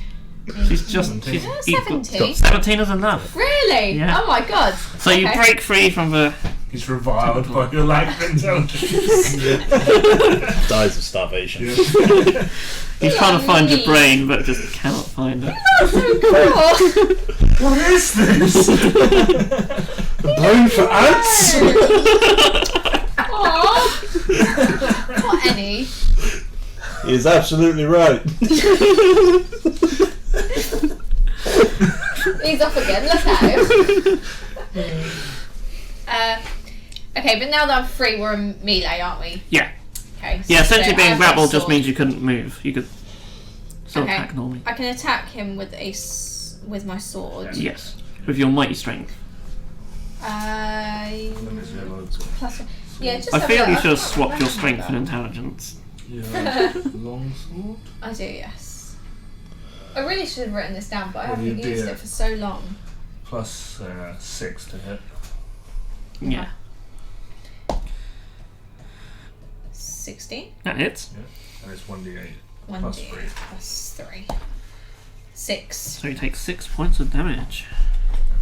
She's just 17. she's Yeah, equal. 17. 17 is enough. Really? Yeah. Oh my god. So you Okay. break free from the. He's reviled by your lack of intelligence. Dies of starvation. He's trying to find your brain, but just cannot find it. That's so cool. What is this? A bone for ants? Aww. Not any. He is absolutely right. He's off again. Look at him. Okay, but now that I'm free, we're in melee, aren't we? Yeah. Okay. Yeah, essentially so I being have my grappled just sword. means you couldn't move. You could still Okay. attack normally. I can attack him with with my sword. Yes. With your mighty strength. Plus, yeah, just I have feel a- you should have I swapped your remember strength and that. intelligence. Long sword? I do, yes. I really should have written this down, but I What do you haven't used do? it for so long. Plus 6 to hit. Yeah. 16? That hits. And it's 1d8. 1 Plus D 3. plus 3. 6. So you take 6 points of damage.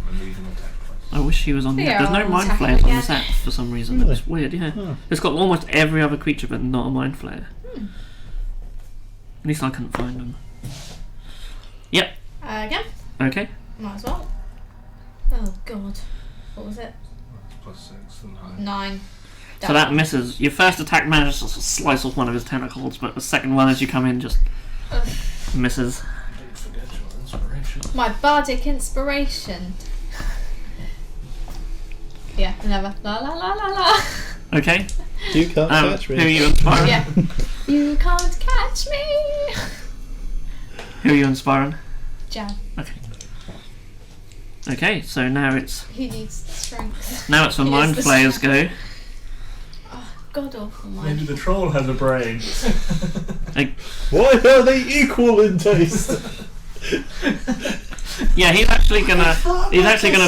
And leave an attack twice. I wish he was on Yeah, There's no I'll mind attack flares on again. this app for some reason. Really? It's weird, yeah. Huh. It's got almost every other creature but not a mind flare. Hmm. At least I couldn't find them. Yep. Again? Okay. Might as well. Oh god. What was it? Plus 6 and 9. 9. So that misses. Your first attack manages to slice off one of his tentacles, but the second one as you come in just Ugh. misses. Don't forget your inspiration. My bardic inspiration. Yeah, another la la la la la. Okay. You can't catch Who me. are you inspiring? Yeah. You can't catch me. Who are you inspiring? Jab. Okay. Okay, so now it's He needs strength. the He needs mind the flayers strength. go. Oh, god awful Maybe mind. the troll has a brain. Why are they equal in taste? Yeah, he's actually gonna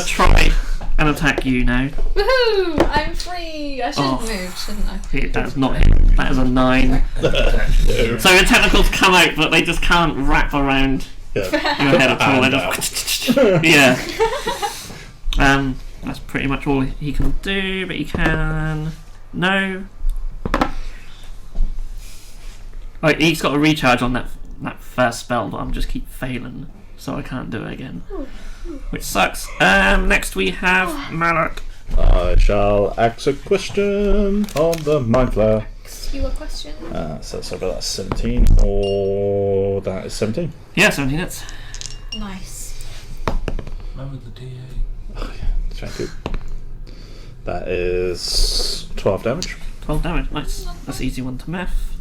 try and attack you now. Woohoo! I'm free! I should have Oh. moved, shouldn't I? That's not him. That is a 9. Yeah. So your tentacles come out, but they just can't wrap around your head at all. They just yeah. That's pretty much all he can do, but he can no. Right, he's got a recharge on that first spell, but I'm just keep failing, so I can't do it again, which sucks. Next we have Malak. I shall ask a question on the mind flare. You a question? So that's 17, or that is 17. Yeah, 17 hits. Nice. Remember the D8? Oh yeah, thank you. That is 12 damage. 12 damage, nice. That's an easy one to math.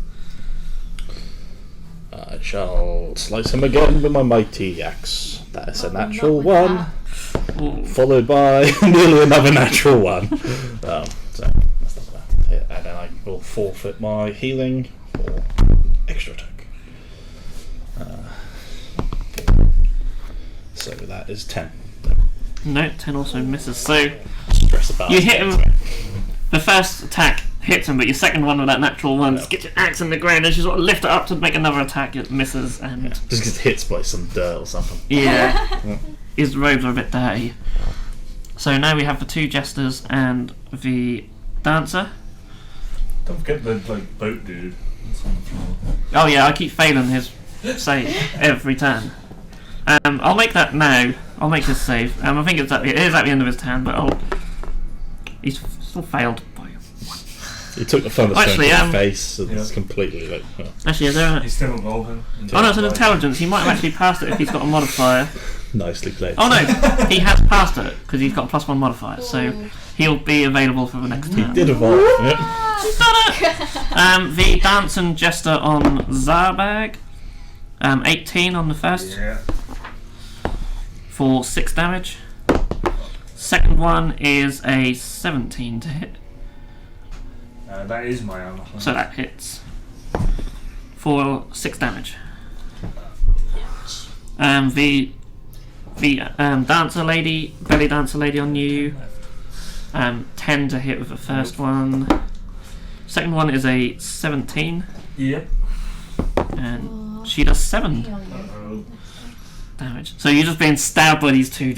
I shall slice him again with my mighty axe. That is a natural one, followed by nearly another natural one. So that's not bad. And then I will forfeit my healing for extra attack. So that is 10. No, 10 also misses. So Stress about you hit him. The first attack hits him, but your second one with that natural one, just get your axe in the ground and you sort of lift it up to make another attack. It misses and just gets hit by some dirt or something. Yeah, his robes are a bit dirty. So now we have the 2 jesters and the dancer. Don't forget the boat dude. That's on the floor. Oh yeah, I keep failing his save every turn. I'll make that now. I'll make his save. I think it is at the end of his turn, but he's still failed by 1. He took the thunderstone Actually, to the face, so it's completely Actually, is there He's still evolving. Oh no, it's an intelligence. He might have actually passed it if he's got a modifier. nicely played. Oh no, he has passed it because he's got a +1 modifier, so he'll be available for the next turn. He did evolve. Yep. He's done it! The dance and jester on Zarbag. 18 on the first for 6 damage. Second one is a 17 to hit. That is my armor. So that hits for 6 damage. The dancer lady, belly dancer lady on you. 10 to hit with the first one. Second one is a 17. Yep. And she does 7 damage. So you're just being stabbed by these two.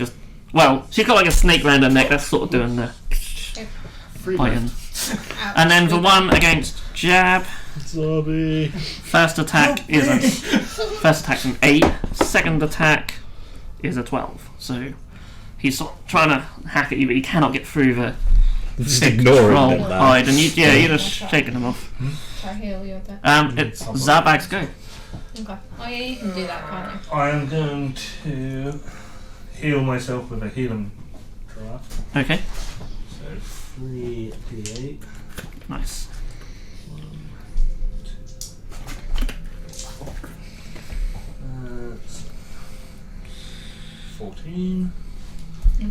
Well, she's got like a snake around her neck. That's sort of doing the biting. And then the one against Jab. Zombie. First attack is an 8. Second attack is a 12. So he's sort of trying to hack at you, but he cannot get through the Just ignoring troll them now. hide, and you're just shaking them off. Try heal you a bit. It's Zarbag's go. Okay. Oh yeah, you can do that, can't you? I am going to heal myself with a healing draft. Okay, So 3d8. nice. 14. Okay.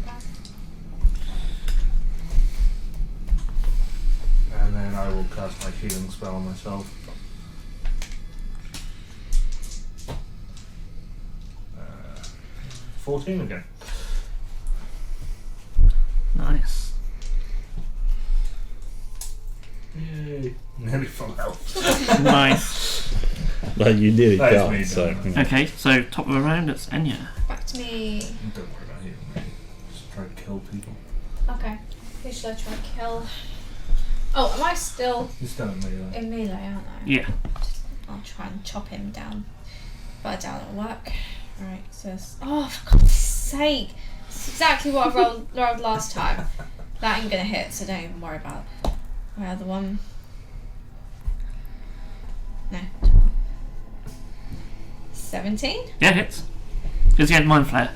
And then I will cast my healing spell on myself. 14 again. Nice. Yay. Nearly full health. Nice. Well, you nearly That is got me, so. don't Okay, so top of the round, it's Enya. Back to me. Don't worry about healing me. Just try to kill people. Okay. Who should I try to kill? Oh, am I still You're still in melee. in melee, aren't I? Yeah. I'll try and chop him down. But I doubt it'll work. Alright, so oh, for God's sake! It's exactly what I rolled last time. That ain't gonna hit, so don't even worry about it. My other one. No. 17? Yeah, hits. Because he had Mind Flare.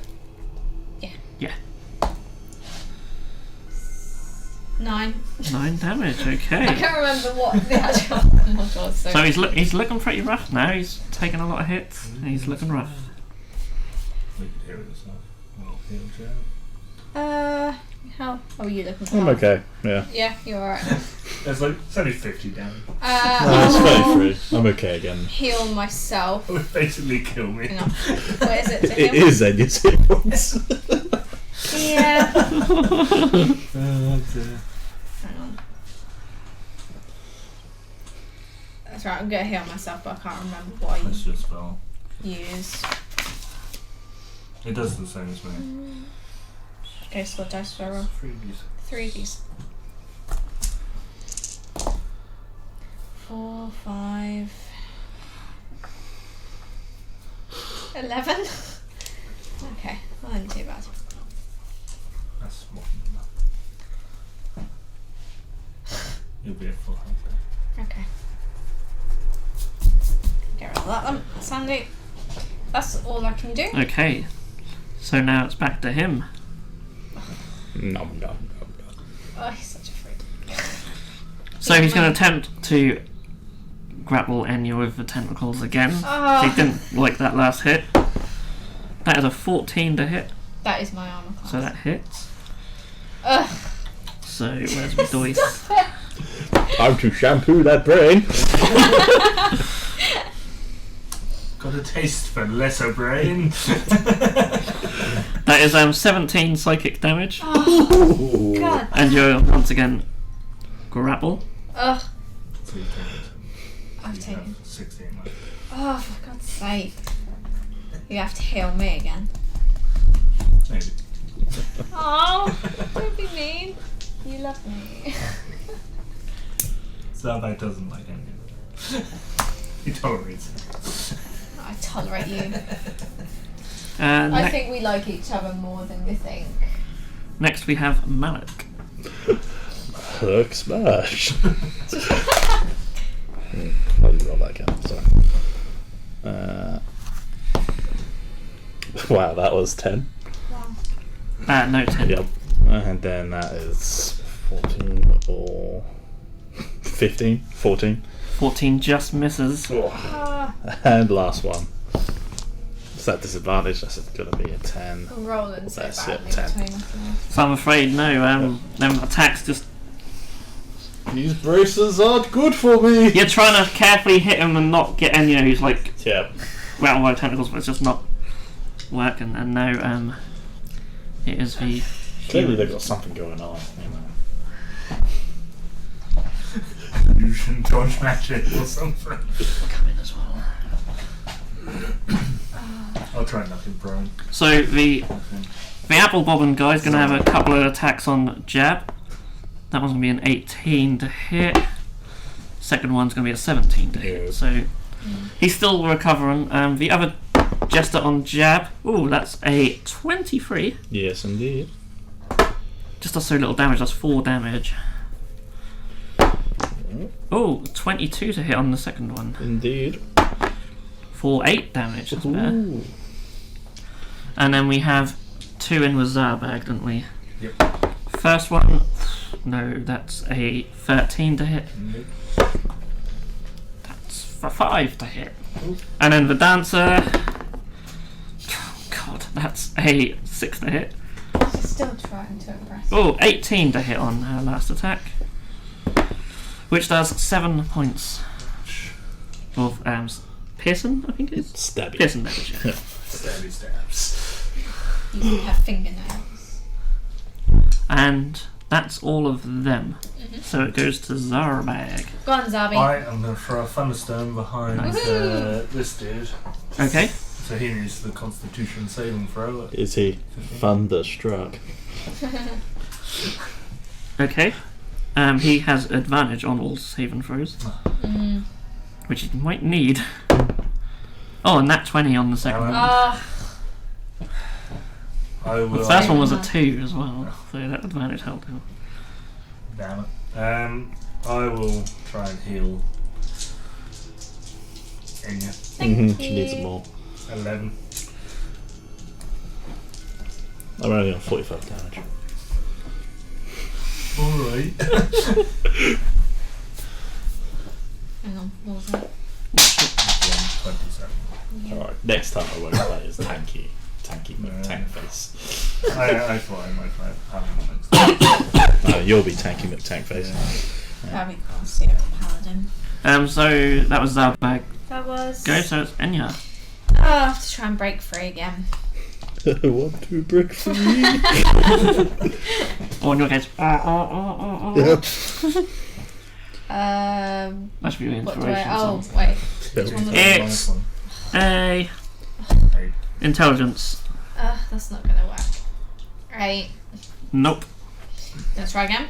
Yeah. Yeah. 9. 9 damage, I okay. can't remember what the actual. Oh my God, So he's looking pretty rough now. He's taking a lot of hits. And he's looking rough. We could heal it yourself. I'll heal Jab. How are you looking for? I'm okay. Yeah. Yeah, you're alright. It's only 50 damage. No, it's I'll 33. I'm okay again. heal myself. It would basically kill me. Hang on. What is it to It heal? is Enya's hit points. Yeah. dear. Hang on. That's right, I'm gonna heal myself, but I can't remember what I That's your spell. used. It does the same as me. Okay, so what dice do I roll? 3d6. 3 of these. 4, 5, 11. Okay, well, not too bad. That's more than enough. You'll be at full health then. Okay. Get rid of that then. Sandy. That's all I can do. Okay. So now it's back to him. Nom nom nom nom. Oh, he's such a freak. So he's going to attempt to grapple Enya with the tentacles again. Oh. He didn't like that last hit. That is a 14 to hit, That is my armor class. so that hits. Ugh. So where's my dice? Stop it. Time to shampoo that brain. Got a taste for lesser brain. That is 17 psychic damage, Oh, God. and you're once again grapple. Ugh. So you take it. I've You taken. have 16 left. Oh, for God's sake. You have to heal me again. Maybe. Oh, don't be mean. You love me. Zarback doesn't like any of it. He tolerates it. I tolerate you. And I think we like each other more than we think. next we have Malik. Hook smash. I didn't roll that again, sorry. Wow, that was 10. Wow. No, 10. Yep. And then that is 14 or 15? 14. 14 just misses. Ah, And last one. Is that disadvantage? That's going to be a 10. I'm rolling so That's badly it, 10. between us now. So I'm afraid no, them attacks just... These braces aren't good for me. You're trying to carefully hit him and not get Enya, who's like Yep. rattled by tentacles, but it's just not working. And now it is the... Clearly they've got something going on. Illusion, dodge magic or something. come in as well. I'll try nothing prone. So the apple bobbin guy is going to have a couple of attacks on jab. That one's going to be an 18 to hit. Second one's going to be a 17 to hit. Yeah. So he's still recovering. The other jester on jab. Ooh, that's a 23. Yes, indeed. Just does so little damage. That's 4 damage. Oh, 22 to hit on the second one. Indeed. For 8 damage. That's better. Ooh. And then we have 2 in with Zarbag, don't we? Yep. First one, no, that's a 13 to hit. That's for 5 to hit. Ooh. And then the dancer, oh God, that's a 6 to hit. She's still trying to impress. Oh, 18 to hit on her last attack. Which does 7 points of piercing, I think it is. Stabby. Piercing damage. Yeah. Stabby stabs. You have fingernails. And that's all of them. Mhm. So it goes to Zarbag. Go on, Zabi. I am going to throw a thunderstone behind Woohoo! this dude. Okay. So he needs the Constitution saving throw. Is he thunderstruck? Okay. He has advantage on all saving throws, which he might need. Oh, and that 20 on the second one. Ah, I will. The first one was a 2 as well, so that advantage helped him. Damn it. I will try and heal Enya. thank you. She needs it more. 11. I'm only on 45 damage. Alright. Hang on, what was that? 27. Alright, next time I won't play as tanky tank face. I thought I might try having next time. No, you'll be tanky McTank face. That'd be cool. Serial paladin. So that was Zarbag. That was. Go, so it's Enya. Oh, I have to try and break free again. I want to break free. Or in your case, Yep. that should be the What do I? inspiration Oh, song. wait. Yep. Which one was it? It's a Hey, intelligence. That's not gonna work. Right. Nope. Let's try again.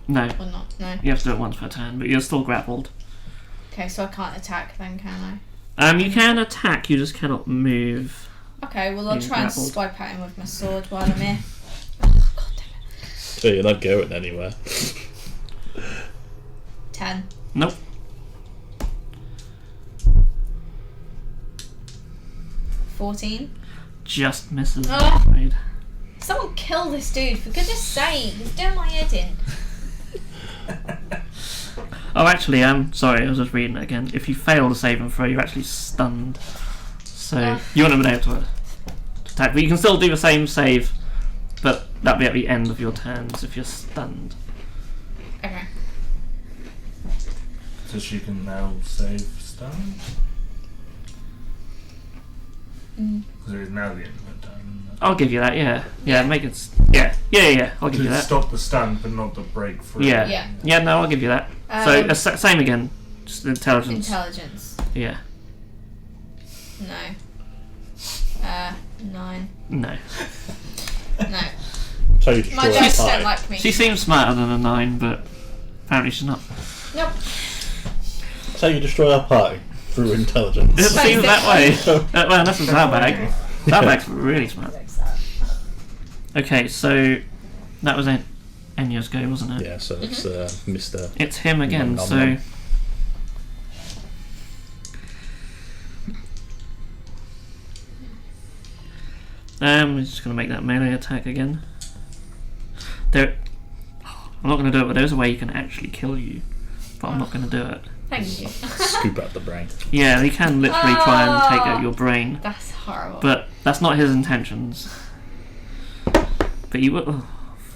No. Or not? No. You have to do it once per turn, but you're still grappled. Okay, so I can't attack then, can You can attack, you just cannot move. I? Okay, well I'll Being try and grappled. swipe at him with my sword while I'm here. Oh, God damn it. So you're not going anywhere. 10. Nope. $14. Just misses, Oh. I'm afraid. someone kill this dude, for goodness sake. He's doing my head in. Oh, actually, sorry, I was just reading it again. If you fail the save and throw, you're actually stunned. So you wouldn't have been able to attack. But you can still do the same save, but that'll be at the end of your turns if you're stunned. Okay. So she can now save stun? Because it is now the end of her turn, isn't it? I'll give you that, yeah. Yeah, make it... Yeah, I'll give you To that. stop the stun, but not the break free. Yeah. Yeah, no, I'll give you that. So, same again. Just intelligence. Intelligence. Yeah. No. 9. No. No. So you destroy My a dice party. don't like me. She seems smarter than a 9, but apparently she's not. Nope. So you destroy our party through intelligence. It seems that way. Well, unless it's Zarbag. Zarbag's really smart. Okay, so that was Enya's go, wasn't it? Yeah, so it's Mr. It's him again, Nom, so... nom, we're just going to make that melee attack again. I'm not going to do it, but there's a way you can actually kill you. But I'm not going to do it. Thank you. Scoop out the brain. Yeah, he can literally try and take out your brain. That's horrible. But that's not his intentions. But you will...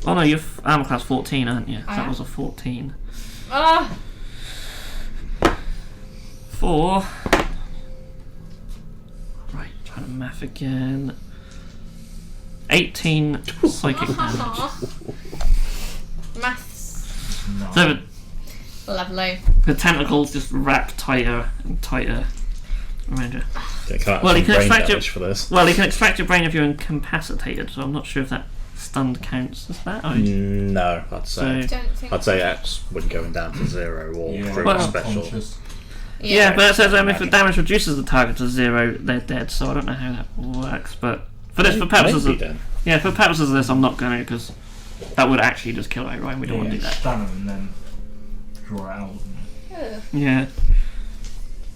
Oh no, you're armor class 14, aren't you? I That am. was a 14. Oh, 4. Right, trying to math again. 18 psychic damage. maths. No. So Lovely. the tentacles just wrap tighter and tighter around you. Yeah, can't Well, have you can brain extract damage for this. Well, you can extract your brain if you're incapacitated, so I'm not sure if that stunned counts as that. Or No, I'd say. So- Don't think. I'd say that's when going down to 0 or Yeah, through Well- special. unconscious. yeah, but it says if the damage reduces the target to 0, they're dead. So I don't know how that works, but for purposes Maybe of then. for purposes of this, I'm not going to because that would actually just kill outright. And we don't want to do that. Stun him and then draw it out. Ugh. Yeah.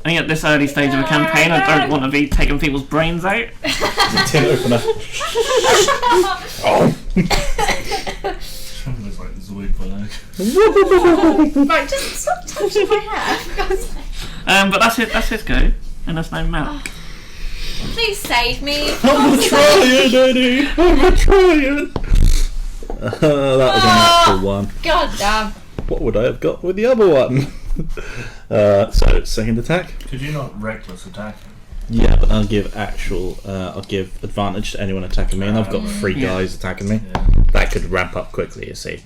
I think at this early stage of a campaign, I don't want to be taking people's brains out. Tin opener. Oh. It's like Zoid Bug. Right, just stop touching my hair. For God's sake. But that's his go, and that's no Malk. Please save me. I'm trying, Eddie. I'm trying. That was an actual one. God damn. What would I have got with the other one? So second attack. Could you not reckless attack him? Yeah, but I'll give I'll give advantage to anyone attacking me, and I've got 3 Yeah. guys attacking me. Yeah. That could ramp up quickly, you see.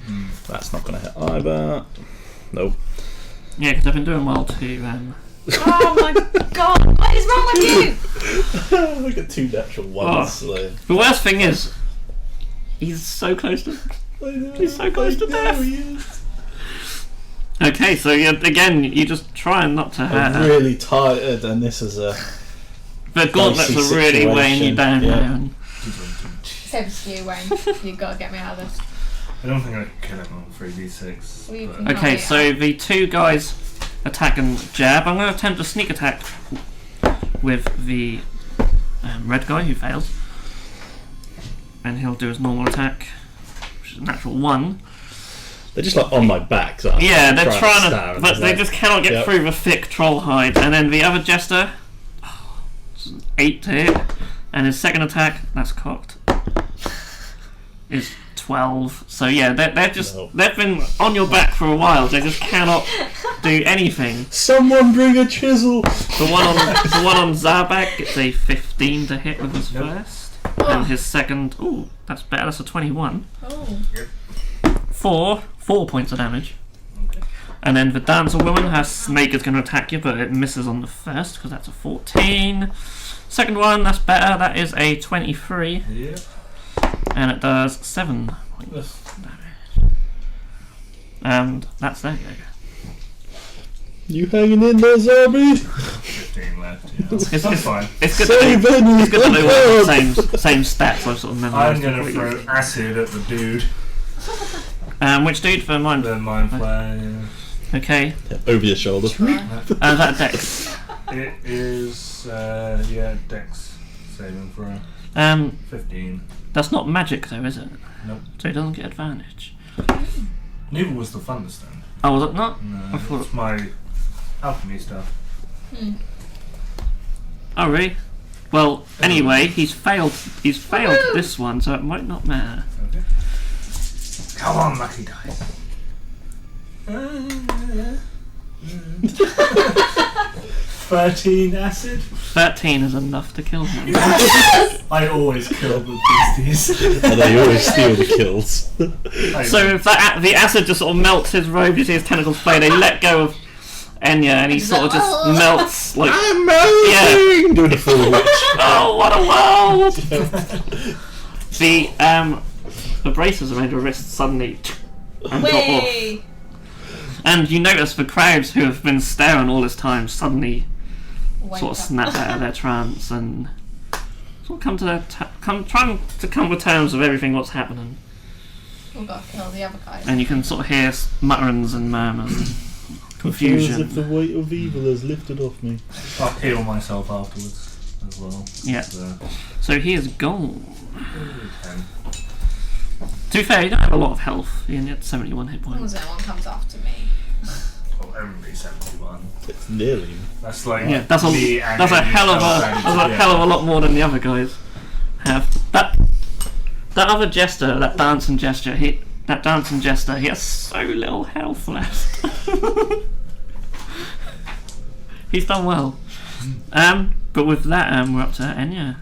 That's not going to hit either. Nope. Yeah, because I've been doing well too. Oh my God. What is wrong with you? We got 2 natural ones. The worst thing is, he's so close to. He's so close to death. Okay, so again, you just try not to hurt I'm her. really tired, and this is a. The gauntlets are really weighing you down Yeah. now. And Save it to you, Wayne. You've got to get me out of this. I don't think I can kill him on 3d6. We but- can- Okay, Oh, so yeah. the 2 guys attack and jab. I'm going to attempt a sneak attack with the red guy who fails. And he'll do his normal attack, which is a natural 1. They're just like on my back. So Yeah, they're trying stab, to, but they just cannot get Yep. through the thick troll hide. And then the other jester, 8 to hit, and his second attack, that's cocked, is 12. So yeah, they've been on your back for a while. They just cannot do anything. Someone bring a chisel. The one on Zarbak gets a 15 to hit with his first, and his second, ooh, that's better. That's a 21. Oh. 4 points of damage. And then the dancer woman, her snake is going to attack you, but it misses on the first because that's a 14. Second one, that's better. That is a 23, Yeah. and it does 7 points of damage. And that's that go. You hanging in there, zombie? 15 left, yeah. It's That's fine. It's good Save that any. it's good that they all have the same stats. I've sort of I'm memorised. going to completely. throw acid at the dude. Which dude for mine? The mind flare, yeah. Okay, Over your shoulder. is that Dex? It is, Dex saving throw. 15. That's not magic though, is it? Nope. So he doesn't get advantage. Neither was the Thunderstone. Oh, was it not? No, I thought it's my alchemy stuff. Oh, really? Well, anyway, he's failed. He's failed this one, so it might not matter. Okay. Come on, lucky dice. 13 acid. 13 is enough to kill him. I always kill the beasties. And they always steal the kills. So if the acid just sort of melts his robe, you see his tentacles play, they let go of Enya and he sort of just melts like... I'm melting! Doing the full witch. Oh, what a world! The braces around your wrists suddenly and drop off. Whee! And you notice the crowds who have been staring all this time suddenly Wake sort of up. snap out of their trance and sort of come to their trying to come to terms with everything what's happening. We've got to kill the other guys. And you can sort of hear mutterings and murmurs and confusion. As if the weight of evil has lifted off me. I'll heal myself afterwards as well. Yeah. So he is gone. 10. To be fair, you don't have a lot of health. You only had 71 hit As long as points. no one comes after me. Well, only 71. It's nearly. That's like Yeah, that's a me and hell of a lot more than the other guys have. That other jester, that dancing jester, he has so little health left. He's done well. But with that, we're up to Enya,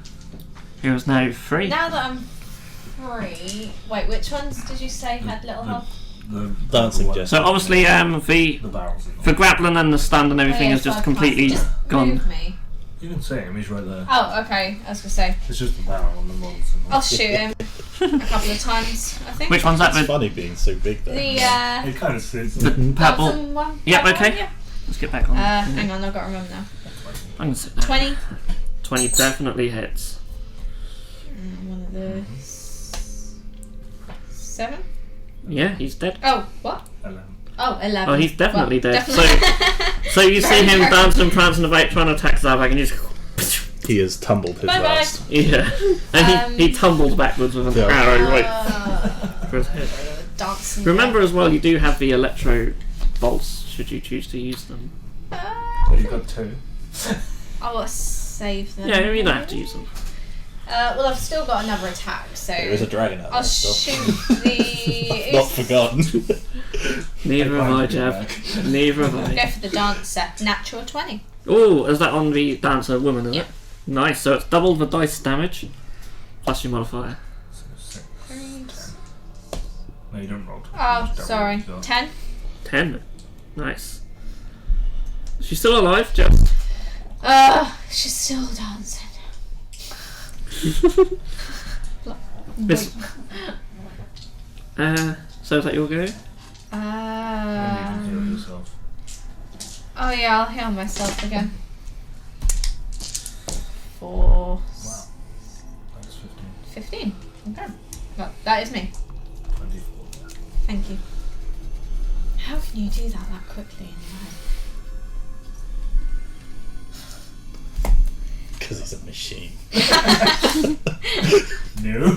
who is now free. Now that I'm free... Wait, which ones did you say had little health? The Dancing one- jester. So obviously, The barrels. the grappling and the stand and everything Oh, yeah, is so just I completely can't just gone. Move me. You can see him, he's right there. Oh, okay. I was going to say. It's just the barrel on the mods. I'll shoot him a couple of times, I think. Which one's that? It's The funny being so big though. The, It kind of fits. purple. bottom one? Yep, That one, okay. yeah. Let's get back on. Hang on, I've got to remember now. I can sit there. 20. 20 definitely hits. One of the... 7? Yeah, he's dead. Oh, what? 11. Oh, 11. Oh, he's definitely Well, dead. definitely. So you see him dancing and prancing about trying to attack Zabak and you just... He has tumbled his Bye-bye. last. Yeah. And he tumbled backwards with an Yeah. arrow right Uh, for his head. dancing. Remember as well, you do have the electro bolts should you choose to use them. So you've got 2. I'll save them. Yeah, you don't have to use them. Well, I've still got another attack, so... There is a dragon out I'll there still. shoot the... Not forgotten. Neither have I, Jab. Neither have Go I. for the dancer. Natural 20. Oh, is that on the dancer woman, is Yeah. it? Nice, so it's double the dice damage plus your modifier. So 6. No, you don't roll. Oh, Just double sorry. what you got. 10. 10. Nice. She's still alive, Jab. She's still dancing. Miss. So is that your go? And you can heal yourself. Oh yeah, I'll heal myself again. 4. Wow. That's 15. 15. Okay. Well, that is me. 24. Thank you. How can you do that quickly in Because he's a machine. No.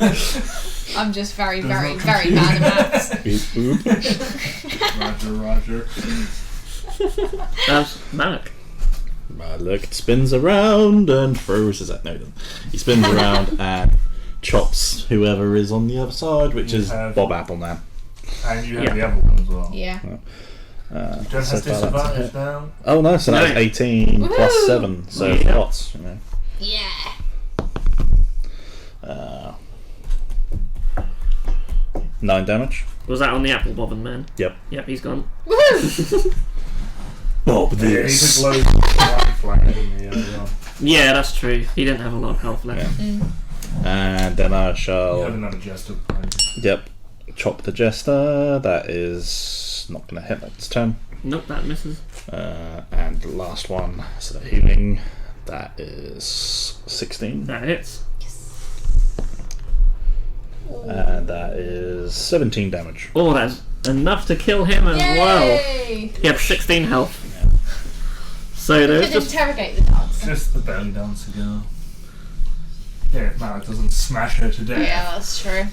I'm just very, Does very, not very compute. bad at maths. Boop, boop. Roger. That's Malik. Look, it spins around and throws his... No, he doesn't. He spins around and chops whoever is on the other side, which You is have- Bob Apple now. And you have Yeah. the other one as well. Yeah. Don't So have far that's a disadvantage hit. now. Oh no, so that's No. 18 plus Woohoo! 7, so Yeah. lots, you know. Yeah. 9 damage. Was that on the apple bobbin man? Yep. Yep, he's gone. Woohoo! Bob Yeah, he this. took loads of white flag in the early on. Yeah, that's true. He didn't have a lot of health left. Yeah. And then I You shall... have another jester behind you. Yep. Chop the Jester. That is not going to hit. That's 10. Nope, that misses. And the last one, so the healing, that is 16. That hits. And that is 17 damage. Oh, that's enough to kill him as well. Yay! He had 16 health. So You there's can just... interrogate the dancer. Just the belly dancer girl. Yeah, if Malik doesn't smash her to death. Yeah, that's true.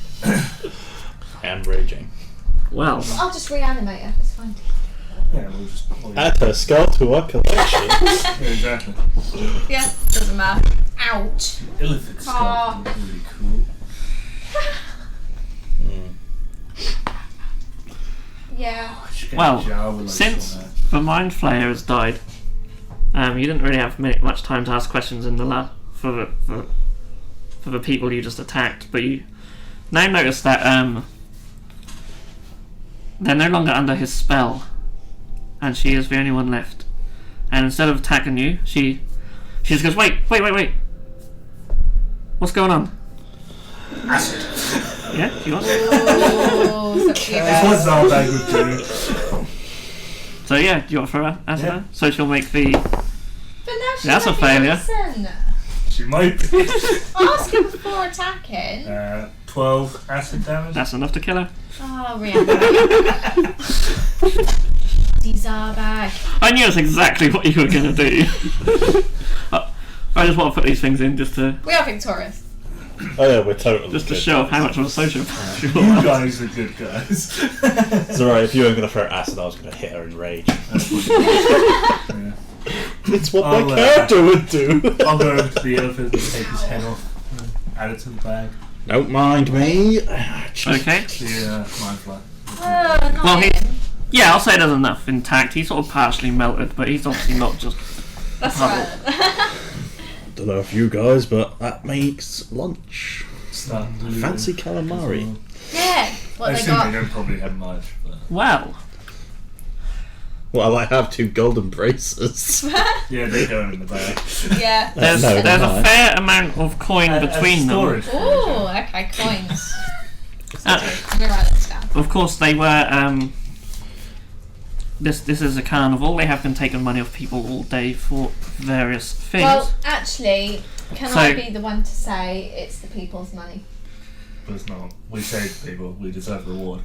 I am raging. Well, I'll just reanimate her. It's fine. Yeah, we'll just. Add her skull to our collection. Yeah, exactly. Yeah, doesn't matter. Ouch. Elephant skull Aw. is really cool. Yeah. well, since the Mind Flayer has died, you didn't really have much time to ask questions in the for the people you just attacked, but you now notice that they're no longer under his spell, and she is the only one left. And instead of attacking you, she just goes, wait, what's going on? Acid. Yeah, do you want? Oh, so cute. That's what Zarbag would do. So yeah, do you want to throw her at her? So she'll make the. But now she That's a might be failure. listen. She might be. Ask her before attacking. 12 acid damage. That's enough to kill her. Oh, reanimate. Zarbag. I knew that's exactly what you were going to do. I just want to put these things in just to We are victorious. Oh yeah, we're totally just to good show off guys. how much of a sociopath you You are. guys are good guys. It's alright, if you weren't going to throw acid, I was going to hit her in rage. That's what yeah. It's what I'll, my character would do. I'll go over to the elephant and take his head off. Add it to the bag. Don't mind me. Okay. Yeah, mind fly. Not Well, him. Yeah, I'll say there's enough intact. He's sort of partially melted, but he's obviously not just. That's right. Don't know if you guys, but that makes lunch. Starting to Fancy calamari. Yeah. What I they assume they got? don't probably have much. But Well, Well, I have 2 golden braces. yeah, they go in the bag. Yeah. there's No, there's a no. fair amount of coin between them. storage. Ooh, okay, coins. Uh, Let me write this down. Of course, they were. This is a carnival. They have been taking money off people all day for various things. Well, actually, can So- I be the one to say it's the people's money? But it's not. We saved people. We deserve reward.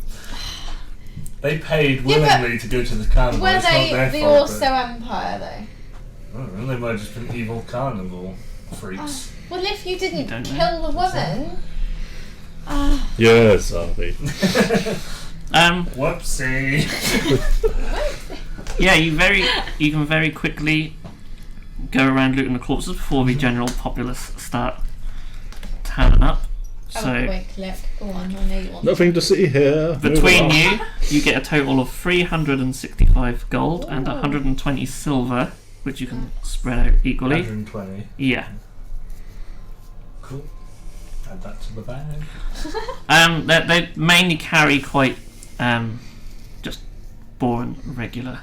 They paid Yeah, but willingly to go to the carnival. Were it's not they their the fault, Orso but- Empire, though? I don't know, they might have just been evil carnival freaks. Well, if you didn't You don't know. kill the woman... Yes, Harvey. Whoopsie. Yeah, you can very quickly go around looting the corpses before the general populace start turning up. Oh, So quick, look. Go on, I know you want Nothing to see here. between Move on. you get a total of 365 gold and Ooh. 120 silver, which you can spread out equally. 120. Yeah. Cool. Add that to the bag. They mainly carry quite just boring regular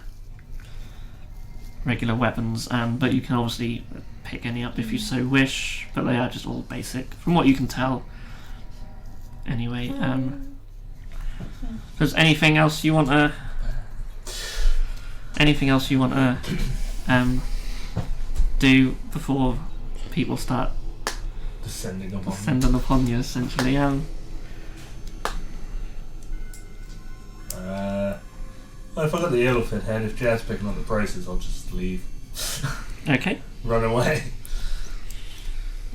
weapons, but you can obviously pick any up if you so wish, but they are just all basic from what you can tell anyway. There's anything else you want to do before people start Descending upon me. sending upon you essentially? Well, if I got the elephant head, if Jazz picking up the braces, I'll just leave. Okay. Run away.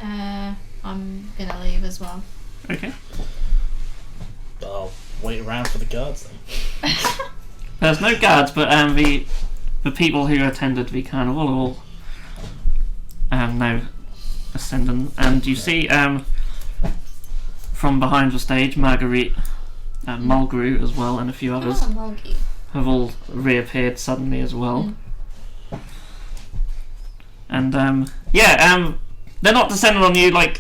I'm gonna leave as well. Okay. I'll wait around for the guards then. There's no guards, but the people who attended the carnival are all now ascending, and you see from behind the stage, Marguerite, Mulgrew as well, and a few others Oh, Moggy. have all reappeared suddenly as well. And they're not descending on you like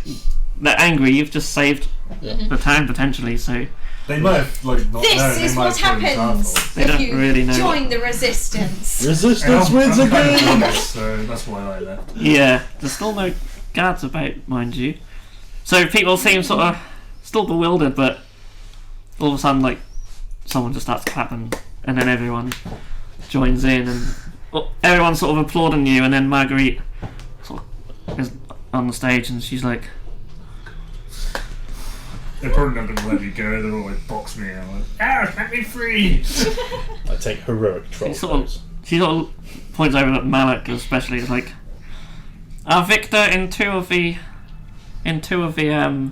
they're angry. You've just saved the town potentially, so They might have not known. This They is might what have thought it was our happens fault. They if don't you really know join the resistance. Resistance wins I'm kind of again! honest, so that's why I left. yeah, there's still no guards about, mind you. So people seem sort of still bewildered, but all of a sudden, like, someone just starts clapping, and then everyone joins in, and everyone's sort of applauding you, and then Marguerite sort of is on the stage, and she's like, They're probably not going to let me go. They're all like, box me out. Like, let me free! I take heroic troll she sort of points over at Malak especially, is like, our victor in two of the in 2 of the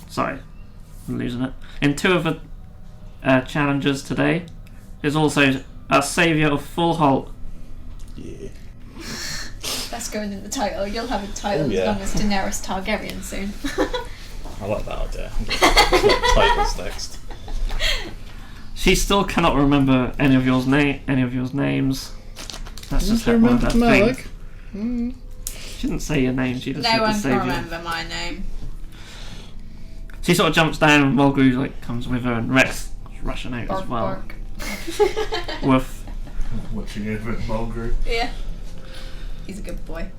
sorry, I'm losing it. In 2 of the challenges today is also our saviour of Fallholt. Yeah. That's going in the title. You'll have a title yeah. as long as Daenerys Targaryen soon. I like that idea. Like titles next. She still cannot remember any of your names. That's just one of her things. She didn't say your name. She just said No the one saviour. can remember my name. She sort of jumps down and Mulgrew comes with her and Rex is rushing out as well. Bark. Woof. Watching it with Mulgrew. Yeah. He's a good boy.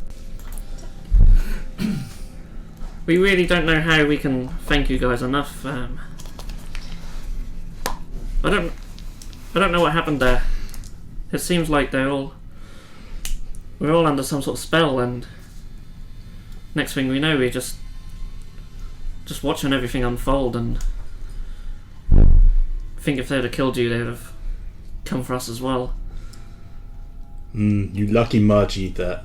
We really don't know how we can thank you guys enough. I don't know what happened there. It seems like we're all under some sort of spell, and next thing we know, we're just watching everything unfold. And I think if they'd have killed you, they'd have come for us as well. You lucky Margie that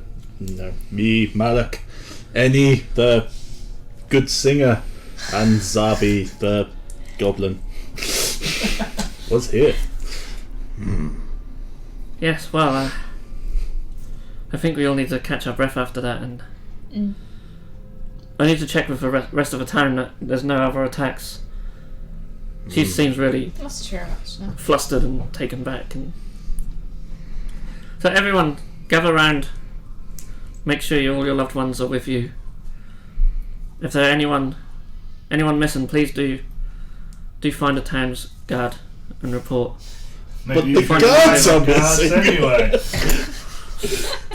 me, Malak, Annie, the good singer, and Zabi, the goblin, was here. Yes, well, I think we all need to catch our breath after that, and I need to check with the rest of the town that there's no other attacks. She seems really That's true, actually. flustered and taken back. And so everyone, gather round. Make sure all your loved ones are with you. If there anyone missing, please do find the town's guard and report. But Maybe the you find guards the are missing. anyway.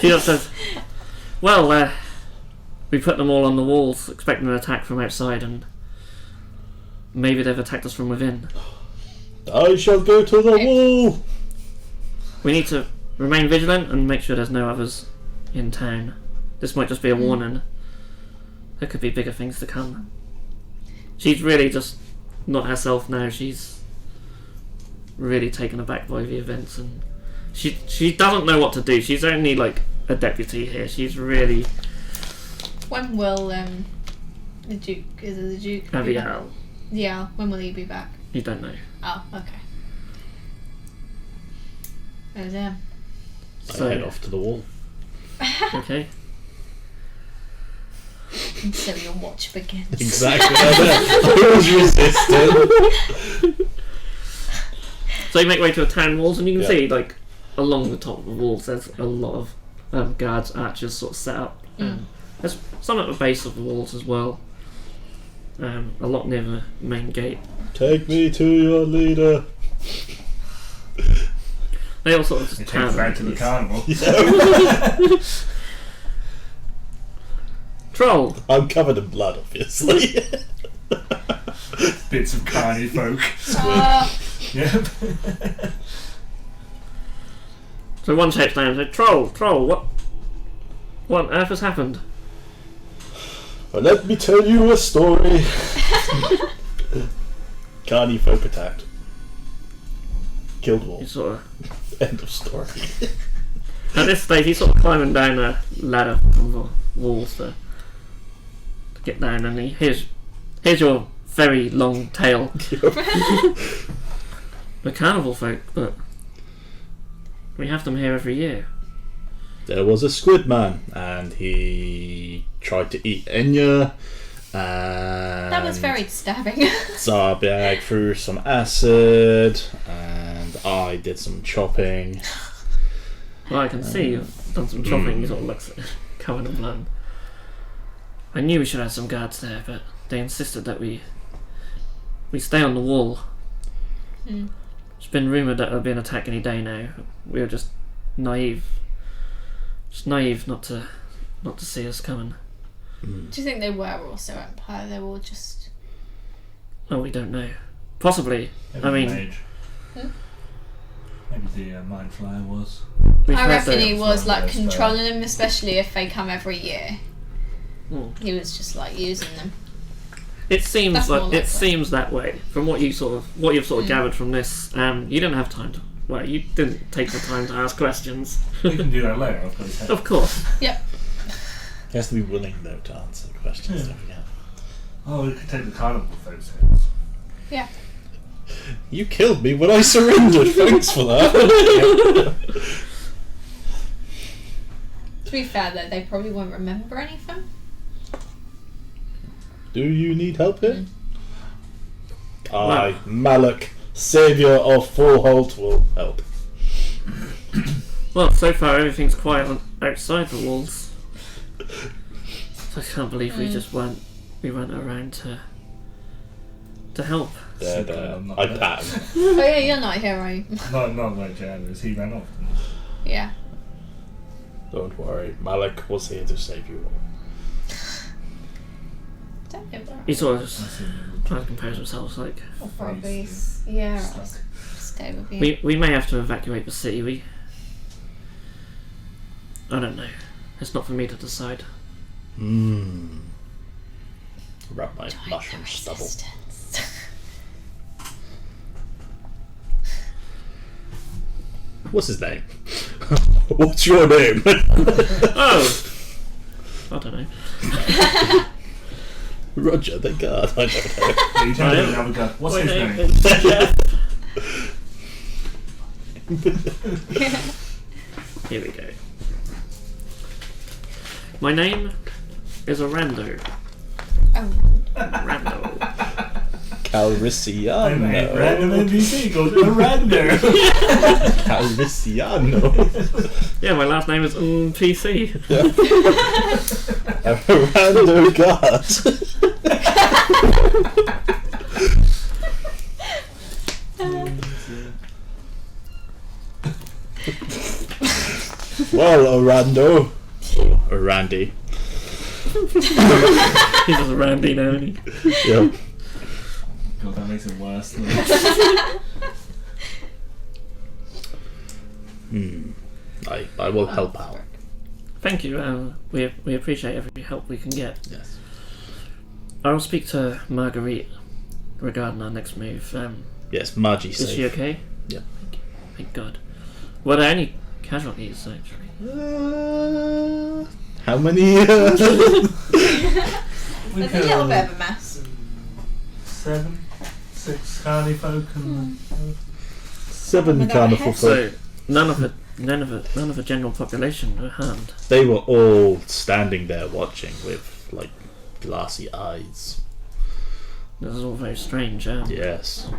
She just says, well, we put them all on the walls, expecting an attack from outside, and maybe they've attacked us from within. I shall go to the wall. We need to remain vigilant and make sure there's no others in town. This might just be a warning. There could be bigger things to come. She's really just not herself now. She's really taken aback by the events, and she doesn't know what to do. She's only like a deputy here. She's really When will the Duke? Is it the Duke? Abigail. Yeah. When will he be back? You don't know. Oh, okay. Oh damn. I head off to the wall. Okay. And so your watch begins. Exactly. Who's resisting? So you make way to the town walls, and you can Yeah. see, like, along the top of the walls, there's a lot of guards, archers sort of set up. There's some at the base of the walls as well. A lot near the main gate. Take me to your leader. They all sort of just It takes back to the carnival. Troll! I'm covered in blood, obviously. Bits of carny folk. Yep. So one shapes down and says, Troll, what on earth has happened? But let me tell you a story. Carney folk attacked. Killed all. You sort of, End of story. at this stage, he's sort of climbing down a ladder from the walls to get down, and here's your very long tale. The carnival folk, but we have them here every year. There was a squid man, and he tried to eat Enya. And That was very disturbing. Zarbag threw some acid, and I did some chopping. Well, I can see you've done some chopping. He sort of looks covered in blood. I knew we should have some guards there, but they insisted that we stay on the wall. It's been rumoured that there'll be an attack any day now. We were just naive not to see us coming. Do you think they were also Empire? They were just. Oh, we don't know. Possibly. Maybe I mean, Mage. Maybe the Mind Flyer was. we've I heard reckon that- he was like Yes, controlling them, especially if they come every year. Hmm. He was just like using them. It seems That's more like likely. it seems that way from what you've sort of gathered from this. You didn't have time to. Well, you didn't take the time to ask questions. We can do that later. I've got his head. Of course. Yep. He has to be willing, though, to answer questions. Don't forget. Oh, we could take the carnival with those things. Yeah. You killed me when I surrendered. Thanks for that. To be fair though, they probably won't remember anything. Do you need help here? I, Well. Malak, saviour of Fallholt, will help. Well, so far everything's quiet outside the walls. So I can't believe we weren't around to help. There, Super, there. I'm not I there. pat him. Oh yeah, you're not here, are you? Not like Janice. He ran off. Yeah. Don't worry, Malak was here to save you all. Don't get worried. He sort of just trying to compose himself like I'll probably, yeah, I'll Stuck. stay with you. we may have to evacuate the city. I don't know. It's not for me to decide. Rub my Join mushroom the stubble. resistance. What's his name? What's your name? Oh! I don't know. Roger the guard. I don't know. You tell me another guy. What's My his name name? is Jeff. Here we go. My name is Orlando. Oh, Rando. I made Calrissiano. random NPC called Orlando. Calrissiano. Yeah, my last name is PC. A rando guard. Well, Orlando. Or Randy. He's just Randy now, isn't he? Yeah. God, that makes it worse. I will help out. Thank you. We appreciate every help we can get. Yes. I will speak to Marguerite regarding our next move. Yes, Margie's Is safe. she okay? Yeah. Thank God. Were there any casualties actually? How many? there's a little bit of a mess. 7, 6 carny folk and 7 Without carnival a folk. So none of the general population were harmed. They were all standing there watching with like glassy eyes. This is all very strange. Yes.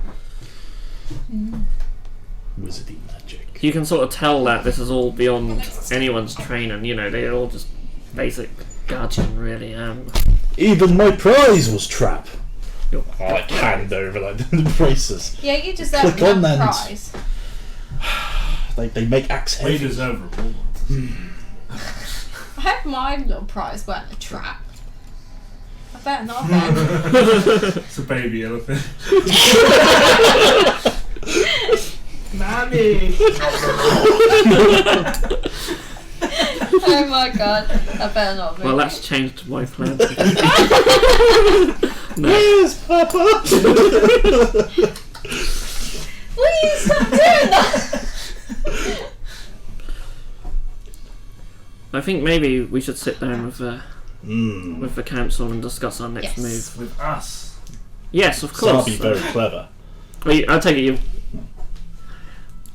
Wizardy magic. You can sort of tell that this is all beyond anyone's training. You know, they're all just basic guardian, really. Even my prize was trap. Your- I like hand over like the braces. Yeah, you deserve Click on that that. prize. They make axe we heavy. deserve a reward. I hope my little prize weren't a trap. I better not have been. It's a baby elephant. Mommy! Oh my god, I better not have been. Well, that's changed my plan. No. Yes, Papa. Please stop doing that! I think maybe we should sit down with the council and discuss our next Yes. move. With us. Yes, of So I'll course. be very clever. I take it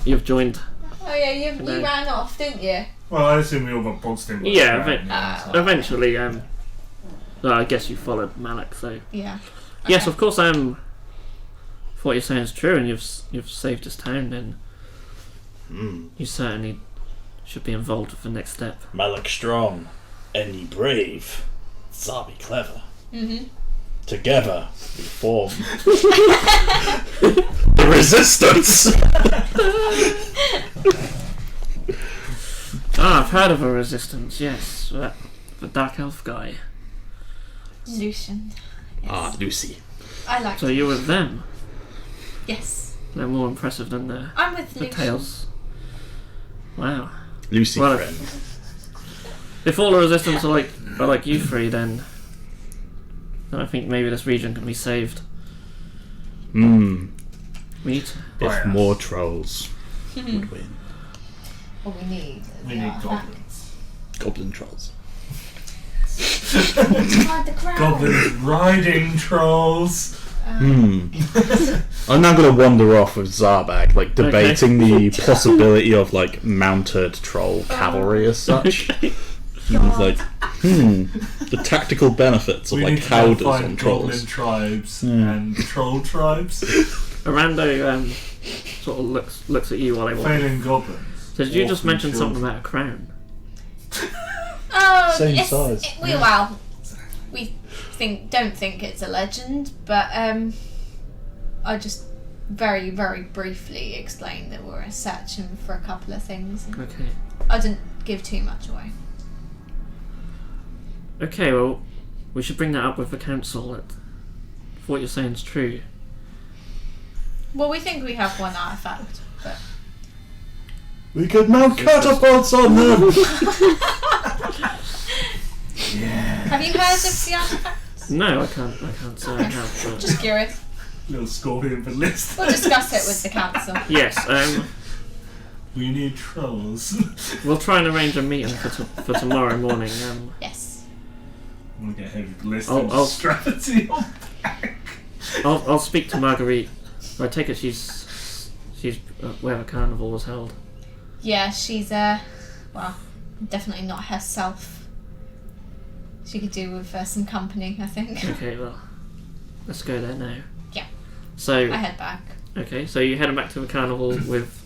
you've joined. Oh yeah, you No. ran off, didn't you? Well, I assume we all got boxed in. Yeah, but Eventually, well, I guess you followed Malak, so Yeah. yes, Okay. of course. If what you're saying is true, and you've saved his town, then you certainly should be involved with the next step. Malak strong, Any brave, Zabi clever. Mm-hmm. Together we form the resistance. I've heard of a resistance. Yes, the Dark Elf guy. Lucian. Yes. Lucy. I like So you're with them. Yes. They're more impressive than the I'm with Lucian. Tails. Wow. Lucy Well, friend. If all the resistance are like you three, then I think maybe this region can be saved. We need to. If Yes. more trolls would win. What we need. We need goblins. Goblin trolls. Ride the crowd. Goblins riding trolls. I'm now going to wander off with Zarbag, like debating the possibility of like mounted troll cavalry as such. And it's like, the tactical benefits of We like need to howdahs find on goblin trolls. tribes and troll tribes. Arando sort of looks at you while they walk. Failing goblins. So did you just Orphan mention children. something about a crown? Oh, Same yes, size. We don't think it's a legend, but I just very, very briefly explained that we're searching for a couple of things. Okay. I didn't give too much away. Okay, well, we should bring that up with the council. If what you're saying is true. Well, we think we have one artifact, but We could mount catapults on them! have you heard of the artifact? No, I can't say I have. But Just curious. Little scorpion ballista. We'll discuss it with the council. yes, We need trolls. we'll try and arrange a meeting for tomorrow morning. Yes. I'm gonna get heavy ballista I'll- and strap it to your back. I'll speak to Marguerite. I take it she's where the carnival was held. Yeah, she's well, definitely not herself. She could do with some company, I think. Okay, well, let's go there now. Yeah. So I head back. okay, so you're heading back to the carnival with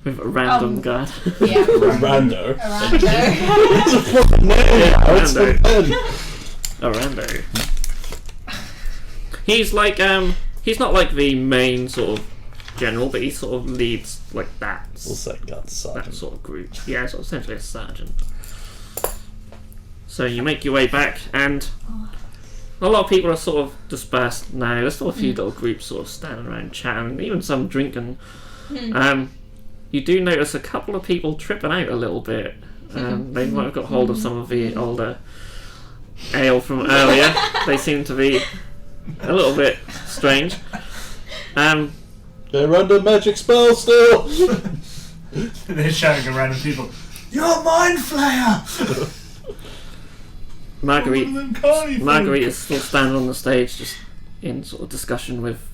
a random guard. Yeah. Rando. Arando. It's a fucking name! Yeah, It's Rando. fun. Rando. He's like he's not like the main sort of general, but he sort of leads like that We'll say guard that sergeant. sort of group. Yeah, so essentially a sergeant. So you make your way back, and a lot of people are sort of dispersed now. There's still a few little groups sort of standing around chatting, even some drinking. You do notice a couple of people tripping out a little bit. They might have got hold of some of the older ale from earlier. They seem to be a little bit strange. They're under magic spell still! They're shouting at random people, "You're Mind Flayer!" Marguerite is still standing on the stage, just in sort of discussion with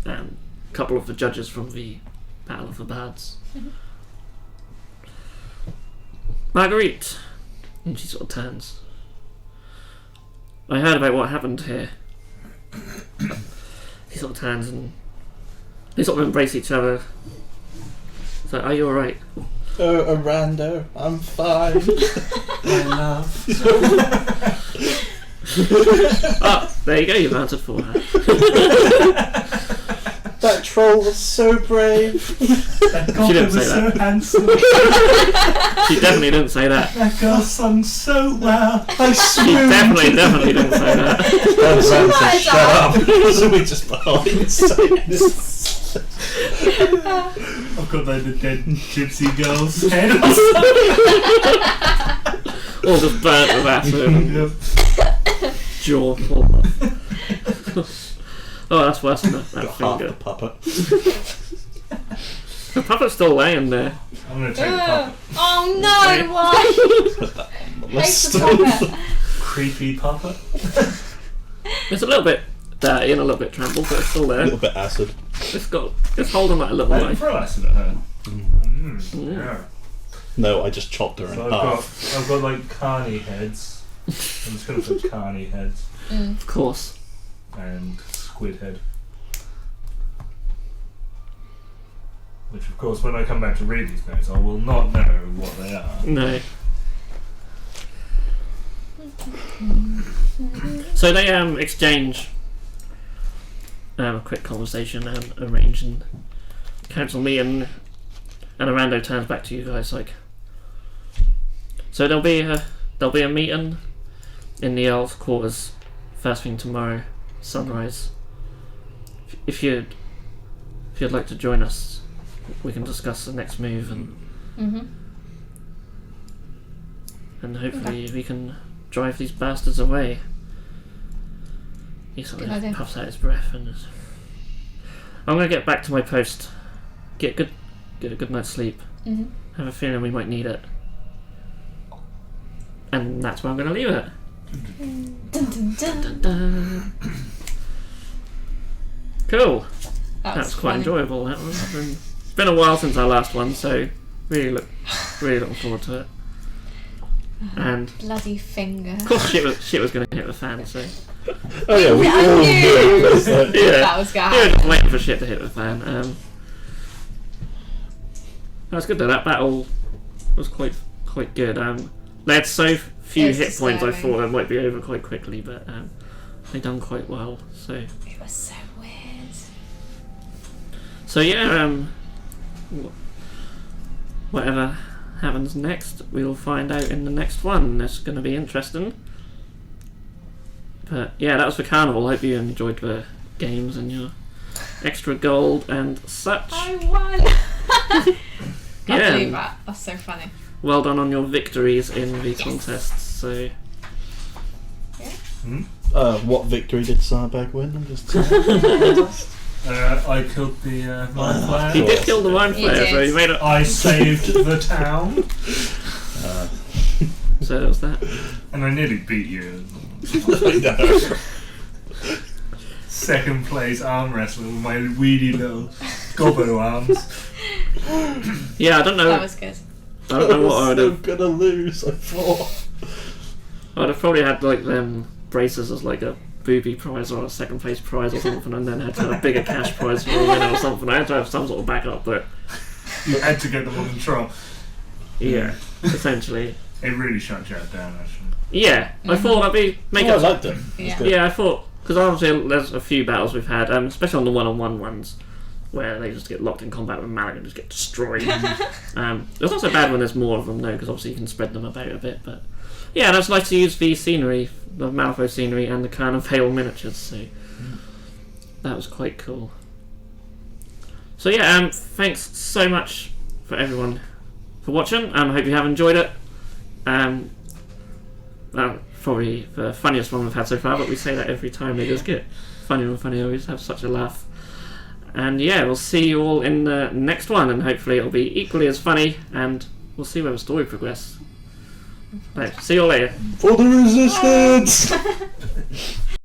a couple of the judges from the Battle of the Bards. Marguerite, and she sort of turns. I heard about what happened here. He sort of turns and they sort of embrace each other. So, are you alright? Oh, Arando, I'm fine. My love. Ah, there you go, you've answered for her. That troll was so brave. That She goblin didn't was say so that. handsome. She definitely didn't say that. That girl sung so well. I She swooned. definitely didn't say that. Arando said, Shut shut up. So we just behind saying this. I've got like the dead gypsy girl's head. All just burnt with acid. Yep. Jaw full of. Oh, that's worse than that Got half finger. the puppet. The puppet's still laying there. I'm gonna take the puppet. Oh no, why? Hate the puppet. Creepy puppet. It's a little bit dirty and a little bit trampled, but it's still A there. little bit acid. It's holding like a little I didn't knife. throw acid at her. Yeah. No, I just chopped her in So half. I've got like carny heads. I'm just gonna put carny heads Of course. and squid head. Which of course when I come back to read these notes I will not know what they are. No. So they exchange a quick conversation and arrange a council meeting, and Arando turns back to you guys like, so there'll be a meeting in the Earl's quarters first thing tomorrow, sunrise. If you'd like to join us, we can discuss the next move and hopefully we can drive these bastards away. He sort Good idea. of puffs out his breath and I'm gonna get back to my post. Get a good night's sleep. Have a feeling we might need it. And that's where I'm gonna leave it. Dun, dun, dun. Cool. That was That's quite funny. enjoyable. That one. It's been a while since our last one, so really looking forward to it. And Bloody finger. of course, shit was going to hit the fan. So Oh yeah, we I all knew. knew. It was like- yeah, That was gonna we were happen. just waiting for shit to hit the fan. That's good though. That battle was quite good. They had so few It was hit points. I disturbing. thought it might be over quite quickly, but they done quite well. So It was so weird. yeah. Whatever happens next, we'll find out in the next one. That's going to be interesting. But yeah, that was for Carnival. Hope you enjoyed the games and your extra gold and such. I won. Can't Yeah. believe that. That's so funny. Well done on your victories in the contests. So what victory did Sarbag win? I'm just I killed the mind he flayer. did kill the mind He player, so did. he made it. I saved the town, So that was that. and I nearly beat you. Second place arm wrestling with my weedy little gobbo arms. Yeah, I don't know. That was good. I don't know what I would so have. gonna lose. I thought. I'd have probably had like them braces as like a booby prize or a second place prize or something, and then had to have a bigger cash prize for a winner or something. I had to have some sort of backup, but You had to get them on control. yeah, essentially. It really shut you down, actually. Yeah, I thought I'd be make I it. liked them. It was Yeah. good. Yeah, I thought because obviously there's a few battles we've had, especially on the one-on-one ones, where they just get locked in combat with Malik and just get destroyed. It's not so bad when there's more of them though, because obviously you can spread them about a bit. But yeah, and it's nice to use the scenery, the Malifaux scenery, and the Carnival miniatures. So that was quite cool. So yeah, thanks so much for everyone for watching. I hope you have enjoyed it. Probably the funniest one we've had so far, but we say that every time. It does get funnier and funnier. We just have such a laugh. And yeah, we'll see you all in the next one, and hopefully it'll be equally as funny, and we'll see where the story progresses. Right, see you all later. For the resistance!